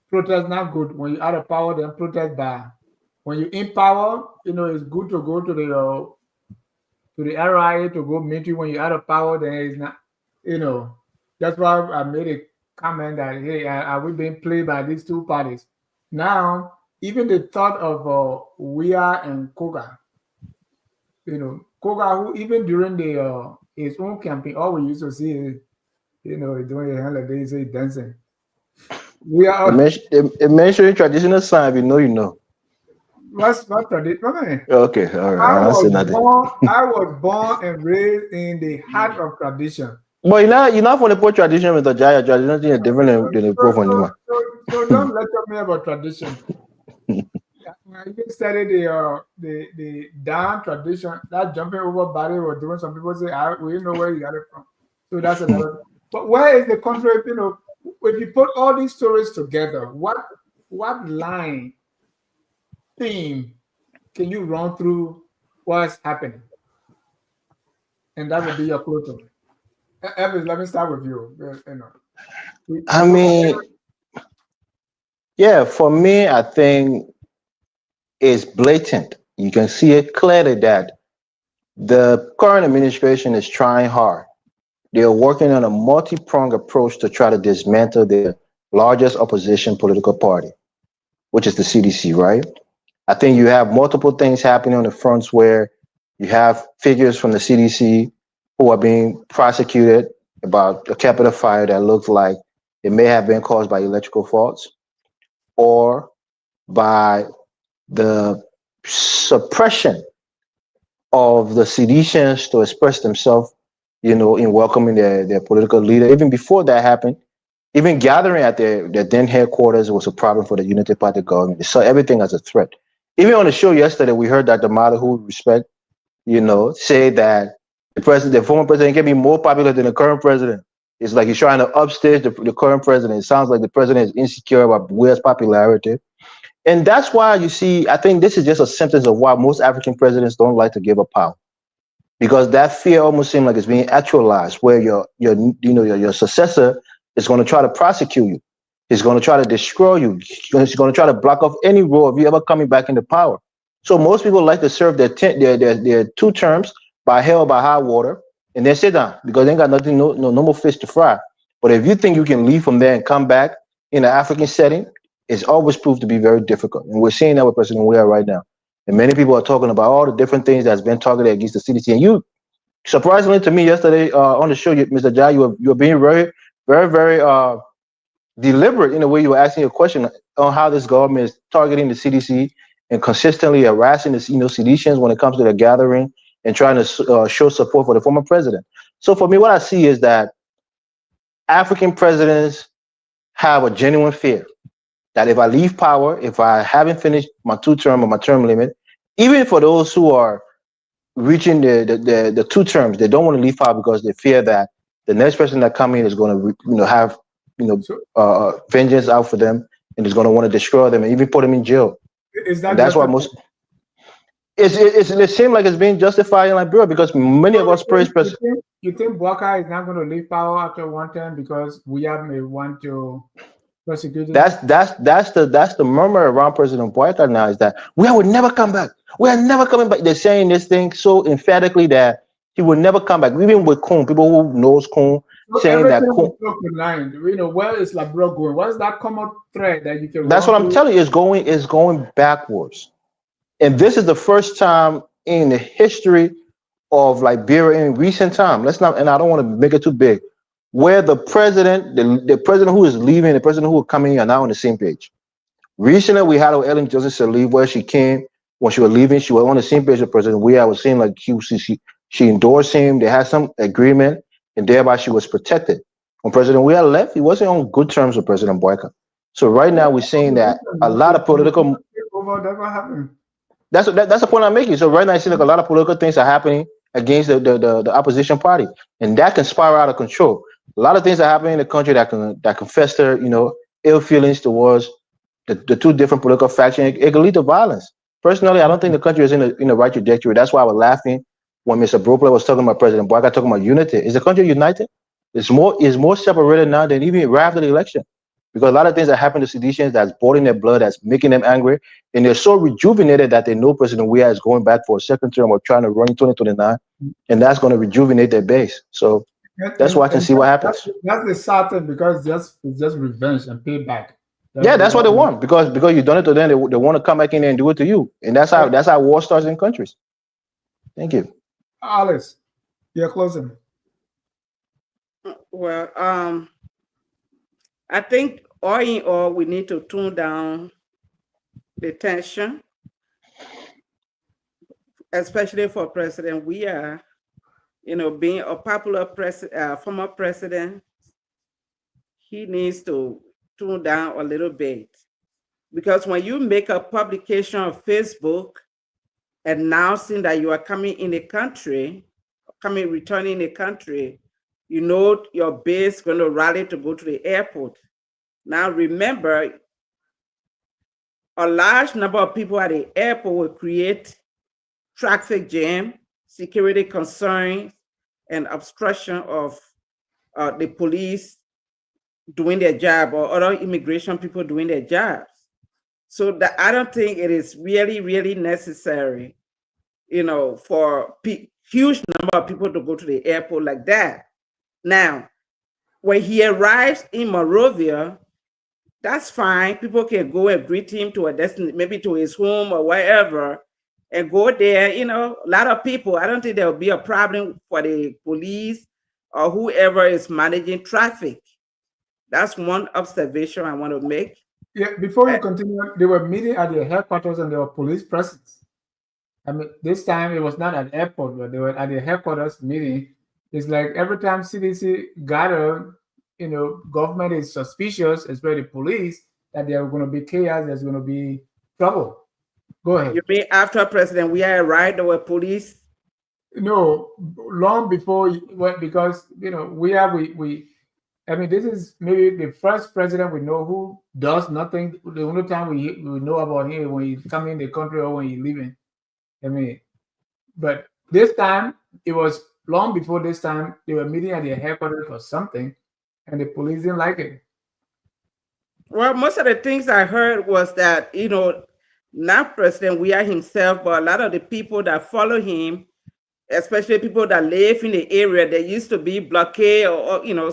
protest not good. When you out of power, then protest bad. When you in power, it's good to go to the RIA to go meet you. When you're out of power, then it's not, that's why I made a comment that, hey, are we being played by these two parties? Now, even the thought of Weah and Koga, Koga, who even during his own campaign, all we used to see is, doing a holidays, dancing. We are mentioning traditional sign. You know. What's tradition? Okay, all right. I was born and raised in the heart of tradition. But you're not from the poor tradition with the Jaya tradition thing is different than the poor from you. So don't lecture me about tradition. When I even studied the down tradition, that jumping over body or doing, some people say, we know where you got it from. So that's another. But where is the contrary? If you put all these stories together, what line theme can you run through what's happening? And that would be your closure. Evans, let me start with you. I mean, yeah, for me, I think it's blatant. You can see it clearly that the current administration is trying hard. They're working on a multi-pronged approach to try to dismantle the largest opposition political party, which is the CDC, right? I think you have multiple things happening on the fronts where you have figures from the CDC who are being prosecuted about a Capitol fire that looks like it may have been caused by electrical faults or by the suppression of the seditionists to express themselves, in welcoming their political leader. Even before that happened, even gathering at their then headquarters was a problem for the Unity Party government. They saw everything as a threat. Even on the show yesterday, we heard Dr. Mata, who we respect, say that the former president can be more popular than the current president. It's like he's trying to upstage the current president. It sounds like the president is insecure about Where's popularity. And that's why you see, I think this is just a symptom of why most African presidents don't like to give up power. Because that fear almost seems like it's being actualized, where your successor is going to try to prosecute you. He's going to try to destroy you. He's going to try to block off any role of you ever coming back into power. So most people like to serve their 2 terms by hell or by high water, and then sit down because they ain't got nothing, no more fish to fry. But if you think you can leave from there and come back in an African setting, it's always proved to be very difficult. And we're seeing that with President Weah right now. And many people are talking about all the different things that's been targeted against the CDC. And you, surprisingly to me yesterday on the show, Mr. Jai, you were being very, very, very deliberate in the way you were asking a question on how this government is targeting the CDC and consistently harassing the seditionists when it comes to the gathering and trying to show support for the former president. So for me, what I see is that African presidents have a genuine fear that if I leave power, if I haven't finished my 2 term or my term limit, even for those who are reaching the 2 terms, they don't want to leave power because they fear that the next person that comes in is going to have vengeance out for them and is going to want to destroy them and even put them in jail. Is that and that's why most it seems like it's being justified in Liberia because many of us praise president. You think Bwaka is not going to leave power after 1 term because we may want to prosecute him? That's the murmur around President Boyka now, is that we would never come back. We are never coming back. They're saying this thing so emphatically that he would never come back. Even with Kun, people who knows Kun, saying that Kun. Where is Liberia going? What is that common thread that you can? That's what I'm telling you. It's going backwards, and this is the first time in the history of Liberia in recent time. And I don't want to make it too big, where the president, the president who is leaving, the president who is coming in are now on the same page. Recently, we had Ellen Johnson Sirleaf, where she came when she was leaving. She was on the same page with President Weah. I was saying like she endorsed him. They had some agreement, and thereby she was protected. When President Weah left, he wasn't on good terms with President Boyka. So right now, we're seeing that a lot of political. That's the point I'm making. So right now, I see like a lot of political things are happening against the opposition party, and that can spiral out of control. A lot of things are happening in the country that can fester, ill feelings towards the 2 different political factions. It can lead to violence. Personally, I don't think the country is in the right trajectory. That's why I was laughing when Mr. Brooklyn was talking about President Boyka talking about unity. Is the country united? It's more separated now than even right after the election, because a lot of things that happen to seditionists that's boiling their blood, that's making them angry, and they're so rejuvenated that they know President Weah is going back for a 2nd term or trying to run in 2029, and that's going to rejuvenate their base. So that's why I can see what happens. That's the sad thing, because it's just revenge and payback. That's what they want, because you've done it to them. They want to come back in there and do it to you, and that's how war starts in countries. Thank you, Alice. You're closing. Well, I think all in all, we need to tone down the tension, especially for President Weah. Being a popular former president, he needs to tone down a little bit, because when you make a publication on Facebook announcing that you are coming in the country, returning the country, your base is going to rally to go to the airport. Now, remember, a large number of people at the airport will create traffic jam, security concerns, and obstruction of the police doing their job or other immigration people doing their jobs. So that I don't think it is really, really necessary, for huge number of people to go to the airport like that. Now, when he arrives in Monrovia, That's fine. People can go and greet him to a destination, maybe to his home or wherever, and go there. You know, a lot of people. I don't think there will be a problem for the police or whoever is managing traffic. That's one observation I want to make. Yeah, before you continue, they were meeting at the headquarters and there were police presence. I mean, this time it was not at the airport, but they were at the headquarters meeting. It's like every time CDC gather, you know, government is suspicious, especially police, that there are going to be chaos, there's going to be trouble. Go ahead. You mean after President we arrived, there were police? No, long before, because, you know, I mean, this is maybe the first president we know who does nothing. The only time we know about him when he's coming in the country or when he's leaving. I mean, but this time, it was long before this time, they were meeting at their headquarters for something, and the police didn't like it. Well, most of the things I heard was that, you know, not President Weah himself, but a lot of the people that follow him, especially people that live in the area, there used to be blockade or you know,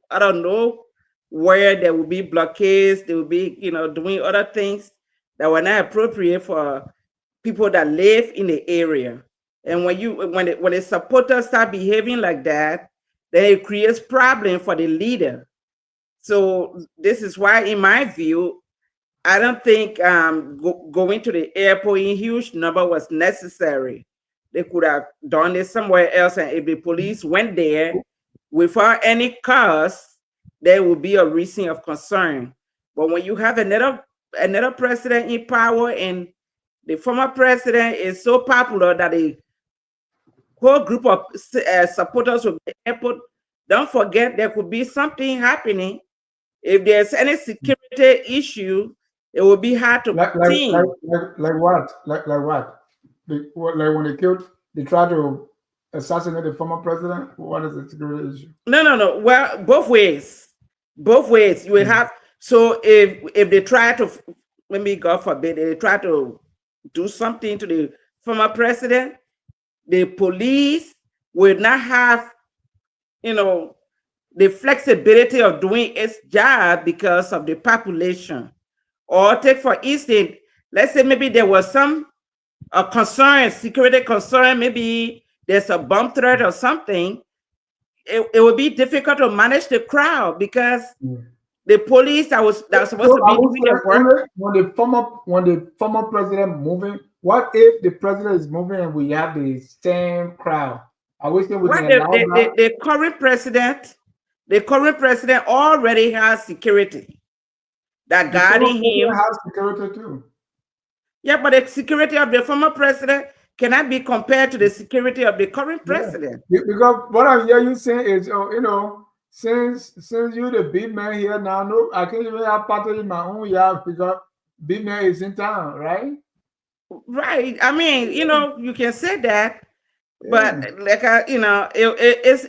I don't know where there would be blockades, they would be, you know, doing other things that were not appropriate for people that live in the area. And when the supporters start behaving like that, then it creates problem for the leader. So this is why, in my view, I don't think going to the airport in huge number was necessary. They could have done it somewhere else, and if the police went there without any cause, there would be a reason of concern. But when you have another president in power, and the former president is so popular that a whole group of supporters of the airport, don't forget there could be something happening. If there's any security issue, it will be hard to like what? Like what? Like when they tried to assassinate the former president? What is the security issue? No. Well, both ways. Both ways. You will have, so if they try to, maybe God forbid, they try to do something to the former president, the police will not have, you know, the flexibility of doing its job because of the population. Or take for instance, let's say maybe there was some concern, security concern, maybe there's a bomb threat or something. It would be difficult to manage the crowd because the police that was supposed to be doing their work. When the former president moving, what if the president is moving and we have the same crowd? I wish they would the current president already has security that guarding him. Has security too. Yeah, but the security of the former president cannot be compared to the security of the current president. Because what I hear you saying is, you know, since you're the big man here now, no, I can't even have party in my own yard because big man is in town, right? Right. I mean, you know, you can say that, but like you know, it's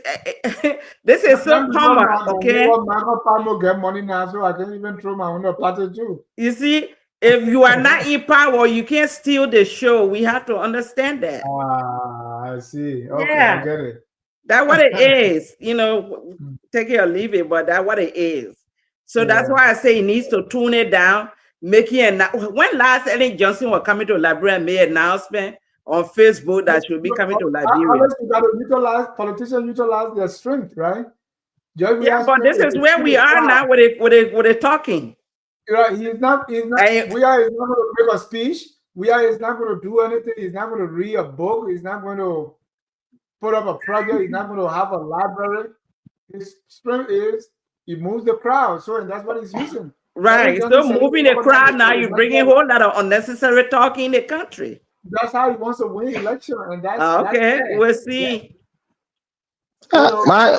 this is so common. Okay. I get money now, so I can't even throw my own party too. You see, if you are not in power, you can't steal the show. We have to understand that. I see. Okay, yeah. I get it. That's what it is. You know, take it or leave it, but that's what it is. So that's why I say he needs to tune it down. When last Ellen Johnson was coming to Liberia and made an announcement on Facebook that she'll be coming to Liberia. Politicians utilize their strength, right? Yeah, but this is where we are now with it talking. Right, he's not we are is not going to make a speech. We are is not going to do anything. He's not going to read a book. He's not going to put up a project. He's not going to have a library. His strength is he moves the crowd. So and that's what he's using. Right. So moving the crowd now, you're bringing a whole lot of unnecessary talking in the country. That's how he wants to win election, and that's okay. We'll see. My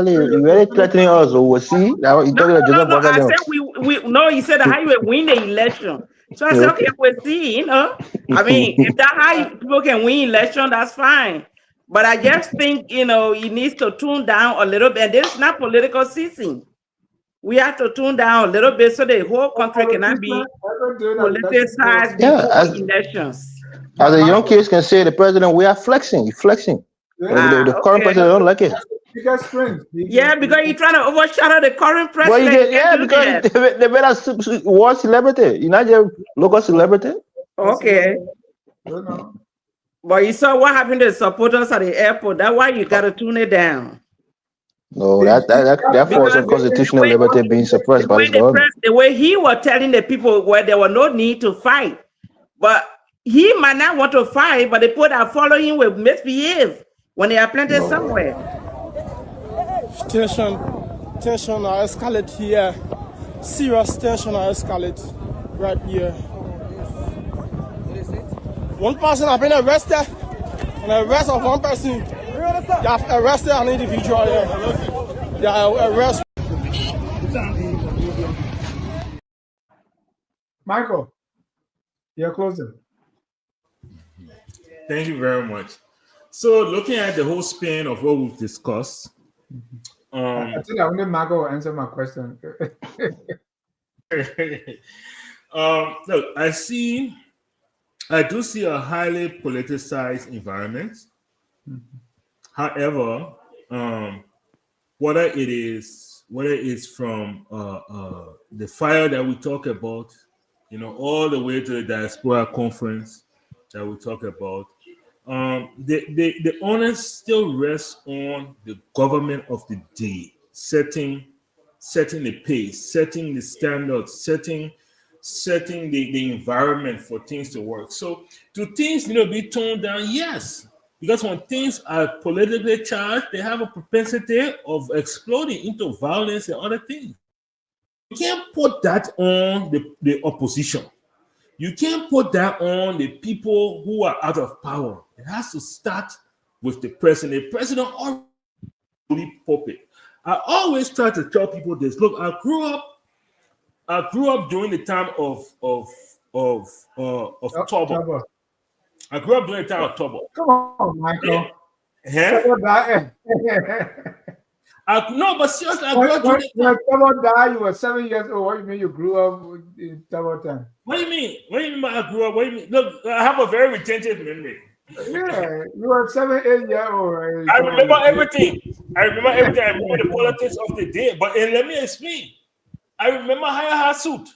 you really threatening us. We'll see. No, I said we no. You said how you will win the election. So I said, okay, we'll see. You know, I mean, if that's how people can win election, that's fine. But I just think, you know, he needs to tune down a little bit. And this is not political season. We have to tune down a little bit so the whole country cannot be politicized before elections. As a young kids can say, the president, we are flexing. He's flexing. The current president don't like it. biggest strength. Yeah, because you're trying to overshadow the current Well, president. you get, yeah, because they better war celebrity. You're not just local celebrity. Okay. You know. But you saw what happened to the supporters at the airport. That's why you got to tune it down. No, that falls on constitutional liberty being suppressed by this government. The way he was telling the people where there was no need to fight, but he might not want to fight, but the people that follow him will misbehave when they are planted somewhere. Tension are escalate here. Serious tension are escalate right here. One person has been arrested, and the arrest of one person. They have arrested an individual here. They are arrested. Michael, you're closing. Thank you very much. So, looking at the whole span of what we've discussed, I think I only Michael will answer my question. Look, I do see a highly politicized environment. However, whether it is from the fire that we talk about, all the way to the Diaspora conference that we talk about, the onus still rests on the government of the day, setting the pace, setting the standards, setting the environment for things to work. So, do things be toned down? Yes. Because when things are politically charged, they have a propensity of exploding into violence and other things. You can't put that on the opposition. You can't put that on the people who are out of power. It has to start with the president. The president already puppet. I always try to tell people this. Look, I grew up during the time of Turbo. I grew up during the time of Turbo. Come on, Michael. No, but seriously, I grew up during when Turbo died, you were 7 years old. What do you mean you grew up in Turbo time? What do you mean? What do you mean I grew up? What do you mean? Look, I have a very retentive memory. Yeah, you were 7, 8 years old. I remember everything. I remember the politics of the day. But let me explain. I remember higher suit.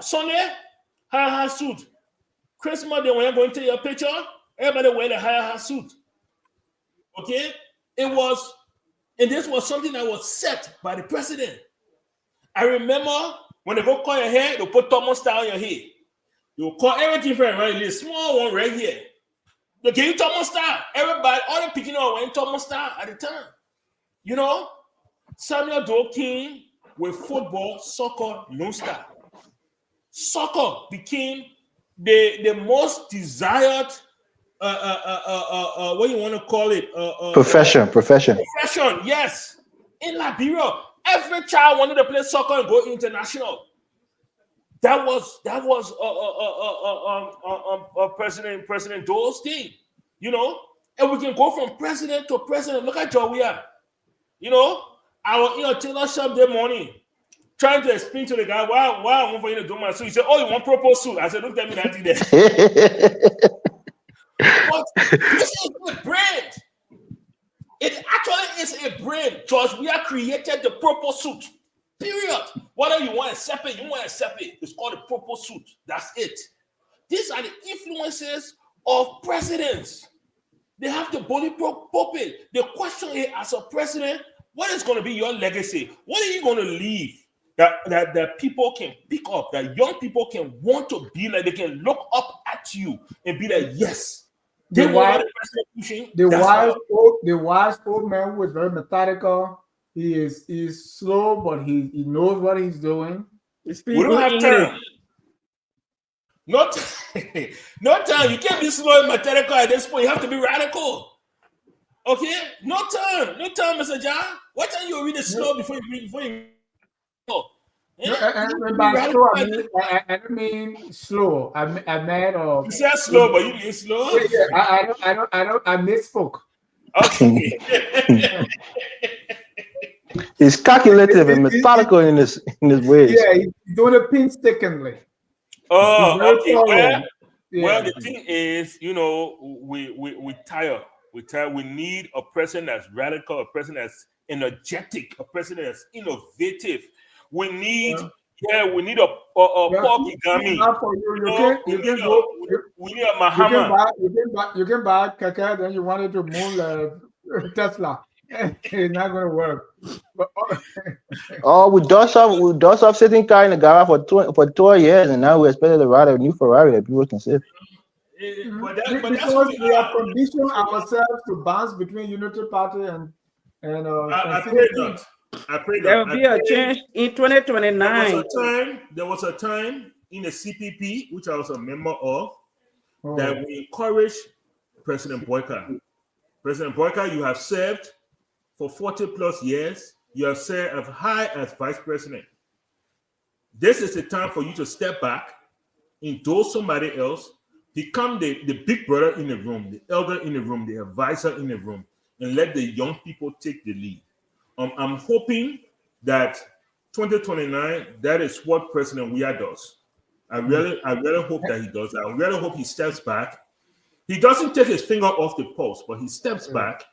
Sunday, higher suit. Christmas day when you're going to take your picture, everybody wear the higher suit. Okay? And this was something that was set by the president. I remember when they go call your hair, they'll put Thomas Star on your head. They'll call everything for right here, small one right here. They give you Thomas Star. Everybody, all the picking up wearing Thomas Star at the time. Samuel Doe King with football, soccer, no star. Soccer became the most desired what you want to call it? Profession, yes. In Liberia, every child wanted to play soccer and go international. That was President Dole's thing, and we can go from president to president. Look at Joe we are. I was tailor shop that morning, trying to explain to the guy why I want for you to do my suit. He said, "Oh, you want proper suit?" I said, "Don't tell me that thing there." But this is a brand. It actually is a brand, George. We have created the proper suit. Period. Whether you want to accept it, you want to accept it. It's called the proper suit. That's it. These are the influences of presidents. They have the body puppet. The question is, as a president, what is going to be your legacy? What are you going to leave that people can pick up, that young people can want to be like, they can look up at you and be like, yes. The wise old man who is very methodical. He is slow, but he knows what he's doing. We don't have time. No time. You can't be slow and methodical at this point. You have to be radical. Okay? No time, Mr. John. What time you read it slow before you go? By slow, I don't mean slow. I meant you said slow, but you mean slow? Yeah, I misspoke. Okay. He's calculative and methodical in his ways. Yeah, he's doing it painstakingly. Oh, okay. Well, the thing is, we tire. We need a president that's radical, a president that's energetic, a president that's innovative. We need, we need a Paul Kagame. We need a Mahama. You can buy Kaka, then you wanted to move Tesla. It's not going to work. We dust off sitting car in the garage for 12 years, and now we're expected to ride a new Ferrari that people can see. Because we have conditioned ourselves to bounce between Unity Party and I pray not. I pray there not. will be a change in 2029. There was a time in the CPP, which I was a member of, that we encouraged President Boyka. President Boyka, you have served for 40 plus years. You have served as high as vice president. This is the time for you to step back, endorse somebody else, become the big brother in the room, the elder in the room, the advisor in the room, and let the young people take the lead. I'm hoping that 2029, that is what President Weah does. I really hope that he does that. I really hope he steps back. He doesn't take his finger off the pulse, but he steps back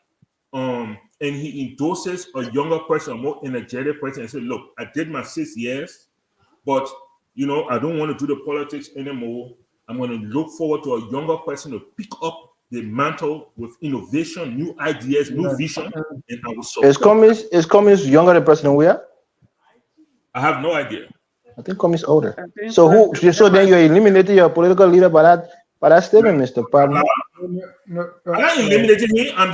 and he endorses a younger person, a more energetic person, and says, look, I did my 6 years, but I don't want to do the politics anymore. I'm going to look forward to a younger person to pick up the mantle with innovation, new ideas, new vision, and I will support. Is Cummings younger than President Weah? I have no idea. I think Cummings older. So then you're eliminating your political leader by that statement, Mr. Padma. I'm not eliminating him. I'm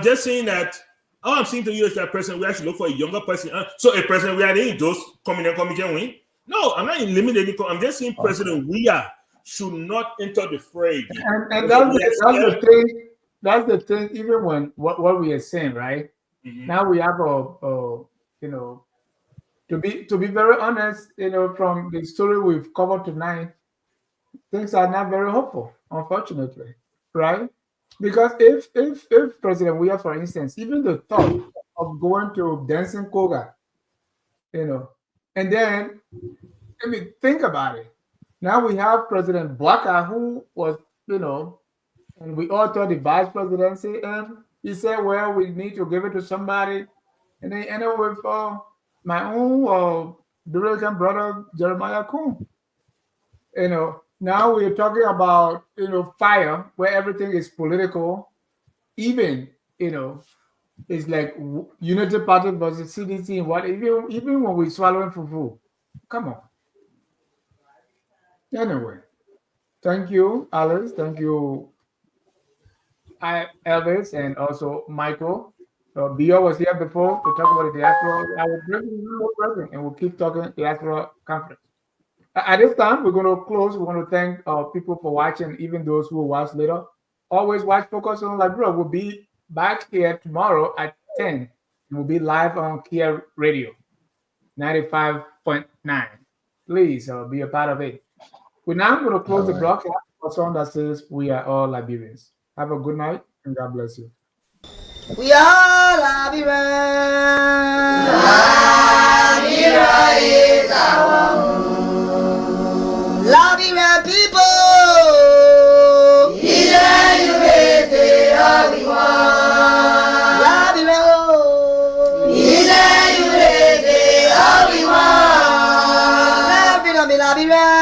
just saying that all I'm saying to you is that President Weah should look for a younger person. So if President Weah didn't just come can win. No, I'm not eliminating. I'm just saying President Weah should not enter the fray. And that's the thing. That's the thing. Even when what we are saying, right? Mm-hmm. Now we have to be very honest, from the story we've covered tonight, things are not very hopeful, unfortunately, right? Because if President Weah, for instance, even the thought of going to Dancing Koga, and then think about it. Now we have President Bwaka, who was, and we all thought the vice presidency, and he said, well, we need to give it to somebody. And they ended with my own Dominican brother, Jeremiah Kuhn. Now we're talking about, fire, where everything is political. Even, it's like Unity Party versus CDC and what, even when we're swallowing fufu. Come on. Anyway, thank you, Alice. Thank you, Elvis, and also Michael. Bio was here before to talk about the diaspora. I will bring you more present, and we'll keep talking diaspora conference. At this time, we're going to close. We want to thank people for watching, even those who will watch later. Always watch Focus on Liberia. We'll be back here tomorrow at 10. And we'll be live on Kia Radio 95.9. Please be a part of it. We're now going to close the broadcast for a song that says, "We are all Liberians." Have a good night, and God bless you. We are Liberians. Liberia is our home. Liberian people. USA, all we want. Liberia, USA, all we want. Liberia,